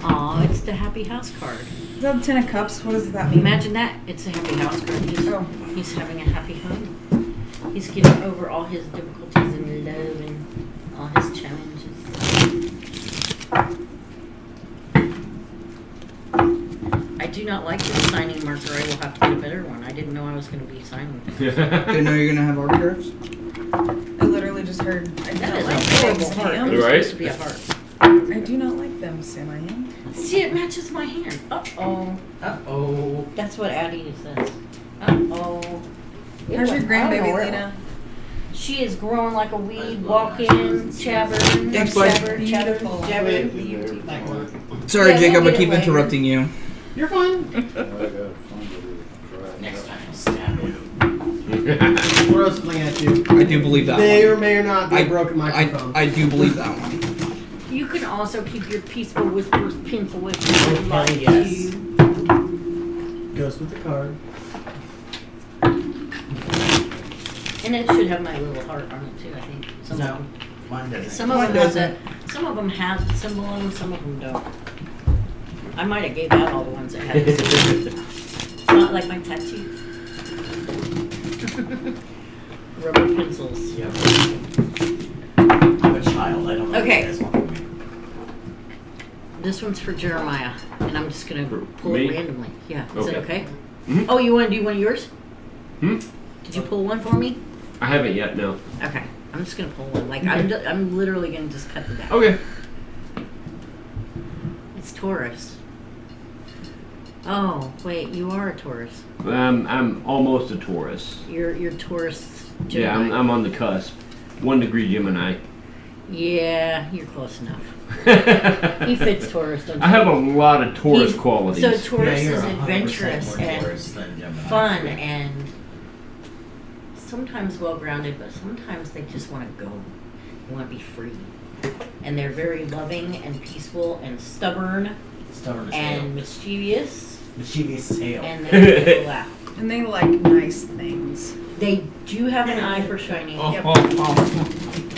Aw, it's the happy house card. Is that 10 of cups? What does that mean? Imagine that. It's a happy house card. Oh. He's having a happy home. He's getting over all his difficulties in love and all his challenges. I do not like this signing marker. I will have to get a better one. I didn't know I was going to be signing. Didn't know you're gonna have autographs? I literally just heard. I do That not is like a horrible them, heart. Sam. It was Right? supposed to be a heart. I do not like them, Sam. I am. See, it matches my hand. Uh-oh. Uh-oh. That's what Addie says. Uh-oh. How's your grandbaby, Lena? She is growing like a weed, walking, chattering, Thanks, bud. chattering, Beautiful. jabbering. Sorry, Yeah, Jacob, we'll I get keep it later. interrupting you. You're fine. I gotta find it. Next time I'll stab you. Throw something at you. I do believe that May one. or may or not be a broken microphone. I do believe that one. You can also keep your peaceful whispers pencil if you would Oh, like yes. to. Goes with the card. And it should have my little heart on it too, I think. Some No, of them. mine doesn't. Some of Mine them have doesn't. the, some of them have the symbol on them, some of them don't. I might have gave out all the ones that had the symbol. It's not like my tattoo. Rubber pencils. Yep. I'm a child. I don't know Okay. what you guys want from me. This one's for Jeremiah, and I'm just gonna pull me? it randomly. Yeah, is it Okay. okay? Mhm. Oh, you want to do one of yours? Hmm? Did you pull one for me? I haven't yet, no. Okay, I'm just gonna pull one. Like Okay. I'm literally gonna just cut the deck. Okay. It's Taurus. Oh wait, you are a Taurus. I'm almost a Taurus. You're Taurus. Yeah, Gemini. I'm on the cusp. 1 degree Gemini. Yeah, you're close enough. He fits Taurus, don't you? I have a lot of Taurus He's- qualities. So Taurus Yeah, you're is 100% adventurous more and Taurus than Gemini. fun and sometimes well-grounded, but sometimes they just want to go. They want to be free. And they're very loving and peaceful and stubborn Stubborn as and hell. mischievous, Mischievous as hell. and they make people laugh. And they like nice things. They do have an eye for shiny. Yep.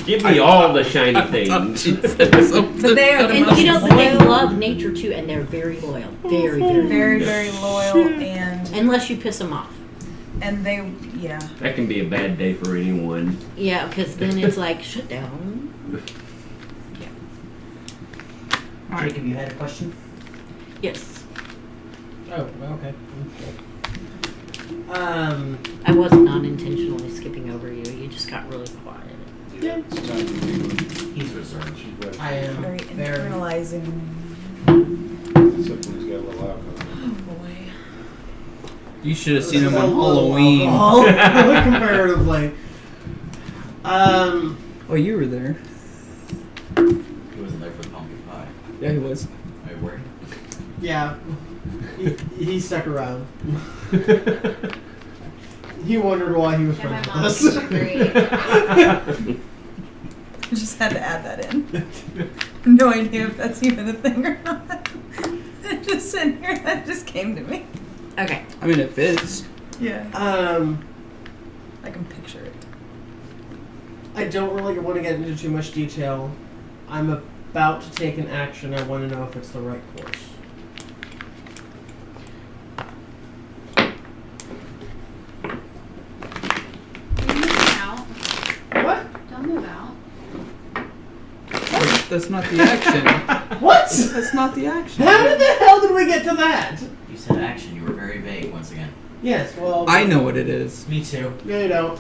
Give me all the shiny things. But they are the And most you know, but they loyal, love nature too, and they're very loyal. Very, very. very, very loyal, and Unless you piss them off. they, yeah. That can be a bad day for anyone. Yeah, because then it's like, shut down. Jacob, you had a question? Yes. Oh, okay. I was not intentionally skipping over you. You just got really quiet. Yeah, it's time to do it. He's reserved. She's ready. I am Very very. internalizing. Except when he's got a little alcohol. Oh boy. You should have seen This him is on a little Halloween. alcohol, comparatively. Oh, you were there. He wasn't there for the pumpkin pie. Yeah, he was. Are you worried? Yeah. He stuck around. He wondered why he was Yeah, my friends mom's with us. great. I just had to add that in. No idea if that's even a thing or not. Just sitting here, that just came to me. Okay. I mean, it fits. Yeah. I I can picture it. don't really want to get into too much detail. I'm about to take an action. I want to know if it's the right course. You move out. What? Don't move out. That's not the action. What? That's not the action. How the hell did we get to that? You said action. You were very vague once again. Yes, well. I know what it is. Me too. No, you don't.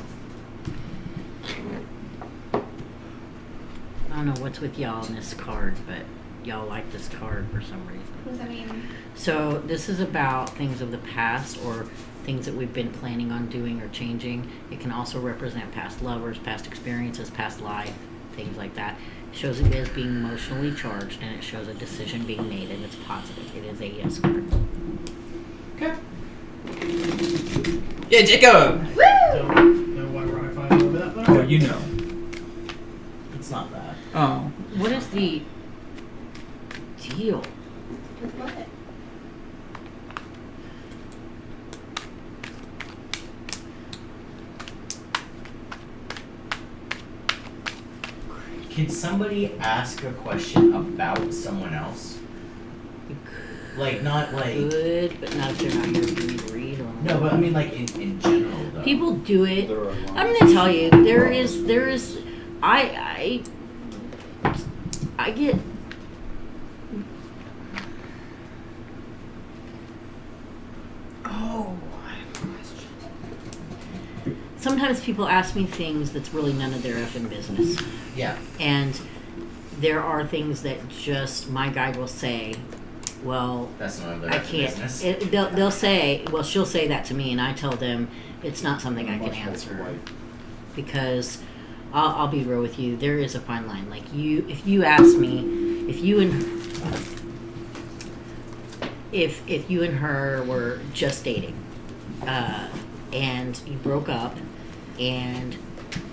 I don't know what's with y'all on this card, but y'all like this card for some reason. What does that mean? So this is about things of the past or things that we've been planning on doing or changing. It can also represent past lovers, past experiences, past life, things like that. It shows it as being emotionally charged, and it shows a decision being made, and it's positive. It is a yes card. Okay. Yeah, Jacob! Don't know why we're high-fiving over that, but Oh, you know. It's not that. Oh. What is the deal? With what? Can somebody ask a question about someone else? Like, not like. Good, but not if they're not here for me to read. Or No, but I mean, like, in general, though. people do it. There are I'm lines. gonna tell you, there is, I get. Oh, I have a question. Sometimes people ask me things that's really none of their effing business. Yeah. And there are things that just my guide will say, well, That's none of their I can't. business. They'll say, well, she'll say that to me, and I tell them it's not something I can Much like answer white. because I'll be real with you. There is a fine line. Like if you ask me, if you and her were just dating, and you broke up, and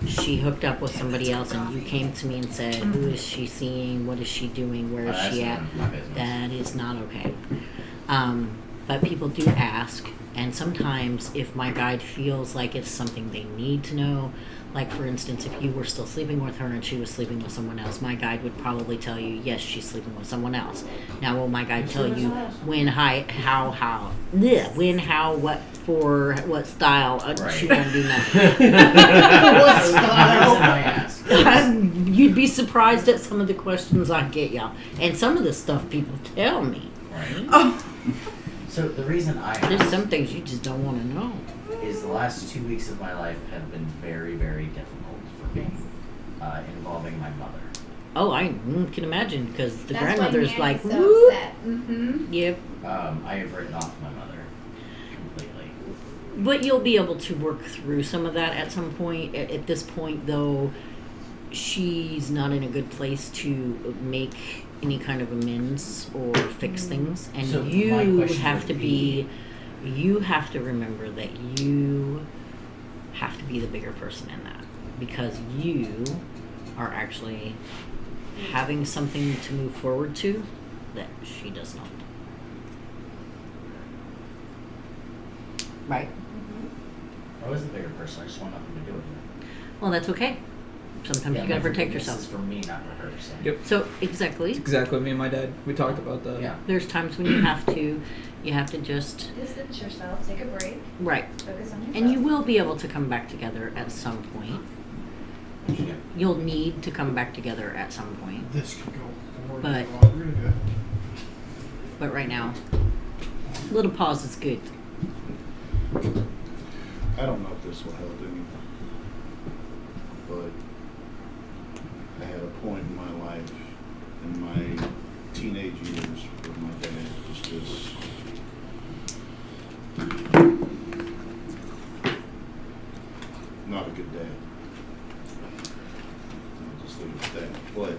she hooked up with somebody else, and you came to me and said, "Who is she seeing? What is she doing? Where is That's she none at?" of my business. That is not okay. But people do ask, and sometimes if my guide feels like it's something they need to know, like for instance, if you were still sleeping with her and she was sleeping with someone else, my guide would probably tell you, yes, she's sleeping with someone else. Now, will my guide tell you when, what, for, what style? She Right. won't do nothing. What That's the style? reason I asked. You'd be surprised at some of the questions I get, y'all. And some of the stuff people tell me. Right. Oh. So the reason I There's asked some things you just don't want to know. is the last 2 weeks of my life have been very, very difficult for me, involving my mother. Oh, I can imagine because the That's grandmother's why like, Nanny's so whoop. upset. Mm-hmm. Yep. I have written off my mother completely. But you'll be able to work through some of that at some point. At this point, though, she's not in a good place to make any kind of amends or fix things. And So my you question have would to be, you have to remember that you have to be the bigger person in that. Because you are actually having something to move forward to that she does not. Right? I was the bigger person. I just want nothing to do with her. Well, that's okay. Sometimes Yeah, you gotta my protect forgiveness yourself. is for me, not for her. So. Yep. So exactly, Exactly. Me and my dad, we talked about that. Yeah. there's times when you have to just Distance yourself. Take a break. right, Focus on yourself. and you will be able to come back together at some point. Yeah. You'll need to come back together at some point, This could go more But- longer to go. but right now, a little pause is good. I don't know if this will help anyone, but I had a point in my life, in my teenage years, where my dad was just not a good dad. I'll just leave it at that. But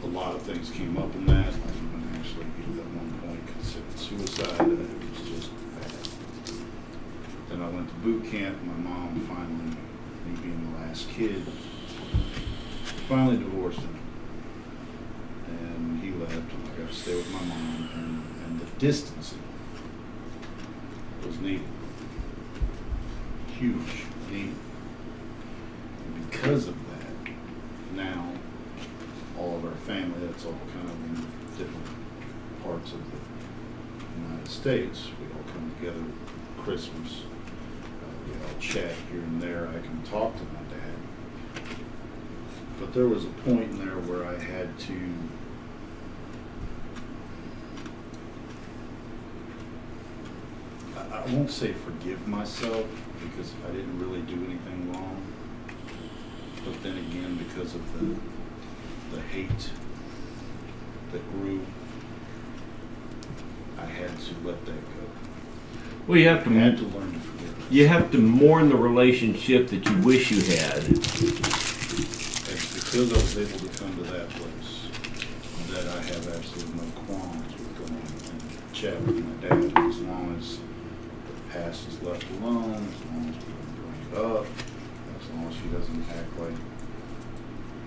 a lot of things came up in that. I even actually at one point considered suicide. And it was just bad. Then I went to boot camp. My mom finally, me being the last kid, finally divorced him. And he left, and I got to stay with my mom, and the distancing was needed. Huge need. And because of that, now all of our family, that's all kind of in different parts of the United States, we all come together at Christmas. We all chat here and there. I can talk to my dad. But there was a point in there where I had to I won't say forgive myself, because I didn't really do anything wrong. But then again, because of the hate that grew, I had to let that go. Well, you have I to had to learn to forgive myself. You have to mourn the relationship that you wish you had. And because I was able to come to that place, that I have absolutely no qualms with going and chat with my dad, as long as the past is left alone, as long as we don't bring it up, as long as he doesn't act like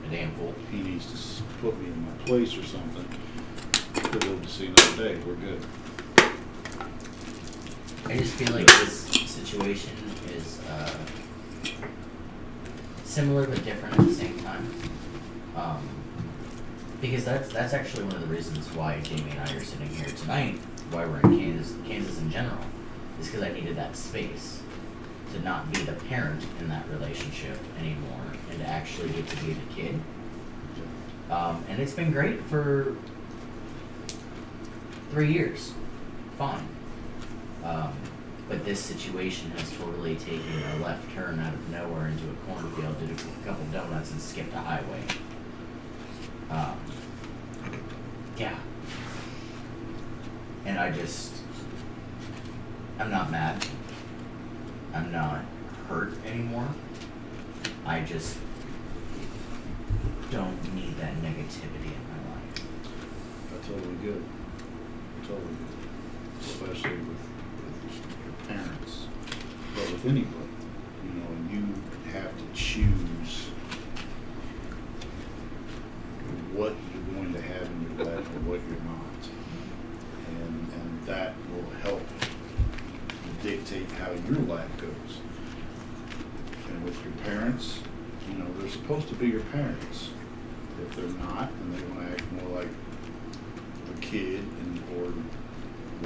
A damn fool. he needs to put me in my place or something, to be able to see another day, we're good. I just feel like this situation is similar but different at the same time. Because that's actually one of the reasons why Jamie and I are sitting here tonight, why we're in Kansas in general, is because I needed that space to not be the parent in that relationship anymore and to actually get to be the kid. And it's been great for 3 years. Fine. But this situation has totally taken a left turn out of nowhere into a cornfield, did a couple donuts, and skipped a highway. Yeah. And I'm not mad. I'm not hurt anymore. I just don't need that negativity in my life. I totally get it. Totally get it. Especially with your parents, but with anybody, you know, and you have to choose what you're going to have in your life and what you're not. And that will help dictate how your life goes. And with your parents, you know, they're supposed to be your parents. If they're not, and they want to act more like a kid or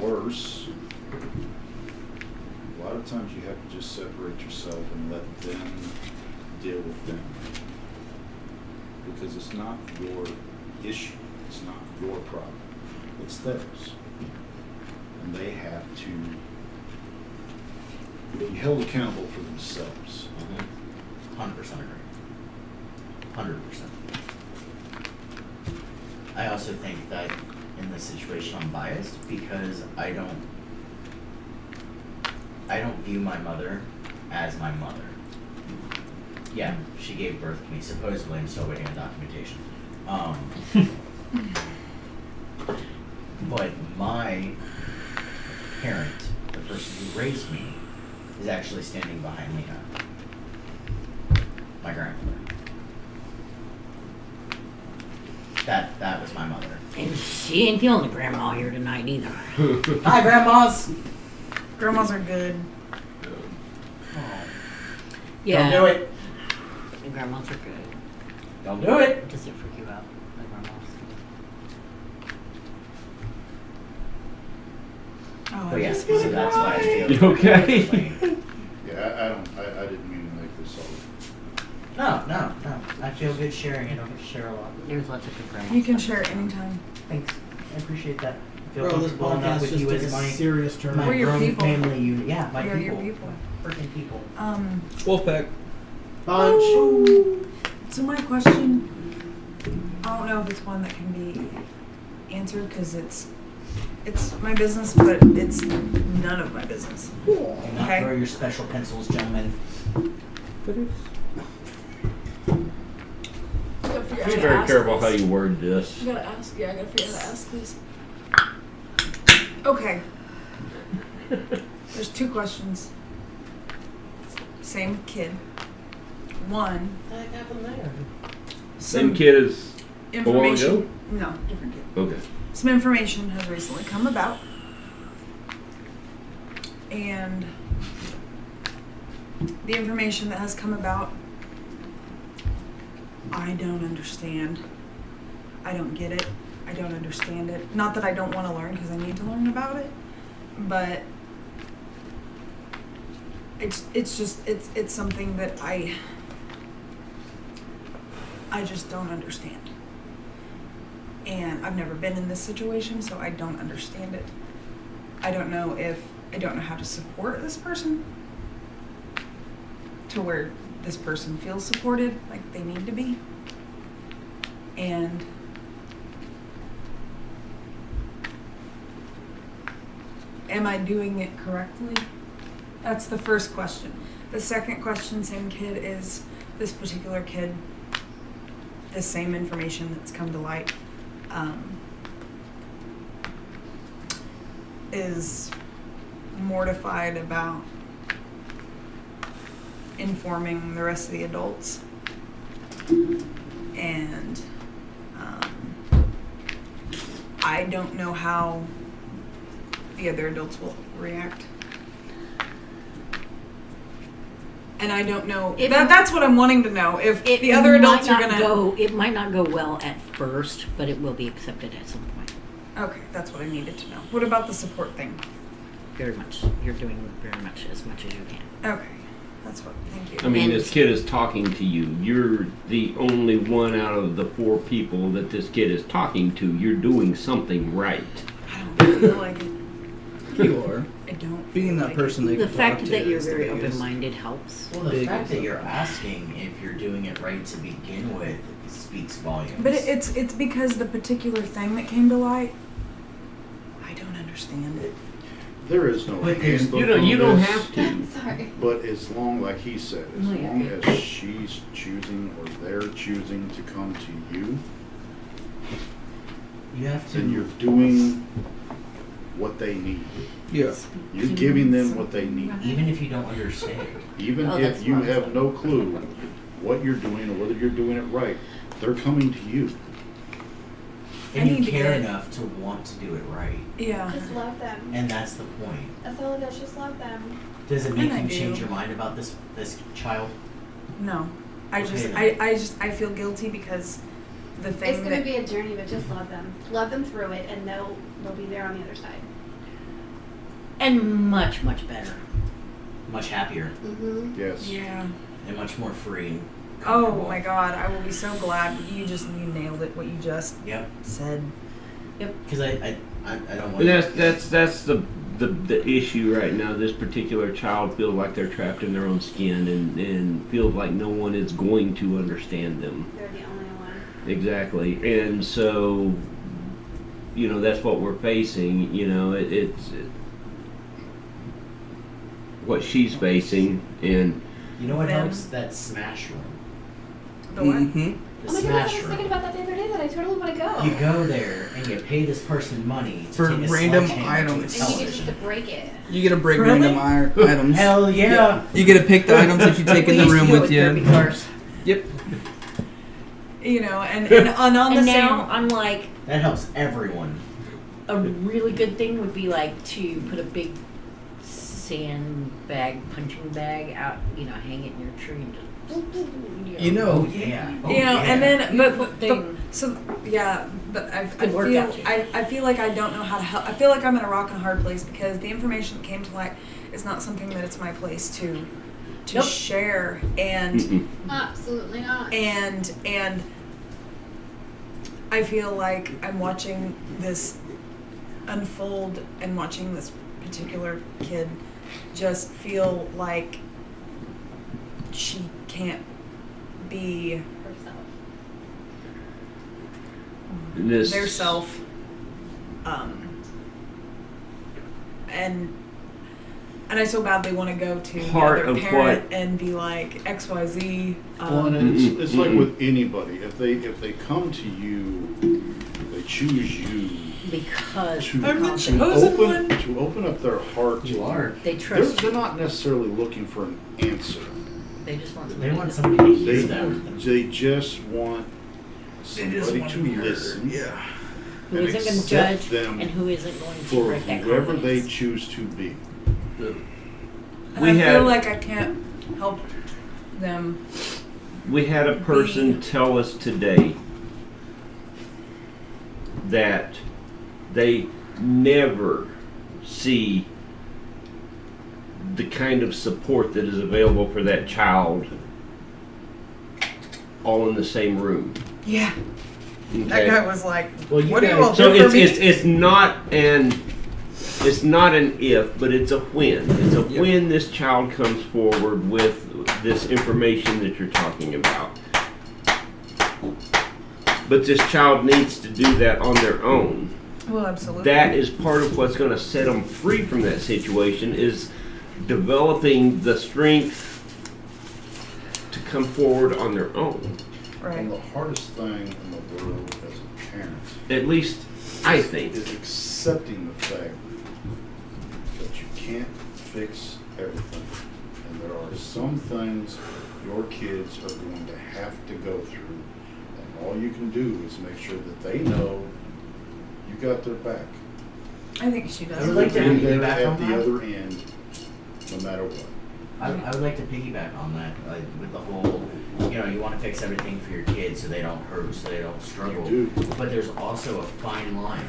worse, a lot of times you have to just separate yourself and let them deal with them. Because it's not your issue, it's not your problem, it's theirs. And they have to be held accountable for themselves. 100% agree. 100%. I also think that in this situation I'm biased because I don't view my mother as my mother. Yeah, she gave birth to me. Supposedly, I'm still waiting on documentation. But my parent, the person who raised me, is actually standing behind me now. My grandmother. That was my mother. And she ain't the only grandma here tonight either. Hi, grandmas. Grandmas are good. Yeah. Don't do it. The grandmas are good. Don't do it. Does it freak you out? The grandmas. Oh, But yeah, so that's why I feel. You okay? Yeah, I didn't mean to make this all. No. I feel good sharing. I don't get to share a lot. There's lots of good grandmas. You can share it anytime. Thanks. I appreciate that. I feel Bro, this comfortable enough podcast with just you took as a my serious turn. We're your grown people. family unit. Yeah, my You're people. your people. Freaking people. Wolfpack. Bunch. So my question, I don't know if it's one that can be answered because it's my business, but it's none of my business. Do not Okay. throw your special pencils, gentlemen. Be very careful how you word this. I gotta ask. Yeah, I gotta figure out how to ask this. Okay. There's 2 questions. Same kid. One. What happened there? Same kid as a while ago? Information. No, different kid. Okay. Some information has recently come about, and the information that has come about, I don't understand. I don't get it. I don't understand it. Not that I don't want to learn, because I need to learn about it, but it's something that I just don't understand. And I've never been in this situation, so I don't understand it. I don't know how to support this person to where this person feels supported like they need to be. And am I doing it correctly? That's the first question. The second question, same kid, is this particular kid, the same information that's come to light, is mortified about informing the rest of the adults, and I don't know how the other adults will react. And I don't know. That's what I'm wanting to know. If the other adults are gonna it might not go well at first, but it will be accepted at some point. Okay, that's what I needed to know. What about the support thing? Very much. You're doing very much as you can. Okay, that's what. Thank you. I mean, this kid is talking to you. You're the only one out of the 4 people that this kid is talking to. You're doing something right. I don't feel like it. You are. I don't. Being feel that like person they The can fact talk to that you're is the very biggest. open-minded helps. Well, the Big fact that is you're up. asking if you're doing it right to begin with speaks volumes. But it's because the particular thing that came to light, I don't understand it. There is no But there's- handbook You on don't this, have to. Sorry. but as long, like he said, as Oh, yeah. long as she's choosing or they're choosing to come to you, you have then you're to, doing what they need. Yeah. You're giving them what they need. even if you don't understand. Even Oh, if that's you fine. have no clue what you're doing or whether you're doing it right, they're coming to you. I And need you to care get- enough to want to do it right. Yeah. Just love them. And that's the point. That's all it is. Just love them. Does it make And I you do. change your mind about this child? No. I Okay, just then. I feel guilty because the thing It's gonna that be a journey, but just love them. Love them through it, and they'll be there on the other side. And much, much better. Much happier Mm-hmm. Yes. yeah. and much more free and Oh comfortable. my God! I will be so glad you nailed it. What you just Yep. said. Because I don't want. And that's the issue right now. This particular child feels like they're trapped in their own skin and feels like no one is going to understand them. They're the only one. Exactly. And so, that's what we're facing. It's what she's facing. And You know what Them. helps? That smash room. The what? Mm-hmm. The Oh my goodness, I smash was room. thinking about that the other day that I totally want to go. You go there and you pay this person money to For take a random sledgehammer to a items. and you get just to television. break it. You get to break Really? random items. Hell yeah! You get to pick the items that you take in We the used to room do it with Kirby you. cars. Yep. And on the And same. now I'm like, That helps everyone. a really good thing would be like to put a big sandbag, punching bag out, hang it in your tree and just. You know, Oh yeah. Oh, And then but Beautiful thing. but I Good workout, too. I feel like I don't know how to help. I feel like I'm in a rock and a hard place because the information that came to light is not something that it's my place to Nope. share and Absolutely not. and I feel like I'm watching this unfold and watching this particular kid just feel like she can't be Herself. This their self, and I so badly want to go to the Part other of parent what- and be like XYZ. Well, and it's like with anybody. If they come to you, they choose you Because to, I'm the to chosen open one. to open up their heart. You are. they They're, trust they're you. not necessarily looking for an answer. They just want They somebody want to- somebody to hear They them. they just want They just somebody want to to be heard. listen. Yeah. who and isn't going to accept judge them and who isn't going to for break that whoever they confidence. choose to be. And We I had- feel like I can't help them. We had a person tell us today that they never see the kind of support that is available for that child all in the same room. Yeah, that Okay? guy was like, Well, you "What do you guys- all So do for it's, me?" it's not an if, but it's a when. It's a Yep. when this child comes forward with this information that you're talking about. But this child needs to do that on their own. Well, absolutely. That is part of what's going to set them free from that situation, is developing the strength to come forward on their own. right. And the hardest thing in the world as a parent At least I think. is accepting the fact that you can't fix everything. And there are some things your kids are going to have to go through. And all you can do is make sure that they know you got their back. I think she I does. would like to Be there piggyback on at the that. other end, no matter what. I would like to piggyback on that, with the whole, you want to fix everything for your kids so they don't hurt, so they don't struggle. You do. But there's also a fine line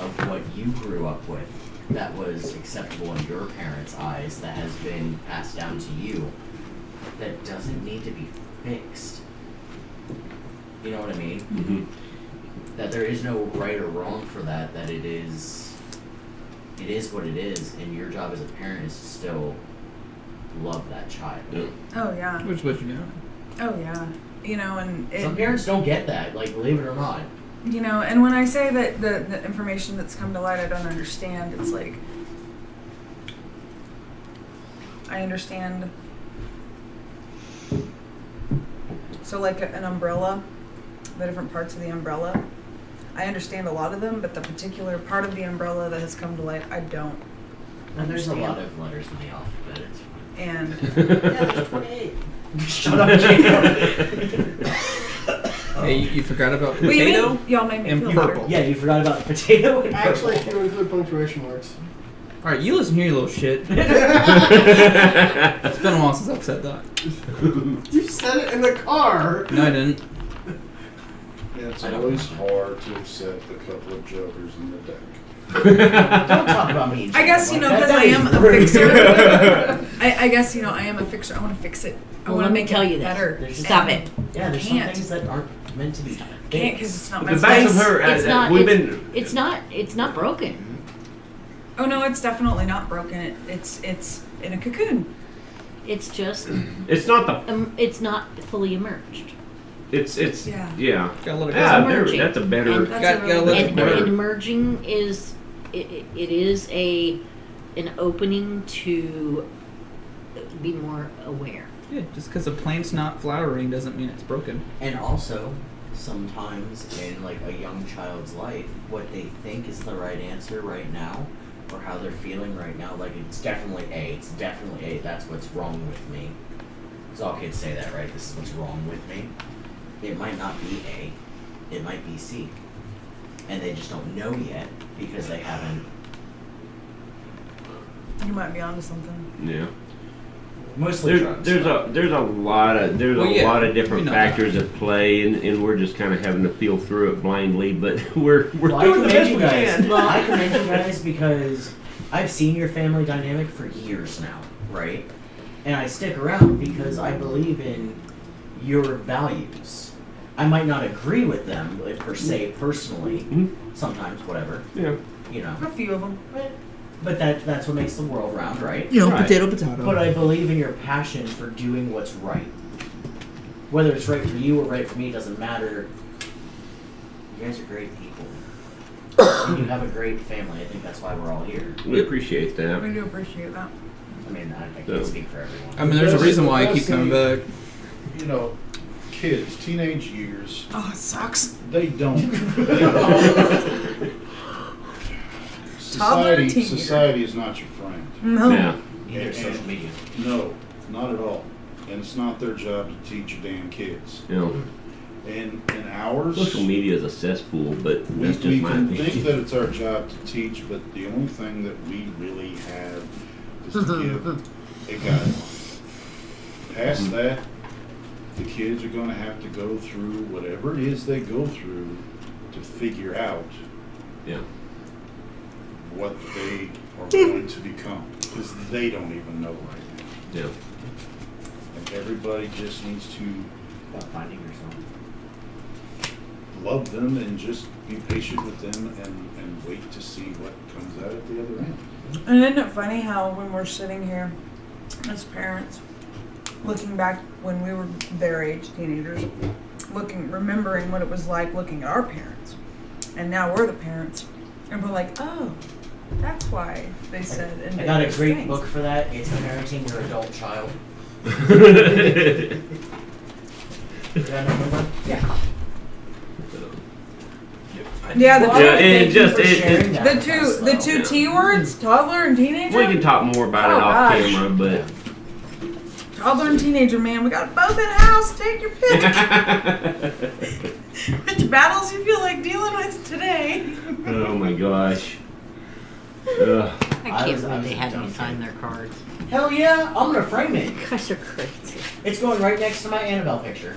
of what you grew up with that was acceptable in your parents' eyes, that has been passed down to you, that doesn't need to be fixed. You know what I mean? Mhm. That there is no right or wrong for that, that it is what it is, and your job as a parent is to still love that child. Yeah. Oh yeah. Which is what you do. Oh yeah. And Some parents don't get that, like, believe it or not. and when I say that the information that's come to light I don't understand, it's like I understand. So like an umbrella, the different parts of the umbrella, I understand a lot of them, but the particular part of the umbrella that has come to light, I don't And there's a understand. lot of letters in the alphabet. It's fine. And Yeah, there's 28. Shut up, Jacob. Hey, you forgot about Well, you potato made- y'all made me and feel purple. better. Yeah, you forgot about the potato and Actually, if purple. you include punctuation marks. All right, you listen here, you little shit. It's been a while since I've said that. You said it in the car. No, I didn't. It's I don't always know. hard to accept a couple of jokers in the deck. Don't talk about me. I guess, Jacob, because that I is am a rude. fixer. I guess, I am a fixer. I want to fix it. I Well, want let to me make tell it you this. better. Stop And it. Yeah, there's some Can't. things that aren't meant to be fixed. Can't because it's not my The back of place. her, It's not. we've it's, been. it's not broken. Oh no, it's definitely not broken. It's in a cocoon. It's just It's not the. it's not fully emerged. It's. Yeah. Yeah. Gotta let it Yeah, go. there, emerging. that's a better. And- That's Got- a gotta really let good it And, go. and emerging is it is an opening to be more aware. Yeah, just because a plant's not flowering doesn't mean it's broken. And also, sometimes in like a young child's life, what they think is the right answer right now, or how they're feeling right now, like it's definitely A, that's what's wrong with me. Because all kids say that, right? This is what's wrong with me. It might not be A, it might be C. And they just don't know yet because they haven't. You might be onto something. Yeah. Mostly drugs. There's a lot of Well, yeah, lot of we different know factors at play, and we're just kind of having to feel through it blindly. But we're Well, doing the I best commend we you guys. can. Well, I commend you guys because I've seen your family dynamic for years now, right? And I stick around because I believe in your values. I might not agree with them like, per se personally, Mhm. sometimes, whatever, Yeah. you know. A few of them. But that's what makes the world round, right? You know, Right. potato. But I believe in your passion for doing what's right. whether it's right for you or right for me, doesn't matter. You guys are great people. And you have a great family. I think that's why we're all here. We appreciate that. We do appreciate that. I mean, I can't speak for everyone. I mean, there's a reason why I keep coming back. You know, kids, teenage years, Oh, it sucks. they don't. Toddler, teenager. Society is not your friend. No. Yeah. Neither social media. No, not at all. And it's not their job to teach your damn kids. You know, And ours, social media is a cesspool, but we that's just my can think opinion. that it's our job to teach, but the only thing that we really have is to give a guideline. Past that, the kids are going to have to go through whatever it is they go through to figure out Yeah. what they are going to become, because they don't even know right now. Yeah. And everybody just needs to About finding yourself. love them and just be patient with them and wait to see what comes out at the other end. And isn't it funny how when we're sitting here as parents, looking back when we were their age, teenagers, remembering what it was like looking at our parents, and now we're the parents, and we're like, oh, that's why they said and I did got a those great things. book for that. It's Parenting Your Adult Child. Did I not remember? Yeah. Yeah, the Well, two, Yeah, it thank you just- for it- sharing it- that the with two, us, the though. two T words, toddler and teenager. We can talk more about it Oh, off gosh. camera, but Toddler and teenager, man, we got both in house. Take your pick. Which battles you feel like dealing with today? oh my gosh. Ugh. I I can't was believe they had me dumbfounded. sign their cards. Hell yeah, I'm gonna frame it. You guys are crazy. It's going right next to my Annabelle picture.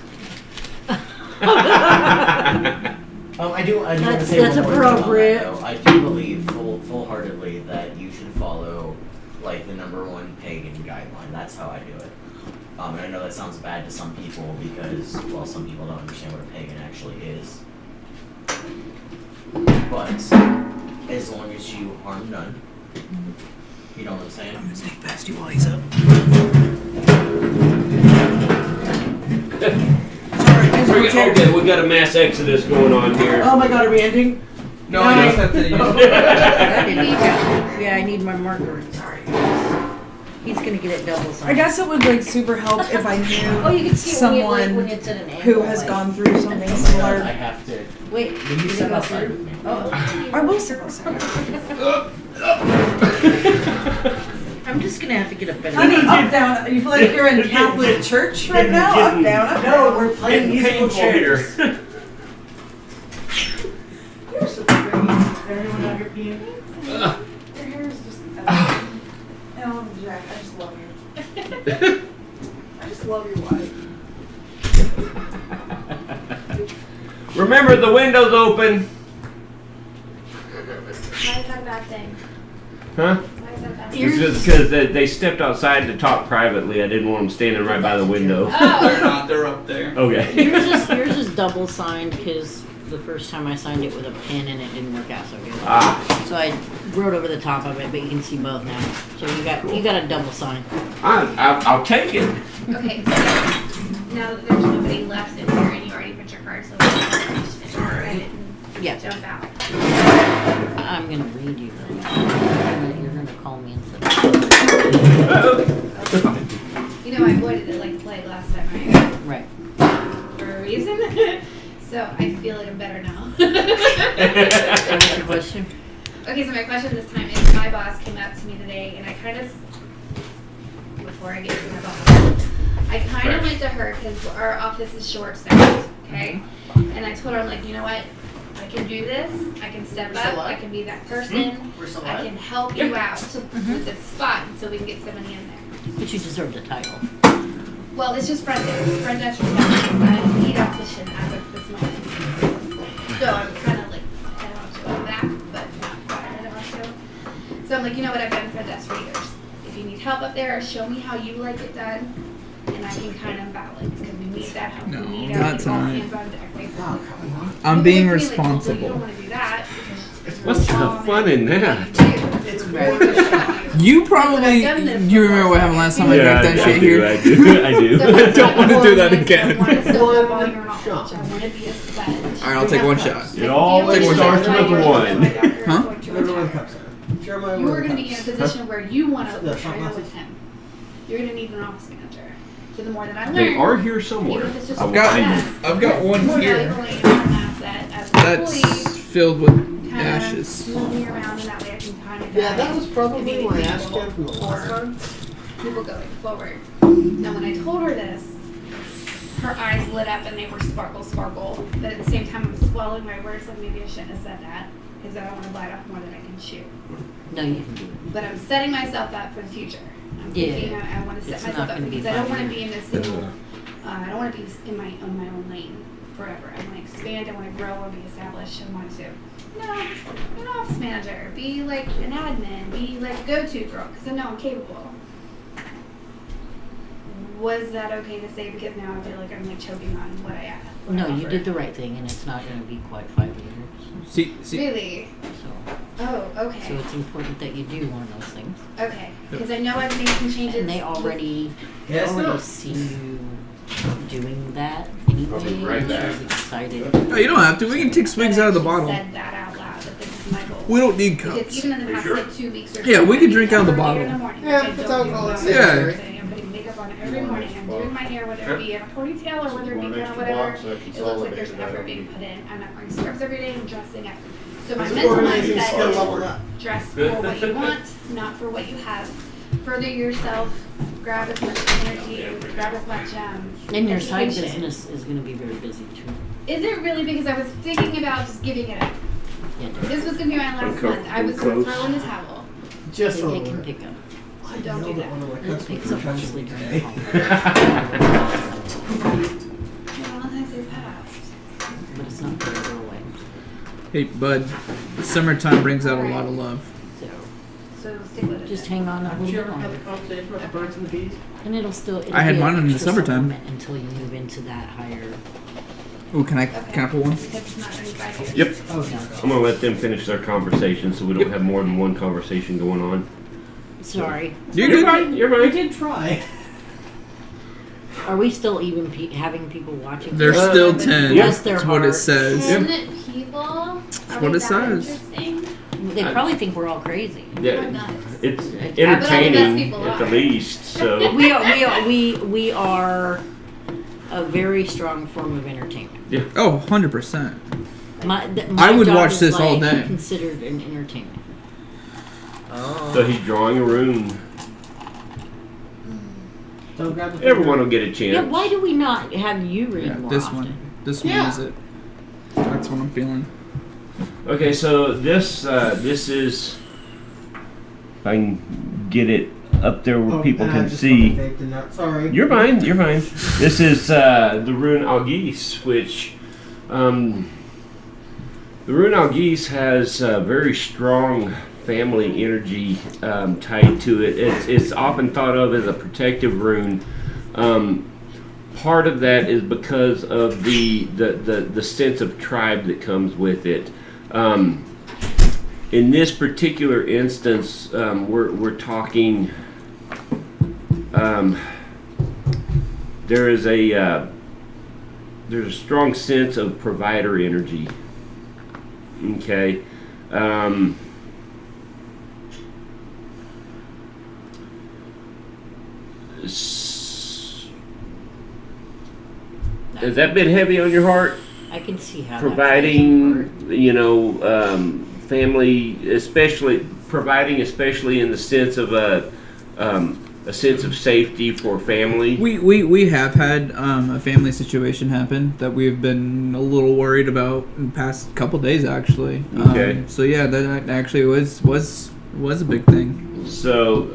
I do want to That's- say that's one more thing on that, appropriate. though. I do believe full-heartedly that you should follow like the #1 pagan guideline. That's how I do it. And I know that sounds bad to some people because, well, some people don't understand what a pagan actually is. But as long as you harm none, you know what I'm saying? I'm gonna sneak past you while he's up. Okay, we got a mass exodus going on here. Oh my God, are we ending? No, I just have to use Yeah, I need my marker. Sorry. He's gonna get it double signed. I guess it would like super help if I knew Oh, you can see it someone when it's at an who angle, has like- gone through something I similar. have to. Wait, Will you did it step go outside through? with me? Oh, I will step outside. I'm just gonna have to get a better. I mean, up, down. You feel like you're in Catholic church right now? Up, down, up, down. No, we're playing musical chairs. You're so pretty. Everyone out here peeing? Your hair is just. Ellen, Jack, I just love you. I just love your wife. Remember, the window's open. Why is that a bad thing? Huh? Why is that a bad thing? It's just because they stepped outside to talk privately. I didn't want them standing right by the window. They're Oh, not. They're up there. Okay. Yours is double signed because the first time I signed it with a pen and it didn't work out so good. Ah, So I wrote over the top of it, but you can see both now. So you got a double sign. I'll take it. okay. So now that there's nobody left in here and you already put your card, so sorry. Yeah. Jump out. I'm gonna read you though. You're gonna call me and say. You know, I avoided it like the plague last time, right? Right. For a reason. So I feel like I'm better now. What's your question? Okay, so my question this time is my boss came up to me today and I kind of, before I get to my boss, I kind of went to her because our office is short staffed, okay? And I told her, I'm like, you know what? I can do this. I can step up. I can be that person. We're still I live? can help you out with this spot so we can get somebody in there. But you deserve the title. Well, it's just front desk. Front desk responsible. I'm a lead optician as of this moment. So I'm kind of like, I don't want to go back, but not quite. I don't want to. So I'm like, you know what? I've done front desk for years. If you need help up there, show me how you like it done, and I can kind of balance because we need that help. No, we need that's all not- hands on deck. Basically. I'm People being look at me like, well, you responsible. don't want to do that. What's the fun in that? It's really good. You probably. done this You remember what happened last time I drank that shit here? I do. I do. So I don't wanna do that again. I want to still have all your One knowledge. shot. I want to be a sponge. All right, I'll take one shot. It always starts with one. Huh? Remember when the cups are. Jeremiah, You where are the going to be in a cups? position where you want to Yeah, share shot with him. You're going to need an office manager. So the more that I learn, They are here somewhere. even if it's just I a will got- find class, them. I've got one the more here. valuable you are an asset as an employee, That's filled with kind ashes. of moving around, and that way I can kind of Yeah, that was guide probably and when I be asked you from the last for time. people going forward. Now, when I told her this, her eyes lit up and they were sparkle. But at the same time, I'm swallowing my words, like maybe I shouldn't have said that because I don't want to bite off more than I can chew. No, you can do it. But I'm setting myself up for the future. I'm Yeah. thinking I want to set It's myself not up gonna be because I don't 5 want to years. be in this single. I don't want to be in my own lane forever. I want to expand. I want to grow. I want to be established. I want to, be an office manager. Be like an admin. Be like a go-to girl because I know I'm capable. Was that okay to say? Because now I feel like I'm like choking on what I have. No, you did the right thing, and it's not going to be quite 5 years. See. Really? So, Oh, so okay. it's important that you do one of those things. Okay. Because I know I've made some changes. And they already Yes, no. see you doing that anyway. I'll be right and back. she's excited. No, you don't have to. We can take swigs out of the I bottle. said that out loud. That this is my goal. We don't need Because cups. even in the past like 2 weeks or Yeah, so, we can I drink eat out of the early bottle. in the morning, Yeah, which I it's don't alcohol, do it's on Yeah. Thursday. I'm putting makeup on every morning. I'm doing my hair, whether it be in a ponytail or whether it be kind of whatever. It looks like there's effort being put in. I'm not wearing scrubs every day. I'm dressing up. So my It's mental organizing skill mindset level is up. dress for what you want, not for what you have. Further yourself. Grab as much energy. Grab as much And your side education. business is going to be very busy too. Is it really? Because I was thinking about just giving it up. Yeah, This was gonna be my last month. I was gonna throw in the towel. Just a they little can bit. pick up. I Don't know do that that. one of my And it customers picks up touched mostly me during today. Valentine's Day passed. But it's not going to go away. Hey, bud. Summertime brings out a lot of love. So So stick with it. just then. hang on a Haven't you little ever bit had a longer. conversation about the birds and the bees? And it'll still. It'll I had be mine an in the extra summertime. supplement until you move into that higher. Ooh, can I pull one? Because it's not gonna be 5 years. Yep. Oh, I'm gonna let them finish their conversation so we don't have more than one conversation going on. Sorry. You're You're good. fine. You're I fine. did try. Are we still even having people watching? There's Uh, still 10. Bless their That's what it hearts. says. 10 people? Are what we it that says. interesting? They probably think we're all crazy. Yeah, We're nuts. it's But all the best entertaining people at the are. least. So We are a very strong form of entertainment. Oh, 100%. My I would job watch is this all like day. Considered an entertainment. so he's drawing a rune. Don't grab the Everyone will get a chance. Yeah, why do we not have you read Yeah, more this often? one. This one Yeah. is it. That's what I'm feeling. Okay, so this is. If I can get it up there where people can see. Sorry. You're fine. You're fine. This is the rune Algis, which the rune Algis has very strong family energy tied to it. It's often thought of as a protective rune. Part of that is because of the sense of tribe that comes with it. In this particular instance, we're talking. There's a strong sense of provider energy. Okay. Has that been heavy on your heart? I can see how Providing, family, especially in the sense of a sense of safety for family. We have had a family situation happen that we've been a little worried about in the past couple days, actually. Okay. So yeah, that actually was a big thing. So,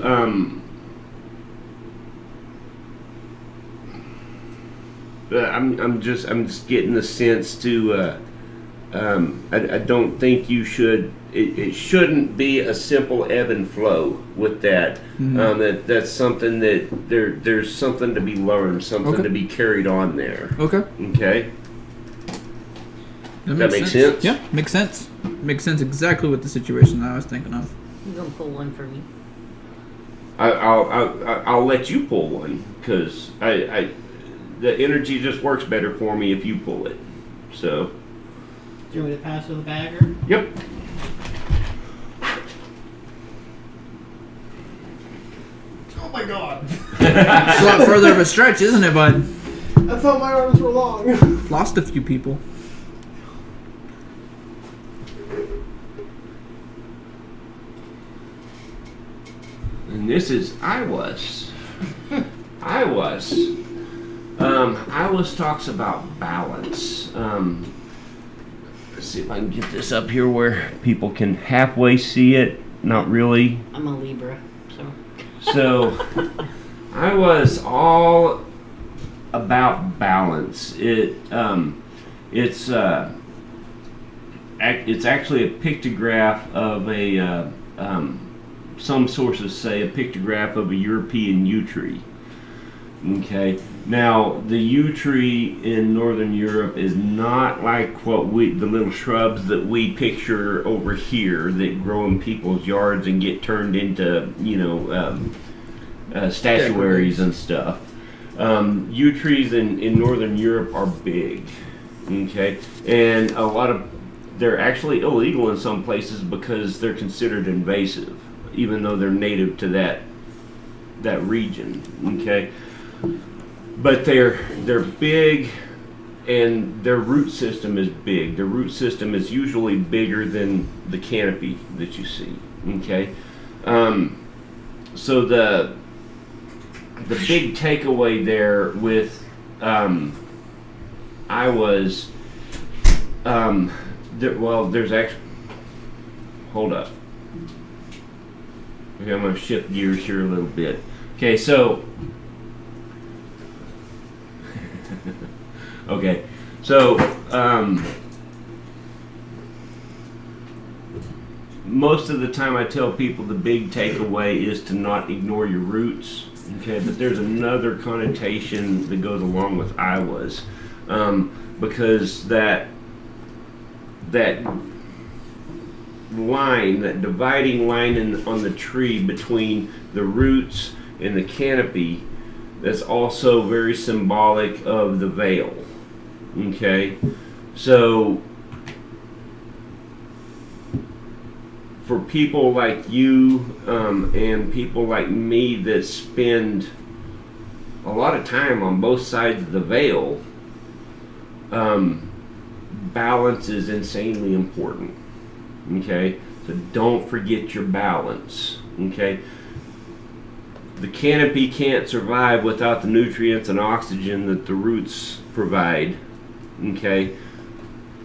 I'm just getting the sense to. I don't think you should. It shouldn't be a simple ebb and flow with that. Mhm. That's something that there's something to be learned, something Okay. to be carried on there. Okay. Okay. That makes sense? Yeah, makes sense. Makes sense exactly what the situation I was thinking of. You gonna pull one for me? I'll let you pull one because the energy just works better for me if you pull it. So. Do you want me to pass with the bagger? Yep. Oh my god! It's a lot further of a stretch, isn't it, bud? I thought my arms were long. Lost a few people. And this is Iwas. Iwas. Iwas talks about balance. Let's see if I can get this up here where people can halfway see it. Not really. I'm a Libra, so. So, I was all about balance. It's actually a pictograph of a. Some sources say a pictograph of a European yew tree. Okay. Now, the yew tree in Northern Europe is not like the little shrubs that we picture over here that grow in people's yards and get turned into, statuaries and stuff. Yew trees in Northern Europe are big. Okay. And they're actually illegal in some places because they're considered invasive, even though they're native to that region. Okay. But they're big, and their root system is big. Their root system is usually bigger than the canopy that you see. Okay, so the big takeaway there with there's actually, hold up. Okay, I'm going to shift gears here a little bit. Okay, so. Okay, so most of the time I tell people the big takeaway is to not ignore your roots. Okay, but there's another connotation that goes along with Iwas, because that line, that dividing line on the tree between the roots and the canopy, that's also very symbolic of the veil. Okay, so for people like you and people like me that spend a lot of time on both sides of the veil, balance is insanely important. Okay, so don't forget your balance. Okay, the canopy can't survive without the nutrients and oxygen that the roots provide. Okay,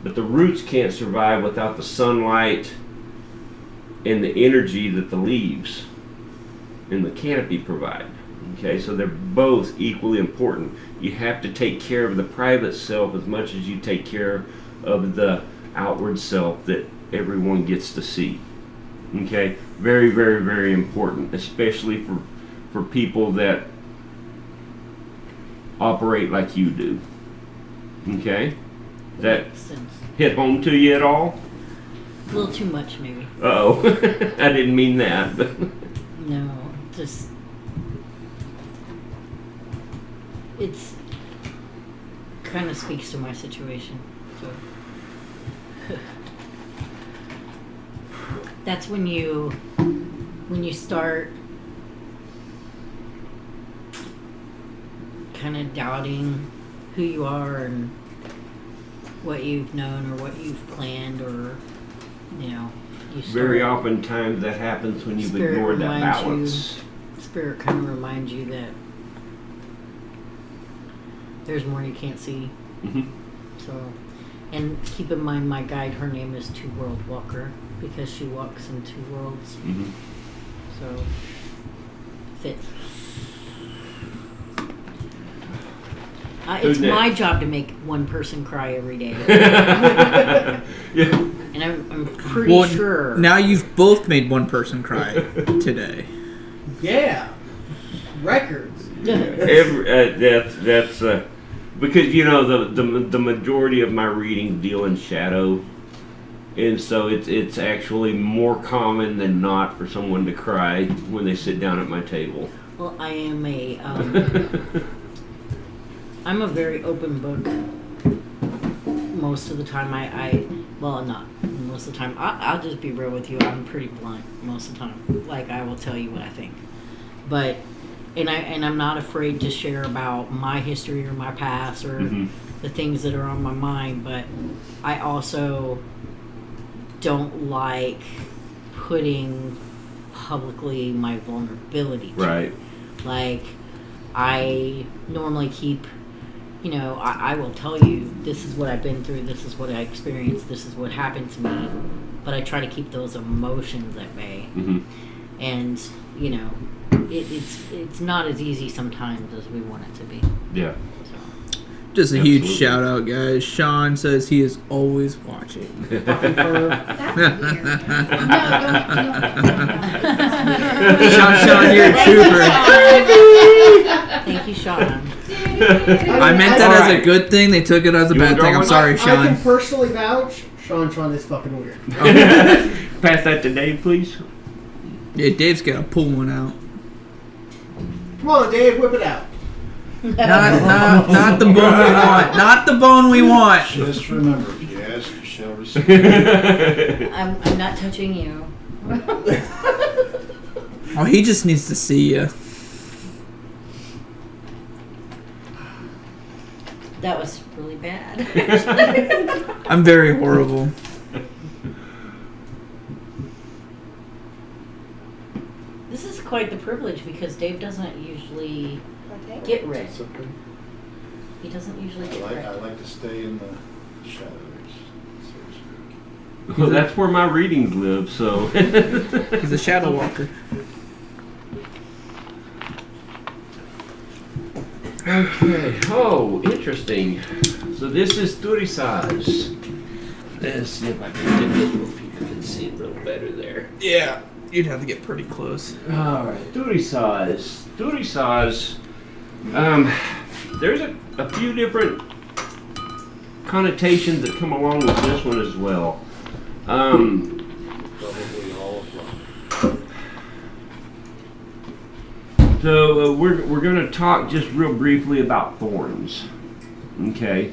but the roots can't survive without the sunlight and the energy that the leaves and the canopy provide. Okay, so they're both equally important. You have to take care of the private self as much as you take care of the outward self that everyone gets to see. Okay, very, very, very important, especially for people that operate like you do. Okay, that Makes sense. hit home to you at all? A little too much, maybe. Uh-oh. I didn't mean that, but No, just it's kind of speaks to my situation. So that's when you start kind of doubting who you are and what you've known or what you've planned, or you start, very oftentimes that happens when you've Spirit ignored that reminds balance. Spirit kind of reminds you that there's more you can't see. Mhm. So, and keep in mind, my guide, her name is Two World Walker because she walks in two worlds. Mhm. So, fits. It's Who's my next? job to make one person cry every day, Yeah. and I'm pretty Well, sure. now you've both made one person cry today. Yeah. Records. That's because the majority of my readings deal in shadow, And so it's actually more common than not for someone to cry when they sit down at my table. Well, I am I'm a very open book. Most of the time, well, not most of the time. I'll just be real with you. I'm pretty blunt most of the time. Like, I will tell you what I think. But, and I'm not afraid to share about my history or my past or the things that are on my mind. But I also don't like putting publicly my vulnerability. Right. Like, I normally keep, I will tell you, this is what I've been through, this is what I experienced, this is what happened to me, but I try to keep those emotions at bay. And, it's not as easy sometimes as we want it to be. Yeah. Just a huge shout out, guys. Sean says he is always watching. That's weird. No, Sean, you're a trooper. Thank you, Sean. I meant that as a good thing. They took it as a bad thing. I'm sorry, I Sean. can personally vouch. Sean is fucking weird. Pass that to Dave, please. Yeah, Dave's got to pull one out. Come on, Dave, whip it out. Not the bone we want. Not the bone we want. Just remember, if you ask, you shall receive. I'm not touching you. Oh, he just needs to see you. That was really bad. I'm very horrible. This is quite the privilege because Dave doesn't usually get red. It's okay. He doesn't usually get I red. like to stay in the shadows, so to speak. Well, that's where my readings live, so. He's a shadow walker. Okay. Oh, interesting. So this is Turi size. Let's see if I can get this real people can see it a little better there. Yeah, you'd have to get pretty close. All right, Turi size. Turi size. There's a few different connotations that come along with this one as well. Probably all of them. So we're going to talk just real briefly about thorns, okay?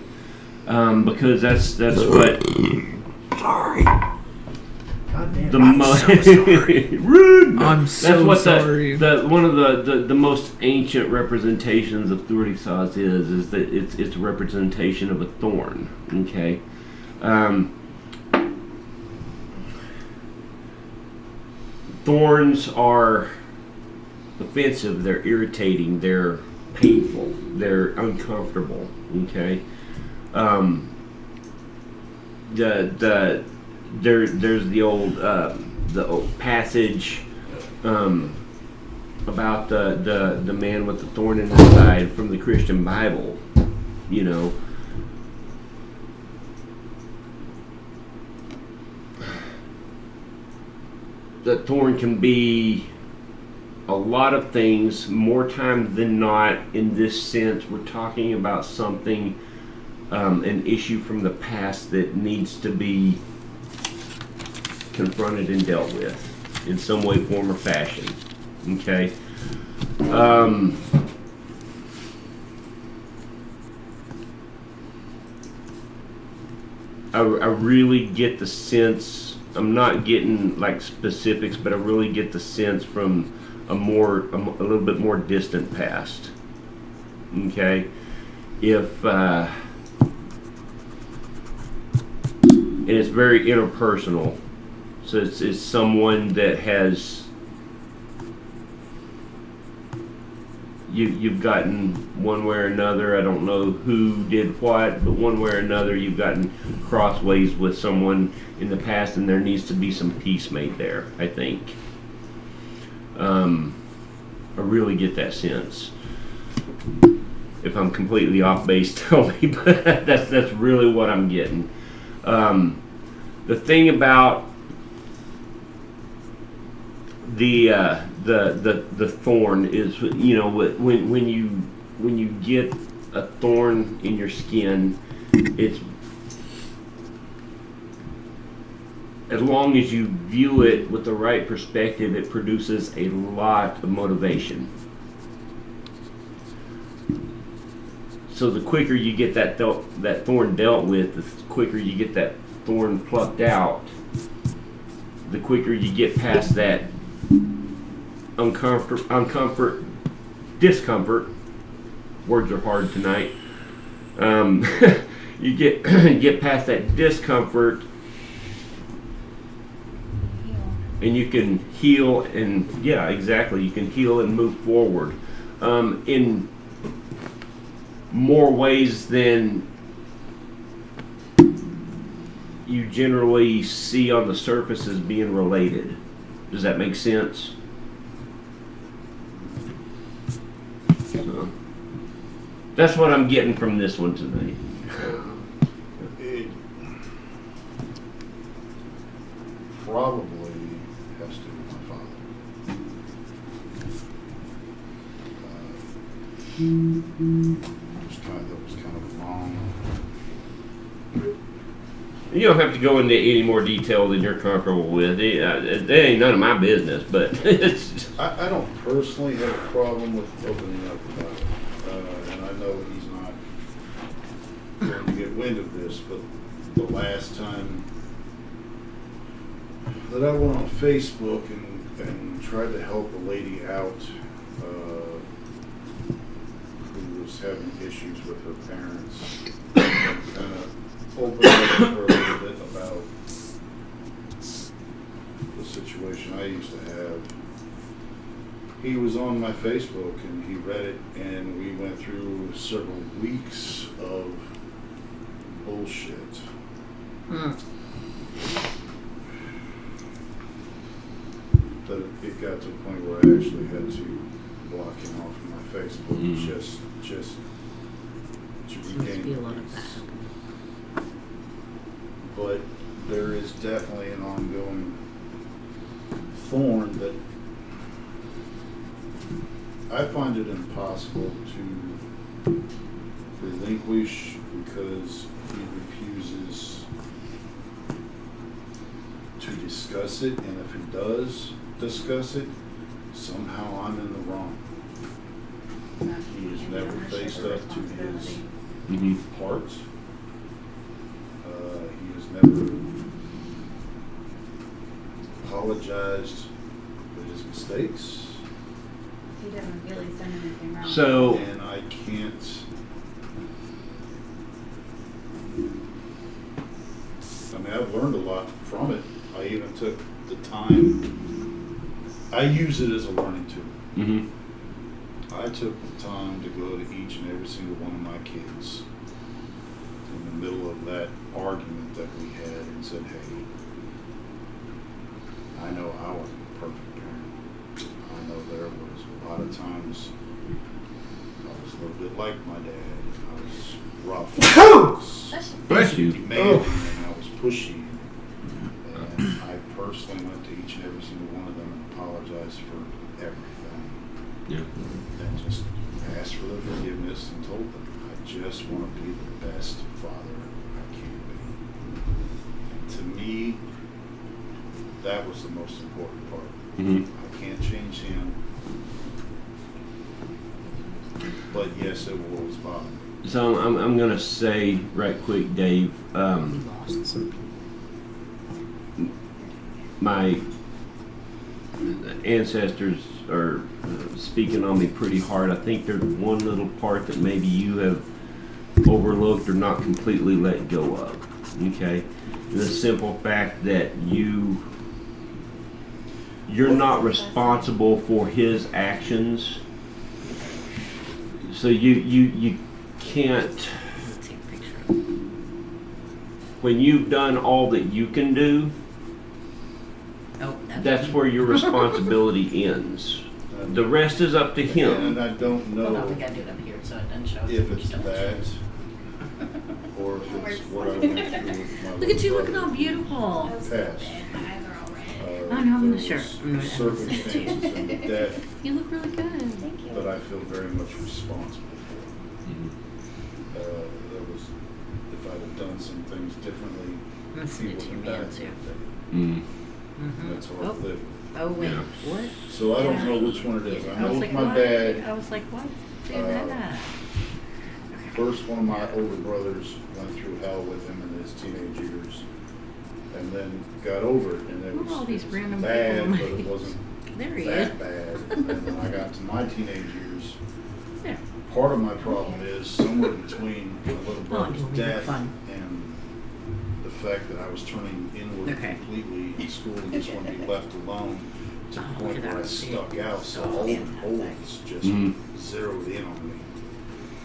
Because that's what Sorry. God the damn. most sorry. rude. I'm That's so what sorry. the one of the most ancient representations of Thurisaz is that it's a representation of a thorn, okay? Thorns are offensive, they're irritating, they're painful, they're uncomfortable, okay? There's the old passage about the man with the thorn in his side from the Christian Bible, you know. The thorn can be a lot of things. More times than not, in this sense, we're talking about something, an issue from the past that needs to be confronted and dealt with in some way, form, or fashion. Okay. I really get the sense, I'm not getting like specifics, but I really get the sense from a little bit more distant past. Okay, if and it's very interpersonal, so it's someone that has you've gotten one way or another. I don't know who did what, but one way or another you've gotten crossways with someone in the past, and there needs to be some peace made there, I think. I really get that sense. If I'm completely off base, tell me, but that's really what I'm getting. The thing about the thorn is, you know, when you get a thorn in your skin, as long as you view it with the right perspective, it produces a lot of motivation. So the quicker you get that thorn dealt with, the quicker you get that thorn plucked out, the quicker you get past that discomfort. Words are hard tonight. You get past that discomfort, and you can heal, and yeah, exactly, you can heal and move forward in more ways than you generally see on the surface as being related. Does that make sense? So, that's what I'm getting from this one tonight. It probably has to do with my father. That was kind of wrong. You don't have to go into any more detail than you're comfortable with. That ain't none of my business, but it's. I don't personally have a problem with opening up about it. And I know he's not going to get wind of this, but the last time that I went on Facebook and tried to help a lady out who was having issues with her parents, kind of opened up for a little bit about the situation I used to have. He was on my Facebook and he read it, and we went through several weeks of bullshit. That it got to a point where I actually had to block him off of my Facebook just to regain peace. But there is definitely an ongoing thorn that I find it impossible to relinquish because he refuses to discuss it, and if he does discuss it, somehow I'm in the wrong. He has never faced up to his parts. He has never apologized for his mistakes. He doesn't really send anything wrong. So, And I can't. I mean, I've learned a lot from it. I even took the time. I use it as a learning tool. I took the time to go to each and every single one of my kids in the middle of that argument that we had and said, hey, I know I wasn't a perfect parent. I know there was a lot of times I was a little bit like my dad. I was rough. bless you. Demanding, and I was pushy. And I personally went to each and every single one of them and apologized for everything. Yeah. And just asked for their forgiveness and told them, I just want to be the best father I can be. And to me, that was the most important part. I can't change him. But yes, it will always bother me. So I'm gonna say right quick, Dave. My ancestors are speaking on me pretty hard. I think there's one little part that maybe you have overlooked or not completely let go of. Okay, the simple fact that you're not responsible for his actions. So you can't, when you've done all that you can do, that's where your responsibility ends. The rest is up to him. And I don't know Well, no, we gotta do it up here so it doesn't show. if it's that or if it's what I went through with my Look at you little looking all beautiful. past. My eyes are all red. I know, I'm There not sure. was I'm not- circumstances and death You look really good. Thank you. that I feel very much responsible for. There was, if I'd have done some things differently, I'm listening to people your would have man died too. that day. Mm. That's hard Oh. to live with. Oh wait, Yeah. what? So I don't Yeah. know which one it is. I I know was with like, my what? dad, I was like, what? Do uh, that. first one of my older brothers went through hell with him in his teenage years. And then got over it, and it Look at all was, these it was random bad, people. but it wasn't There he is. that bad. And then when I got to my teenage years, Yeah. part of my problem is somewhere between my little brother's doing really death fun. and the fact that I was turning inward Okay. completely in school and just want to be left alone to the Oh, point look at where I that. stuck out. So Oh, all fantastic. was just Mhm. zeroed in on me.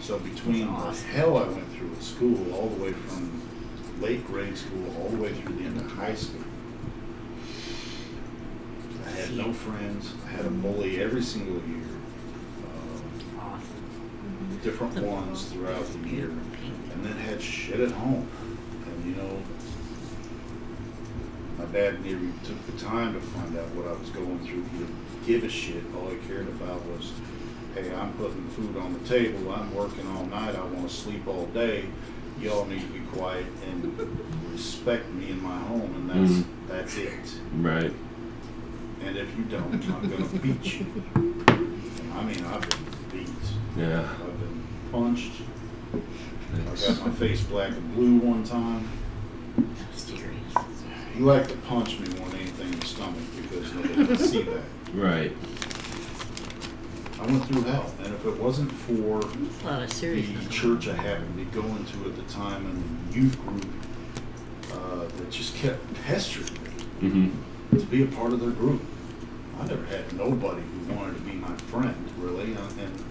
So between That's the awesome. hell I went through at school, all the way from late grade school, all the way through the end of high school, I had no friends. I had a bully every single year. Awesome. Different That's a ones throughout the year, beautiful painting. and then had shit at home. And you know, my dad never even took the time to find out what I was going through. He didn't give a shit. All he cared about was, hey, I'm putting food on the table. I'm working all night. I want to sleep all day. Y'all need to be quiet and respect me in my home, and that's it. Right. And if you don't, I'm gonna beat you. And I mean, I've been beat. Yeah. I've been punched. I got my face black and blue one time. Serious. He liked to punch me more than anything in the stomach because nobody could see that. Right. I went through hell, and if it wasn't for That's a lot of seriousness. the church I happened to be going to at the time and the youth group that just kept pestering me Mm-hmm. to be a part of their group. I never had nobody who wanted to be my friend, really, and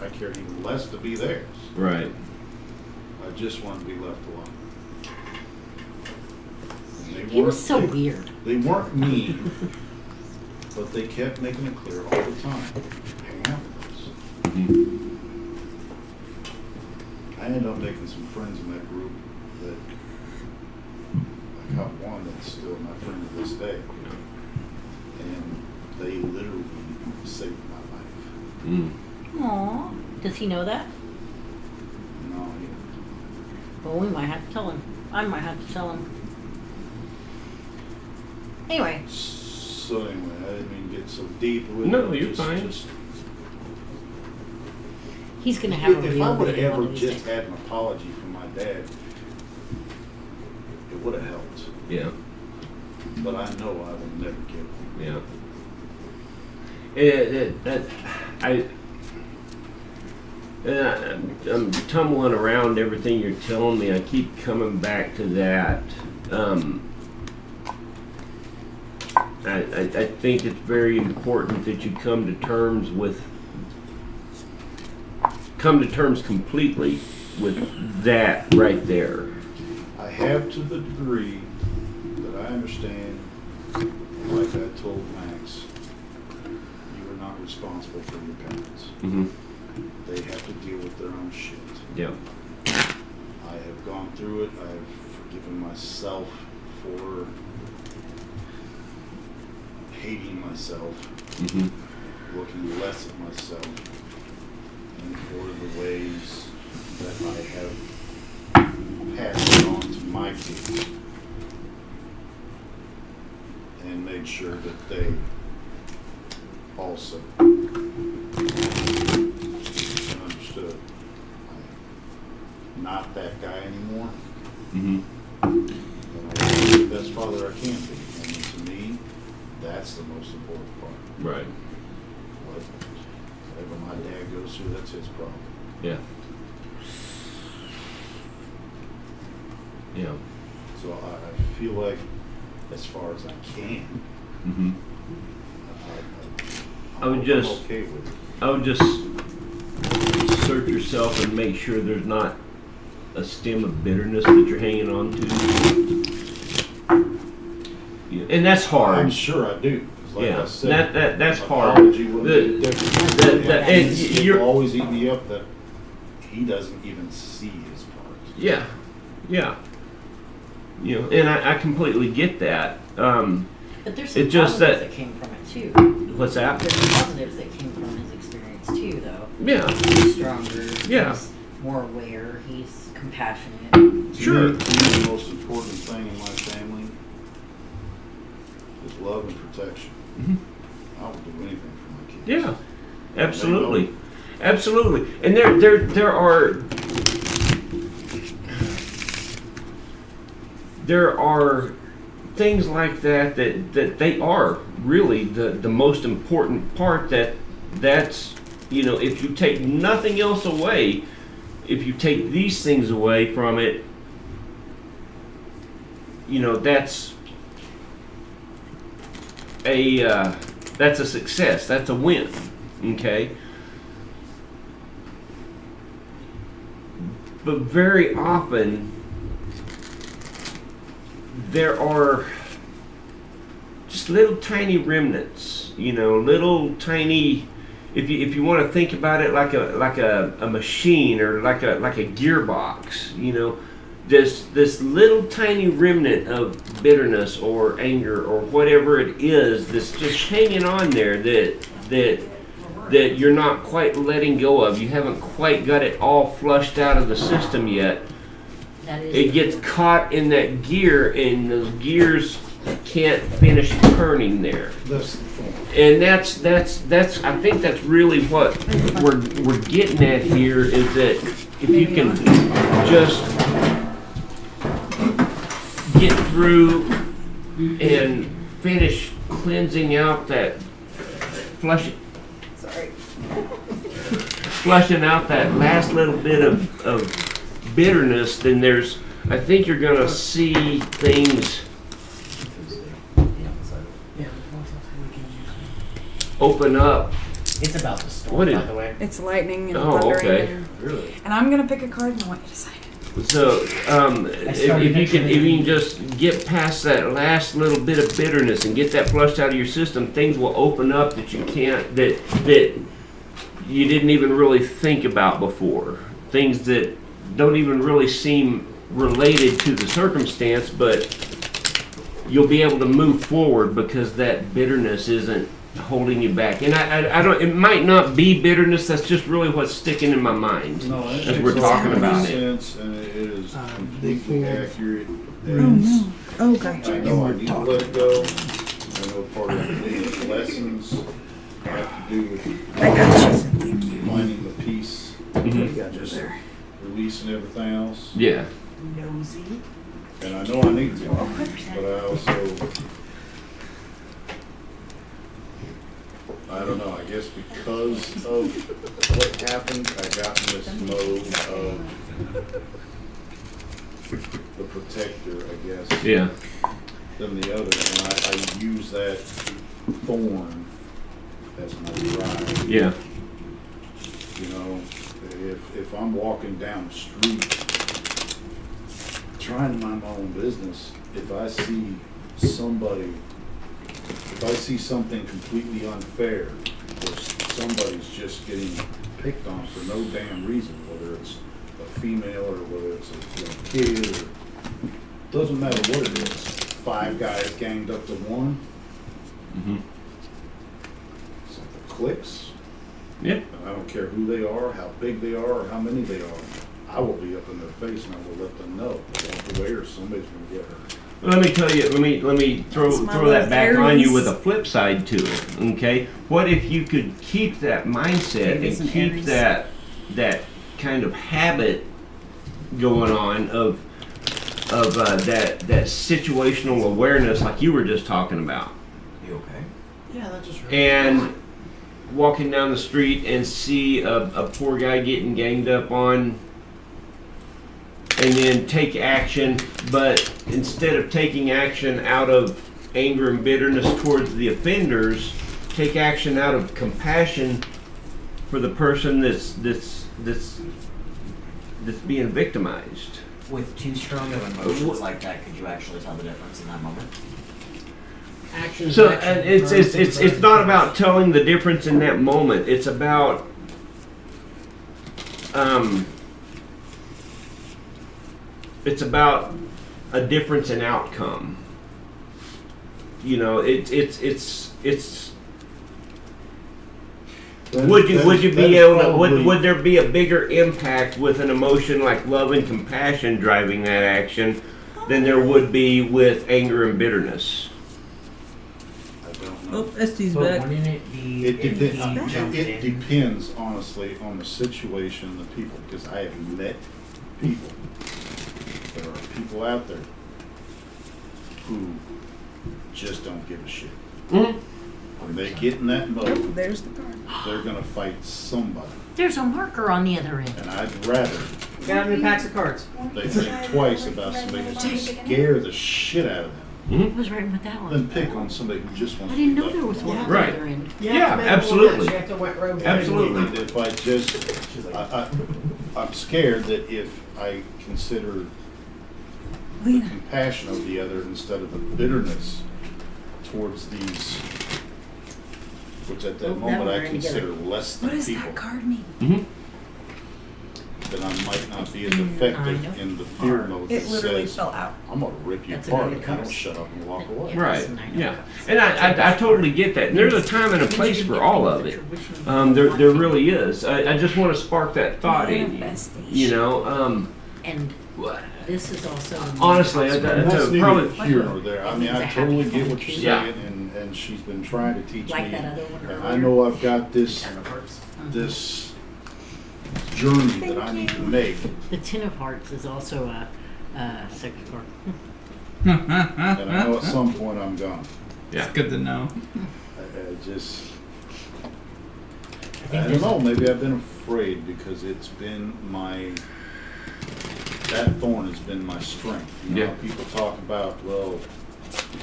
I cared even less to be theirs. Right. I just wanted to be left alone. And they He was weren't- so they- weird. They weren't mean, but they kept making it clear all the time. Hang out with us. Mm-hmm. I ended up making some friends in that group that I got one that's still my friend to this day. And they literally saved my life. Mm. Aw. Does he know that? No, Well, we might have to tell him. I might have to tell him. Anyway, so anyway, I didn't mean to get so deep with No, it. you're fine. he's gonna have a If real I would have video one ever of these just days. had an apology from my dad, it would have helped. Yeah. But I know I will never give him. Yeah. I'm tumbling around everything you're telling me. I keep coming back to that. I think it's very important that you come to terms completely with that right there. I have to the degree that I understand, like I told Max, you are not responsible for your parents. Mm-hmm. They have to deal with their own shit. Yeah. I have gone through it. I've forgiven myself for hating myself, Mm-hmm. looking less at myself, and for the ways that I have passed it on to my kids, and made sure that they also understood I'm not that guy anymore. Mm-hmm. And I want to be the best father I can be. And to me, that's the most important part. Right. Whatever my dad goes through, that's his problem. Yeah. Yeah. So I feel like, as far as I can, Mm-hmm. I would I'm just- okay with it. I would just search yourself and make sure there's not a stem of bitterness that you're hanging on to. Yeah, and that's hard. I'm sure I do. 'Cause like Yeah, I said, that's an hard. apology wouldn't be The- different. and It you're- will always eat me up that he doesn't even see his part. Yeah, yeah. You know, and I completely get that. But there's some It just positives that- that came from it too. What's that? There's some positives that came from his experience too, though. Yeah, He's stronger. Yeah. He's more aware. He's compassionate. Sure. To me, the most important thing in my family is love and protection. Mhm. I would do anything for my kids. Yeah, absolutely, absolutely. And there are things like that they are really the most important part. That's if you take nothing else away, if you take these things away from it, that's a success. That's a win. Okay. But very often there are just little tiny remnants, little tiny. If you want to think about it like a machine or like a gearbox, this little tiny remnant of bitterness or anger or whatever it is that's just hanging on there that you're not quite letting go of. You haven't quite got it all flushed out of the system yet. It gets caught in that gear, and those gears can't finish turning there. And that's I think that's really what we're getting at here, is that if you can just get through and finish cleansing out that flushing out that last little bit of bitterness, then I think you're gonna see things open up. It's about the storm, What is- by the way. It's lightning and Oh, thundering. okay. Really? And I'm gonna pick a card and I want you to decide. So, if you can just get past that last little bit of bitterness and get that flushed out of your system, things will open up that you didn't even really think about before. Things that don't even really seem related to the circumstance, but you'll be able to move forward because that bitterness isn't holding you back. And I don't. It might not be bitterness. That's just really what's sticking in my mind No, it as makes we're talking all about it. sense, and it is completely accurate. Oh no. Oh, gotcha. I know I need to let it go. I know part of the lessons have to do with I got you. finding the peace, Mhm. just releasing everything else. Yeah. Nosy. And I know I need to, but I also, I don't know, I guess because of what happened, I got in this mode of the protector, I guess, Yeah. than the other. And I use that thorn as my drive. Yeah. If I'm walking down the street trying to mind my own business, if I see something completely unfair, or somebody's just getting picked on for no damn reason, whether it's a female or whether it's a kid, or doesn't matter what it is. 5 guys ganged up to one. Mm-hmm. Something clicks. Yeah. And I don't care who they are, how big they are, or how many they are. I will be up in their face and I will let them know. Walk away or somebody's going to get hurt. Let me tell you. Let me throw That's my that little back on you Aries. with a flip side to it. Okay. What if you could keep that mindset Aries and and keep Aries. that kind of habit going on of that situational awareness, like you were just talking about, You okay? Yeah, that just hurt. and walking down the street and see a poor guy getting ganged up on, and then take action, but instead of taking action out of anger and bitterness towards the offenders, take action out of compassion for the person that's being victimized. With too strong of emotions like that, could you actually tell the difference in that moment? Action. So it's not about telling the difference in that moment. It's about a difference in outcome. Would you be able to, would there be a bigger impact with an emotion like love and compassion driving that action than there would be with anger and bitterness? Oh, ST's But back. wouldn't it be It if depends. he jumped It in? depends, honestly, on the situation, the people, because I have met people. There are people out there who just don't give a shit. Mhm. When they get in that Oh, mode, there's the card. they're gonna fight somebody. There's a marker on the other end. And I'd rather Got any packs of cards? they think twice about somebody who's gonna scare the shit out of them I was writing with that than one. pick on somebody who just wants I to didn't be know left there was one alone. on the Right. other end. You have Yeah, to make one absolutely. match. You have to road Absolutely. And if I just, I'm scared that if I consider the compassion of the other instead of the bitterness towards these, which at that Oh, now moment we're I in consider together. less than What does people, that card mean? then I might not be as I effective know. in the fear mode that It literally says, fell out. I'm gonna rip you That's apart another if you don't card. shut up and walk away. Yeah. Right, yeah. And I totally get that. And there's a time and a place for all of it. There really is. I just want to spark that thought in you. You know, And this is also. honestly, And that's that's a, probably. neither here nor there. I mean, I totally get what you're Yeah. saying, and she's been trying to teach Like me. that other one And earlier. I know I've got this Ten of Hearts. this journey that I need to make, The Ten of Hearts is also a second card. and I know at some point I'm gone. Yeah. It's good to know. I just, I I think don't there's know. Maybe I've been afraid because it's been that thorn has been my strength. You know, Yeah. how people talk about, well,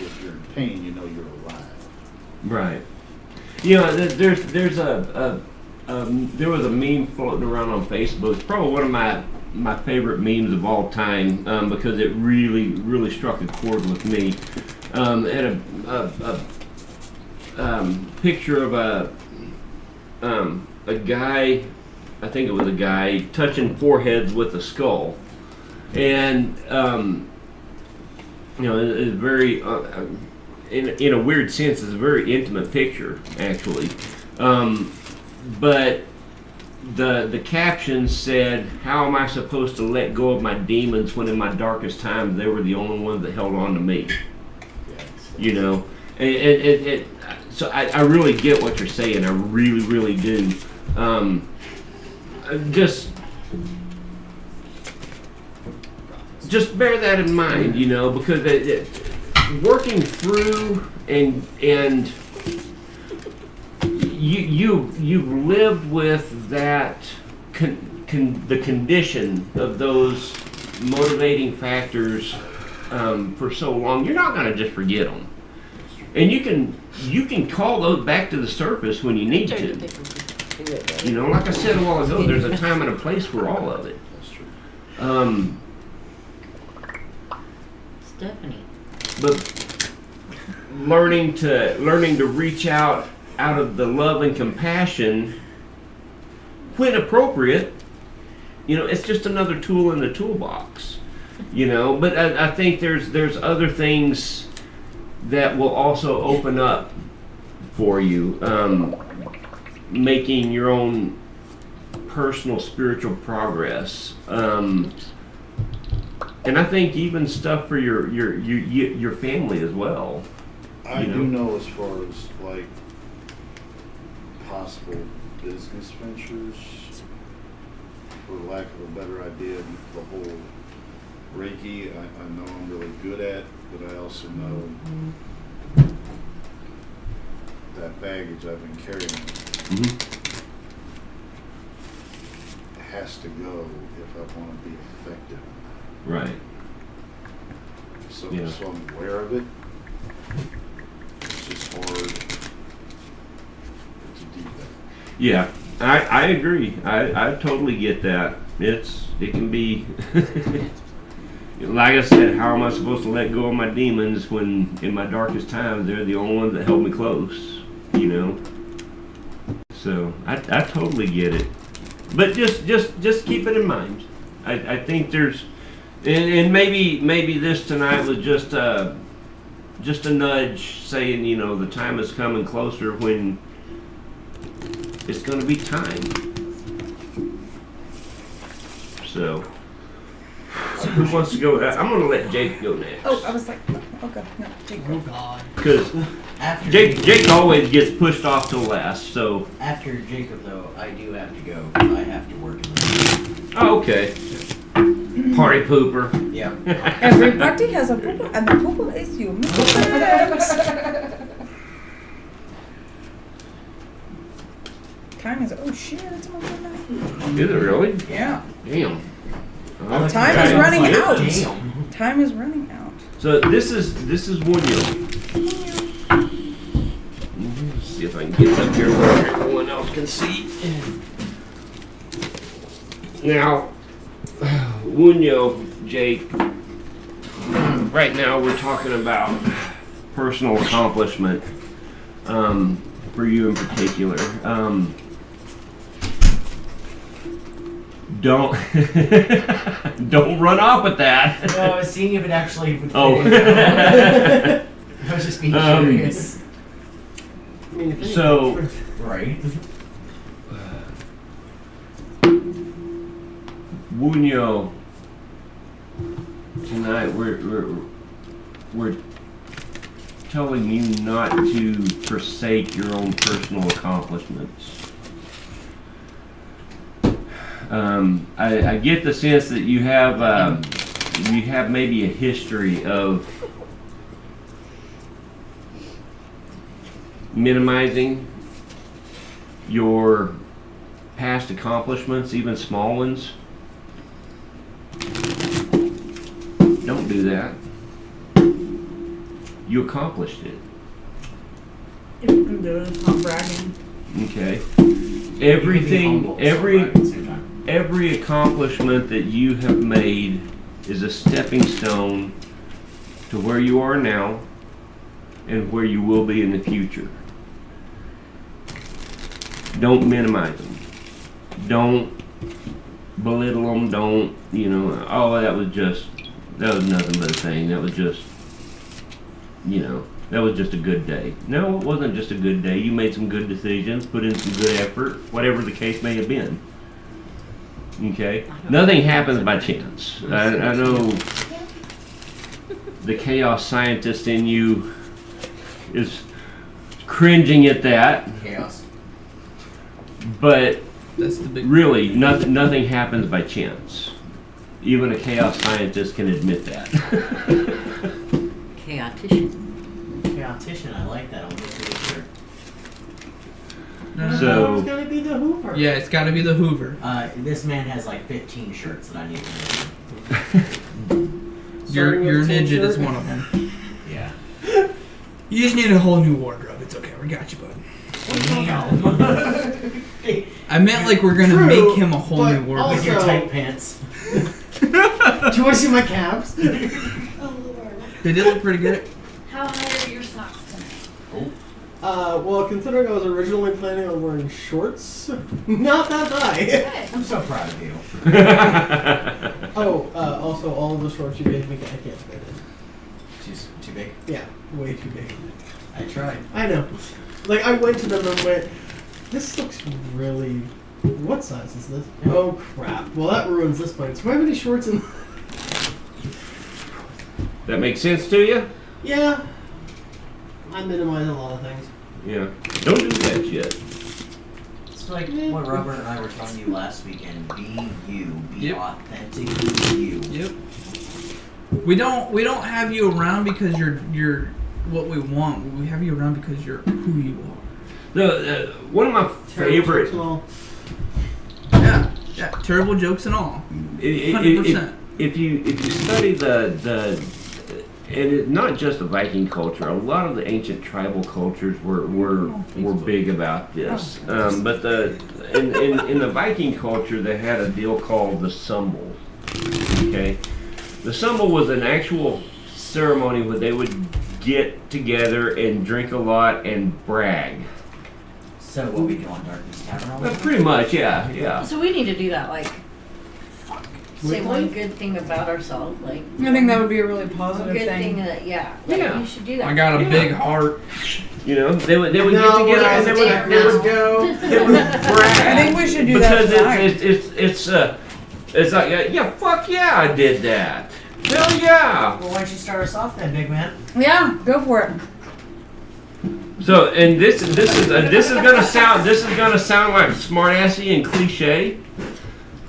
if you're in pain, you know you're alive. Right. You know, there was a meme floating around on Facebook. It's probably one of my favorite memes of all time because it really struck a chord with me. It had a picture of a guy, I think it was a guy, touching foreheads with a skull, and you know, it's very. In a weird sense, it's a very intimate picture, actually. But the caption said, "How am I supposed to let go of my demons when in my darkest times they were the only ones that held on to me?" You know, and so I really get what you're saying. I really do. Just bear that in mind, you know, because working through and you've lived with that the condition of those motivating factors for so long. You're not going to just forget them, and you can call those back to the surface when you need to. You know, like I said a while ago, there's a time and a place for all of it. That's true. Stephanie. But learning to reach out of the love and compassion when appropriate, you know, it's just another tool in the toolbox, you know. But I think there's other things that will also open up for you, making your own personal spiritual progress. And I think even stuff for your family as well. I You do know? know as far as like possible business ventures, for lack of a better idea, the whole Reiki, I know I'm really good at, but I also know that baggage I've been carrying has to go if I want to be effective. Right. So, Yeah. so I'm aware of it. It's just hard to do that. Yeah, I agree. I totally get that. It can be like I said, how am I supposed to let go of my demons when in my darkest times they're the only ones that held me close, you know? So I totally get it. But just keep it in mind. I think there's and maybe this tonight was just a nudge saying, you know, the time is coming closer when it's going to be time. So Who wants to go? I'm gonna let Jake go next. Oh, I was like, okay, no, Jake. Oh God. Because After Jake always gets pushed off till last. So. After Jacob, though, I do have to go. I have to work in the Oh, okay. Party pooper. Yeah. Every party has a pooper, and the pooper is you. Time is oh shit, it's almost midnight. Is it really? Yeah. Damn. Time is running Like, out. damn. Time is running out. So this is Wunyo. Let's see if I can get up here where everyone else can see. Now, Wunyo, Jake. Right now we're talking about personal accomplishment. For you in particular. Don't run off with that. No, I was seeing if it actually would fit Oh. in. I was just being curious. I mean, if So- anything- Right. Wunyo, tonight we're telling you not to forsake your own personal accomplishments. I get the sense that you have maybe a history of minimizing your past accomplishments, even small ones. Don't do that. You accomplished it. Not bragging. Okay. You can be humble, so Every right at the same time. every accomplishment that you have made is a stepping stone to where you are now and where you will be in the future. Don't minimize them. Don't belittle them. Don't, oh, that was nothing but a thing. That was just, that was just a good day. No, it wasn't just a good day. You made some good decisions, put in some good effort, whatever the case may have been. Okay? Nothing happens by chance. I know the chaos scientist in you is cringing at that, Chaos. but That's the big. really, nothing happens by chance. Even a chaos scientist can admit that. Chaotician. Chaotician, I like that. I'll look at it here. No. So- it's gonna be the Hoover. Yeah, it's got to be the Hoover. This man has like 15 shirts that I need to make. Your Starting with the same ninja is shirt. one of them. Yeah. You just need a whole new wardrobe. It's okay. We got you, bud. I meant like we're gonna True, make him a whole but new wardrobe. With your Also- tight pants. Do you want to see my calves? Oh Lord. They did look pretty good. How high are your socks tonight? Well, considering I was originally planning on wearing shorts, not that high. Good. I'm so proud of you. Oh, also, all of the shorts you gave me, I can't fit in. Too big? Yeah, way too big. I tried. I know. Like, I went to them and went, this looks really... What size is this? Oh, crap. Well, that ruins this plan. So, do I have any shorts in... That makes sense to you? Yeah. I minimize a lot of things. Yeah. Don't do that yet. It's like what Robert and I were telling you last weekend. Be you. Be Yep. authentically you. Yep. We don't have you around because you're what we want. We have you around because you're who you are. One of my favorite... Well, Yeah, terrible jokes and all. If 100%. you study and it's not just the Viking culture. A lot of the ancient tribal cultures were big about this. But in the Viking culture, they had a deal called the Sumbel. Okay, the Sumbel was an actual ceremony where they would get together and drink a lot and brag. So what we do on Darkness Tavern all the time? Pretty much, yeah. So we need to do that, like, say Weekly? one good thing about ourselves, like, I think that would be a really one positive good thing. thing that, yeah, like, Yeah. you should do that. I got a Yeah. big heart. You know, they would get No, together and we're they not would go. brag. I think we should do that Because tonight. it's It's like, yeah, fuck yeah, I did that. Hell yeah. Well, why don't you start us off then, big man? Yeah, go for it. So, and this is gonna sound like smartassy and cliche,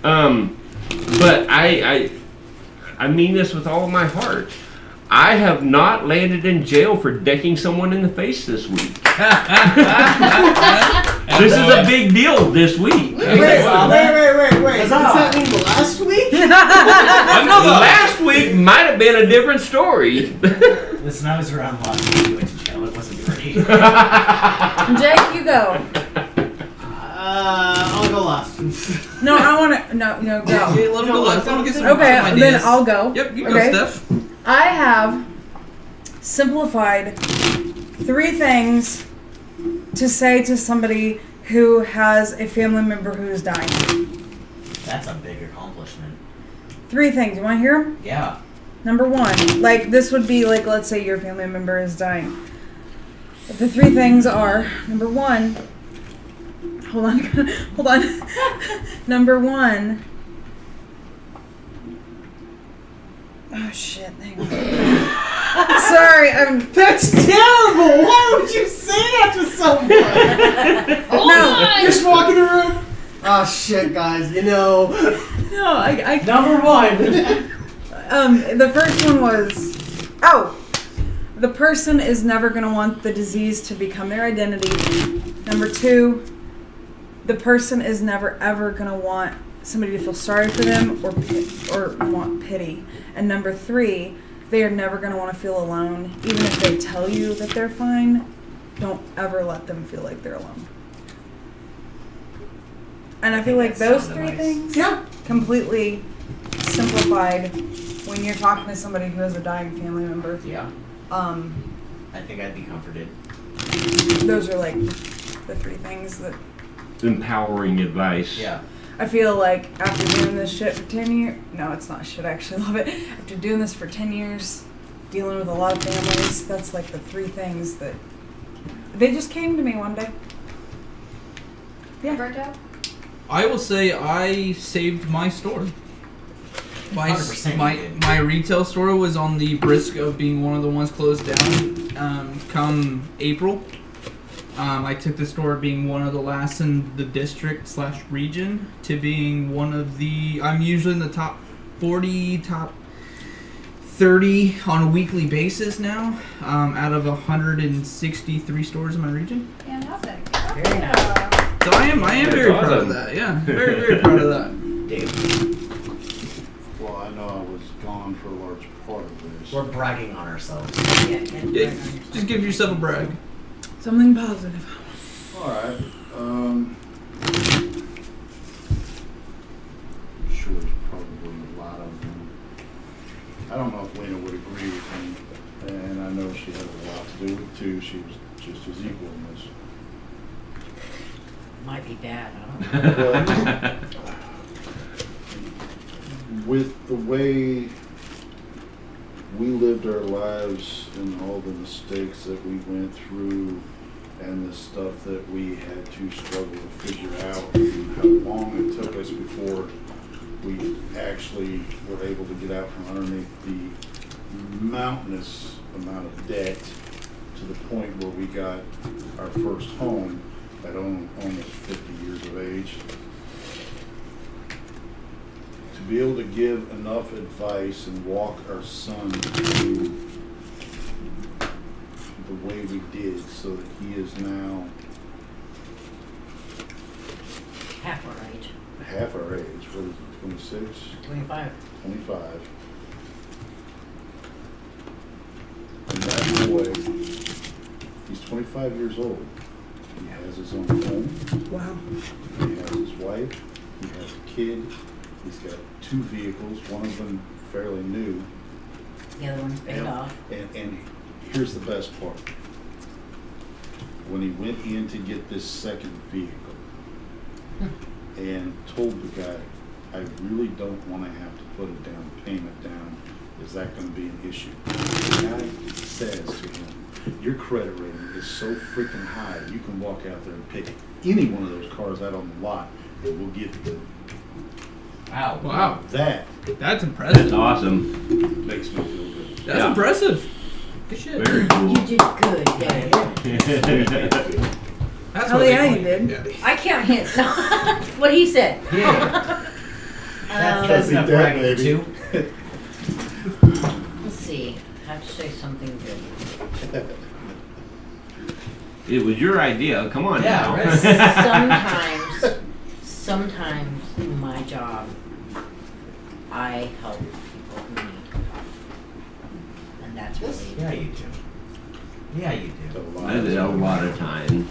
but I mean this with all of my heart. I have not landed in jail for decking someone in the face this week. This is a big deal this week. Wait. Does that mean last week? Last week might have been a different story. Listen, I was around last week. You went to jail. It wasn't pretty. Jake, you go. I'll go last. No, I want to. No, go. Okay, let him go left. Let him get some Okay, some then ideas. I'll go. Yep, you Okay. go, Steph. I have simplified 3 things to say to somebody who has a family member who is dying. That's a big accomplishment. 3 things. You want to hear them? Yeah. Number 1, like this would be like, let's say your family member is dying. But the 3 things are, number 1, hold on. Number 1, oh shit, hang on. Sorry, That's terrible! Why would you say that to someone? no, Just walk in the room. Oh shit, guys, no, I Number 1. the first one was, the person is never going to want the disease to become their identity. Number 2, the person is never ever going to want somebody to feel sorry for them or want pity. And number 3, they are never going to want to feel alone. Even if they tell you that they're fine, don't ever let them feel like they're alone. And I feel like those 3 things completely simplified when you're talking to somebody who has a dying family member. Yeah. I think I'd be comforted. Those are like the 3 things that Empowering advice. Yeah. I feel like after doing this shit for 10 years, no, it's not shit, I actually love it. After doing this for 10 years, dealing with a lot of families, that's like the 3 things that, they just came to me one day. Yeah. Roberto? I will say I saved my store. 100% My retail store was on the brisk of being one of the ones closed down come April. I took the store being one of the last in the district / region to being one of the, I'm usually in the top 40, top 30 on a weekly basis now, out of 163 stores in my region. Fantastic. Very nice. So I am very proud of awesome. that. Yeah, very, very proud of that. Dave, Well, I know I was gone for a large part of this. we're bragging on ourselves. Yeah, just give yourself a brag. Something positive. Alright, I'm sure there's probably a lot of them. I don't know if Lena would agree with me, and I know she had a lot to do with it too. She was just as equal in this. Might be bad, I don't know. With the way we lived our lives and all the mistakes that we went through and the stuff that we had to struggle to figure out and how long it took us before we actually were able to get out from underneath the mountainous amount of debt to the point where we got our first home at almost 50 years of age. To be able to give enough advice and walk our son through the way we did so that he is now Half our age. half our age. What is it, 26? 25. 25. And that boy, he's 25 years old. He has his own home. Wow. He has his wife. He has a kid. He's got 2 vehicles, one of them fairly new. The other one's paid off. And here's the best part. When he went in to get this second vehicle and told the guy, I really don't want to have to put a down payment down. Is that going to be an issue? The guy says to him, your credit rating is so freaking high, you can walk out there and pick any one of those cars out on the lot and we'll give it to you. Wow. Wow, That that's That's impressive. awesome. makes me feel good. That's Yeah. impressive. Good shit. Very cool. You did good, Dad. That's Hell what they yeah, call you did. Daddy. I can't hit. What he said. Yeah. That's That's enough that, bragging baby. too. Let's see. I have to say something good. It was your idea. Come on Yeah, now. right. Sometimes in my job, I help people who need help. And that's really Yeah, you do. Yeah, you do. That is a lot of time.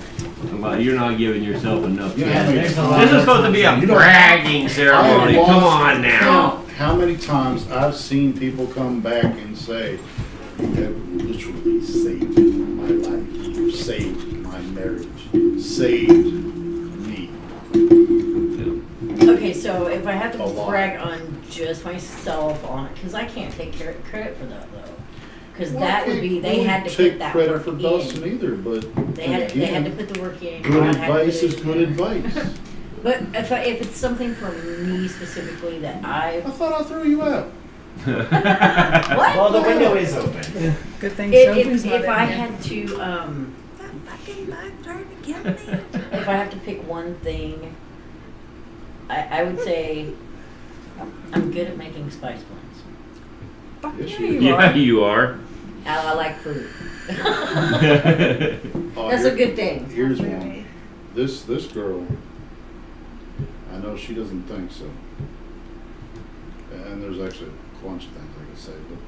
You're not giving yourself enough Yeah, credit. there's a lot This is of supposed to be a You know, bragging ceremony. I Come lost on now. count how many times I've seen people come back and say, "You have literally saved my life. You saved my marriage. Saved me." Okay, so if I have to A lot. brag on just myself on it, because I can't take credit for that though. Because Well, that would be, they I had to take put that credit work for Dustin in. either, but They had to again, put the work in. good God had to advice put is it good in. advice. But if it's something for me specifically that I I thought I threw you out. what? Well, the window is open. Good thing If, Sophie's not if in I here. had to That fucking bug trying to kill me. if I have to pick one thing, I would say I'm good at making spice blends. Fuck Yes, yeah, you you Yeah, are. you are. I like food. Oh, That's a good thing. Here's one. This girl, I know she doesn't think so. And there's actually a bunch of things I could say, but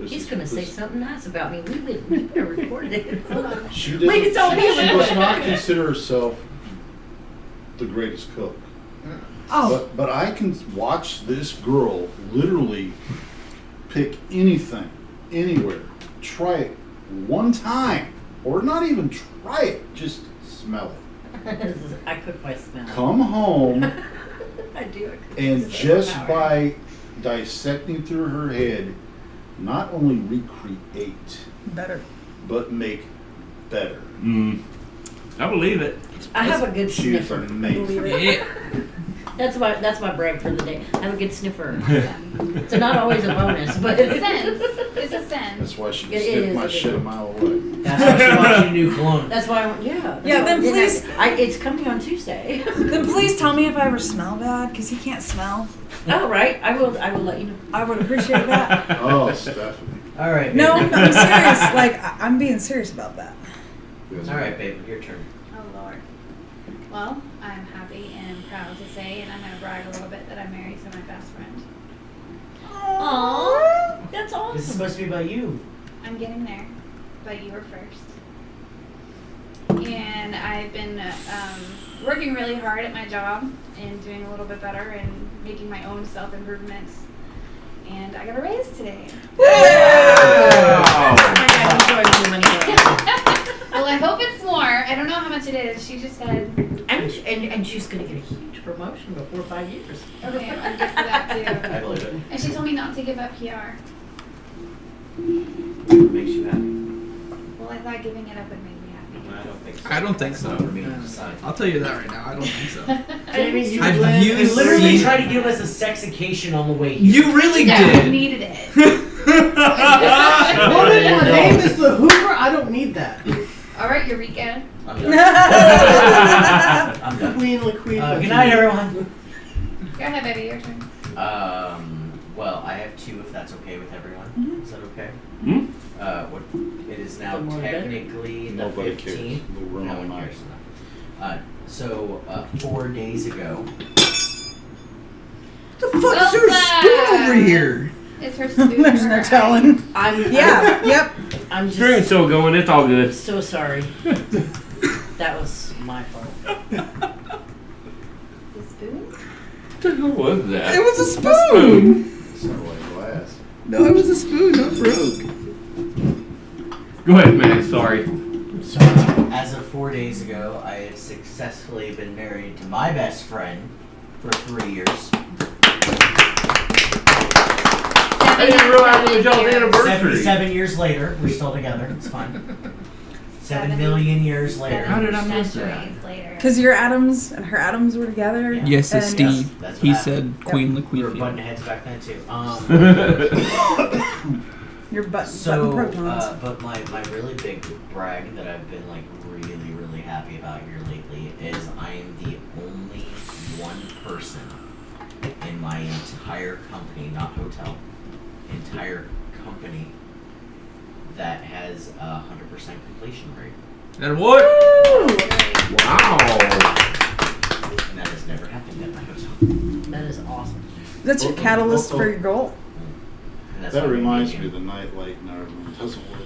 this He's is- gonna say this- something nice about me. We've been recorded it. She Wait, it's doesn't. all She you. does not consider herself the greatest cook. Oh, But I can watch this girl literally pick anything, anywhere, try it one time, or not even try it, just smell it. I cook by smell. Come home I do. I cook and by just smell. by dissecting through her head, not only recreate, better. but make better. Mm. I believe it. I have a good She is sniffer. amazing. Yeah. That's my brag for the day. I have a good sniffer. It's not always a bonus, but It's a sense. It's a sense. That's why she can It sniff is my a good shit a one. mile away. That's why she wants you new cologne. that's why I went. Yeah. Yeah, then Then please- it's coming on Tuesday. Then please tell me if I ever smell bad, because he can't smell. Oh right. I will let you know. I would appreciate that. Oh, Stephanie. All right. No, baby. I'm serious. Like, I'm being serious about that. Yes. All right, babe. Your turn. Oh Lord. Well, I'm happy and proud to say, and I'm gonna brag a little bit that I'm married to my best friend. Aww. That's This is awesome. supposed to be about you. I'm getting there, but you were first. And I've been working really hard at my job and doing a little bit better and making my own self improvements. And I got a raise today. Wow. My dad enjoys the money. Well, I hope it's more. I don't know how much it is. She just said, And she's gonna get a huge promotion before 5 years. okay, I'm good for that I too. believe it. And she told me not to give up PR. Makes you happy. Well, I thought giving it up would make me happy. I don't think so. I don't think That's so. not for me to decide. I'll tell you that right now. I don't think so. Jamie, you, Have li- you you literally seen- tried to give us a sexication on the way here. You really Yeah, I did. needed it. What if my name is the Hoover? I don't need that. All right, Eureka. I'm done. I'm done. Queen LaQueen. Good night, everyone. Go ahead, baby, your turn. Well, I have two, if that's okay with everyone. Mhm. Is that okay? Hmm? What? It is now The more the better. technically the Nobody 15th. cares. We'll run No all one night. cares. So 4 days ago, The fuck is there a spoon over here? It's her spoon. There's for no her telling. Yeah, yep. I'm Stream's just still going. It's all good. so sorry. That was my fault. eye. The spoon? What the hell was that? It was a spoon. It's not like glass. No, it was a spoon, not broke. Go ahead, Max. Sorry. so as of 4 days ago, I have successfully been married to my best friend for 3 years. I didn't realize it was y'all's anniversary. 77 years later, we're still together. It's fine. 7 million years later. How did I miss centuries later. Because your atoms and her atoms were together. Yeah. Yes, it's And- Steve. That's He what said Queen We were Laquifia. button heads back then too. Your button So, protons. but my really big brag that I've been like really happy about here lately is I am the only one person in my entire company, not hotel, entire company that has a 100% completion rate, And what? Wow. and that has never happened at my hotel. That is awesome. That's your catalyst for your goal. And that's That why we reminds need me you. the night light in our room doesn't work.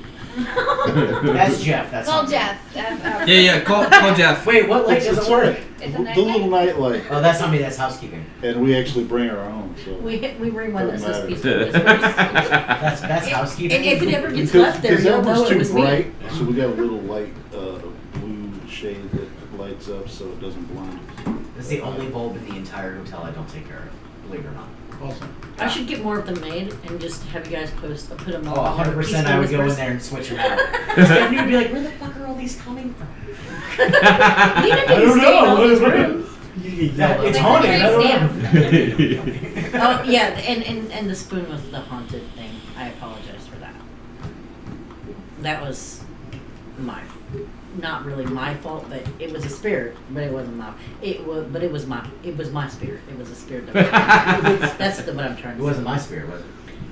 That's Jeff. That's Call not me. Jeff. Yeah, call Jeff. Wait, what light doesn't work? It's a The night little light. night light. Oh, that's not me. That's housekeeping. And we actually bring our own, so. We bring one that says Doesn't peaceful matter. whispers. That's housekeeping. And if it ever gets Because left there, that you'll know was it too was me. bright, so we got a little light, blue shade that lights up so it doesn't blind us. That's the only bulb in the entire hotel I don't take care of. Believe it or not. Awesome. I should get more of them made and just have you guys put them Oh, all. 100% I would go in Peaceful there and switch them out. Stephanie would be like, where the fuck are all these coming from? whispers. You didn't I don't stay in all know. these rooms. Yeah, it's Like haunted. the I don't Trace know. Oh yeah, and the spoon was the haunted thing. I apologize for that. That was not really my fault, but it was a spirit. But it wasn't my. It was my spirit. It was a spirit. That's what I'm trying It to wasn't say. my spirit, was it?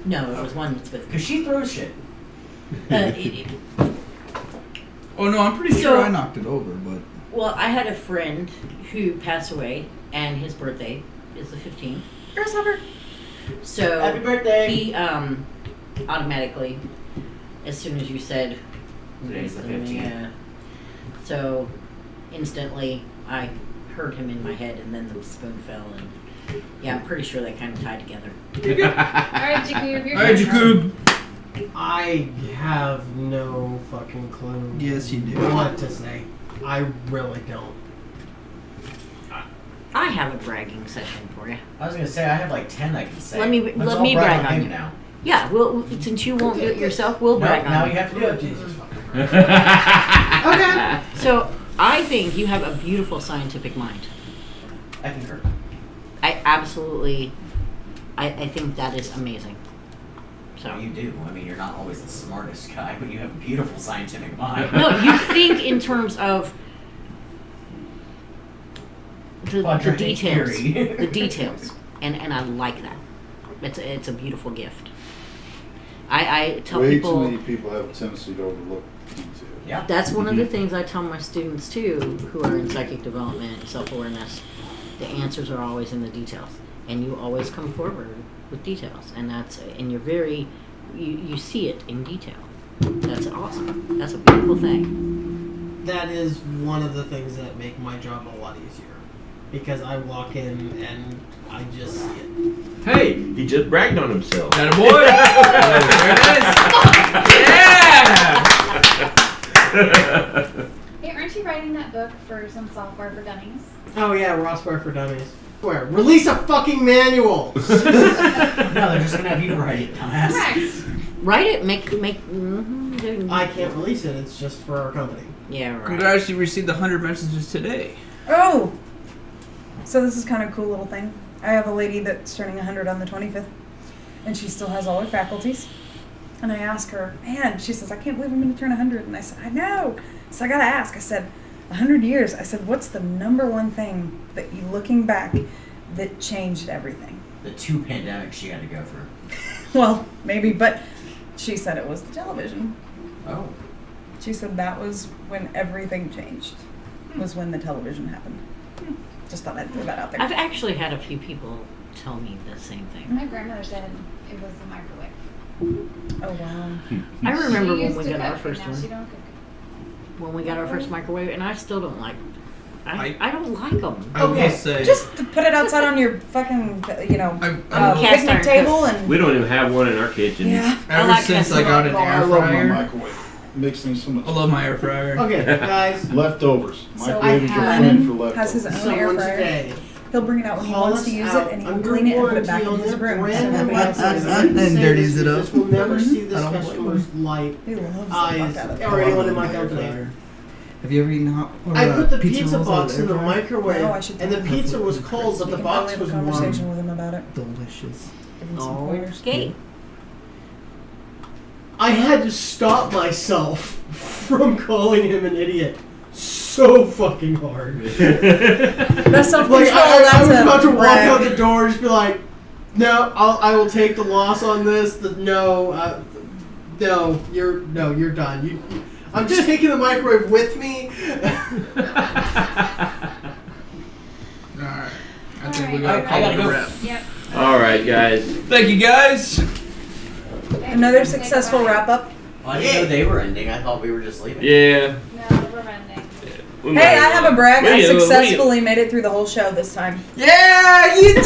No, it was one that's with. Because she throws shit. Oh no, I'm pretty So- sure I knocked it over, but Well, I had a friend who passed away, and his birthday is the 15th. Grasshopper. So Happy birthday. he automatically, as soon as you said Today's the 15th. so instantly I heard him in my head, and then the spoon fell, and yeah, I'm pretty sure they kind of tied together. Alright, Jakub, your alright, turn. Jakub. I have no fucking clue. Yes, you do. What to say? I really don't. I have a bragging session for you. I was gonna say I have like 10 I can say. Let me all brag on him you. now. Yeah, well, since you won't do it yourself, we'll No, brag now on you you. have to do it. Jesus fucking Christ. Okay. So I think you have a beautiful scientific mind. I concur. I absolutely, I think that is amazing. So You do. I mean, you're not always the smartest guy, but you have a beautiful scientific mind. no, you think in terms of the Quadratic details, theory. the details, and I like that. It's a beautiful gift. I tell Way people. too many people have a tendency to overlook detail. Yeah. That's one of the things I tell my students too, who are in psychic development and self-awareness. The answers are always in the details, and you always come forward with details, and you're very, you see it in detail. That's awesome. That's a beautiful thing. That is one of the things that make my job a lot easier. Because I walk in and I just see it. Hey, he just bragged on himself. That a boy. There it is. Yeah. Hey, aren't you writing that book for some software for dummies? Oh yeah, Rossware for Dummies. Where? Release a fucking manual! No, they're just gonna have you write it, dumbass. Correct. Write it, make. I can't release it, it's just for our company. Yeah, right. Congrats, you received 100 messages today. Oh! So this is kind of a cool little thing. I have a lady that's turning 100 on the 25th, and she still has all her faculties. And I ask her, man, she says, I can't believe I'm going to turn 100. And I said, I know. So I got to ask. I said, 100 years. I said, what's the number one thing that you, looking back, that changed everything? The 2 pandemics she had to go through. Well, maybe, but she said it was the television. Oh. She said that was when everything changed, was when the television happened. Just thought I'd throw that out there. I've actually had a few people tell me the same thing. My grandmother said it was the microwave. Oh, wow. I remember She when used we to got our cook, first and now she one. don't cook. When we got our first microwave, and I still don't like. I don't like them. I will say. Just to put it outside on your fucking, Cast picnic iron table and... We don't even have one in our kitchen. Yeah. Ever like since that I got an Oh, I air love my fryer, microwave. Makes things so much I love my air fryer. Okay, guys. Leftovers. So Microwave is your I friend have- for leftovers. has his own air Someone fryer. today He'll bring it out when he Call wants us to use out it, and he will under clean it and put it warranty back in on his their room. brand So new nobody else website. uses I'm it. gonna And say dirties this, it up. This will never see this I don't blame customer's light He loves eyes the fuck out of it. or anyone in my company. Have you ever eaten hot? Or, I put the pizza pizza rolls box out in the of air fryer? microwave, No, I should and the tell him. pizza was cold, but You the can box probably was have a conversation warm. with him about it. Delicious. Give him some pointers. Okay. I had to stop myself from calling him an idiot so fucking hard. That's self-control. Like I was that's about to a walk brag. out the door and just be like, "No, I will take the loss on this. No, you're done. I'm just taking the microwave with me." Alright. I think we Alright. gotta I call gotta it a go. wrap. Yep. All right, guys. Thank you guys. Another successful wrap up. Oh, I didn't know they were ending. I thought we were just leaving. Yeah. No, we're ending. we Hey, I might- have a brag. I we- successfully made it through the whole show this time. Yeah, you did.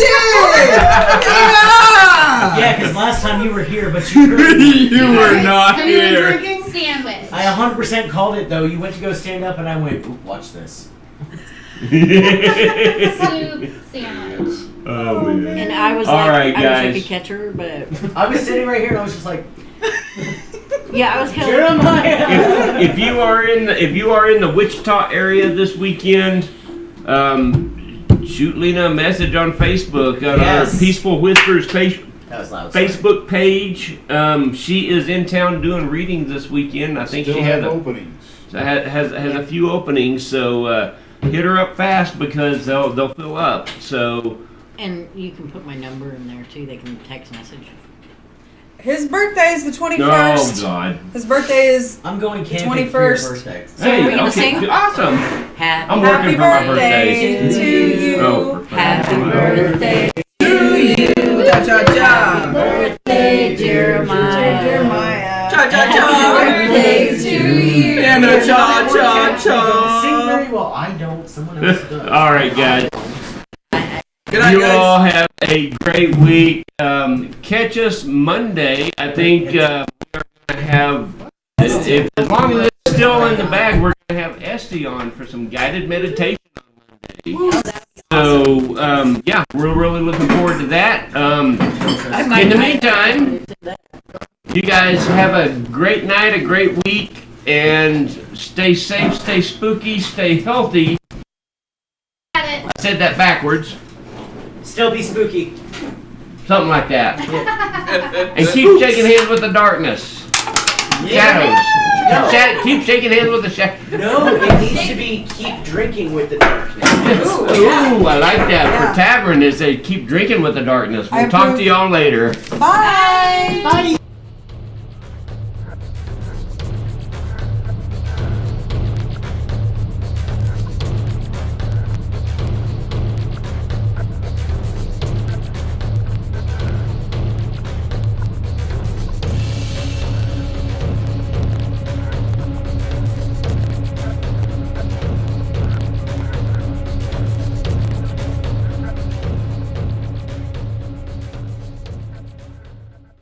Yeah, because last time you were here, but you couldn't. You were not Have you been here. drinking? Sandwich. I 100% called it though. You went to go stand up, and I went, "Ooh, watch this." Soup sandwich. Oh man. And I was All like, right, I guys. wish I could catch her, but I was sitting right here, and I was just like, yeah, I was held. Jeremiah. If you are in the Wichita area this weekend, shoot Lena a message on Facebook on Yes. our Peaceful Whispers That was loud. sorry. Facebook page. She is in town doing readings this weekend. I think Still she have has openings. a few openings. So hit her up fast because they'll fill up. So And you can put my number in there too. They can text message. His birthday is the oh 21st. God. His birthday is I'm going camping 21st. for your birthday. So are we gonna okay, sing? awesome. Happy, I'm happy working for my birthday birthday. to you. Oh, for happy fuck's sake. birthday, Cha cha cha. birthday, Jeremiah. Jeremiah. Cha cha cha. Birthday to you. And a cha cha Sing cha. very well. I don't. Someone else does. All right, guys. Good night, You all guys. have a great week. Catch us Monday. I think we're going to have, as long as it's still in the bag, we're going to have Esty on for some guided meditation on Monday. So, yeah, we're really looking forward to that. In the meantime, you guys have a great night, a great week, and stay safe, stay spooky, stay healthy. Got it. I said that backwards. Still be spooky. Something like that. And keep shaking hands with the darkness. Shadows. No. Keep shaking hands with the shadows. No, it needs to be keep drinking with the darkness. Ooh, I like that. For tavern is they keep drinking with the darkness. We'll I talk to approve. y'all later. Bye. Bye.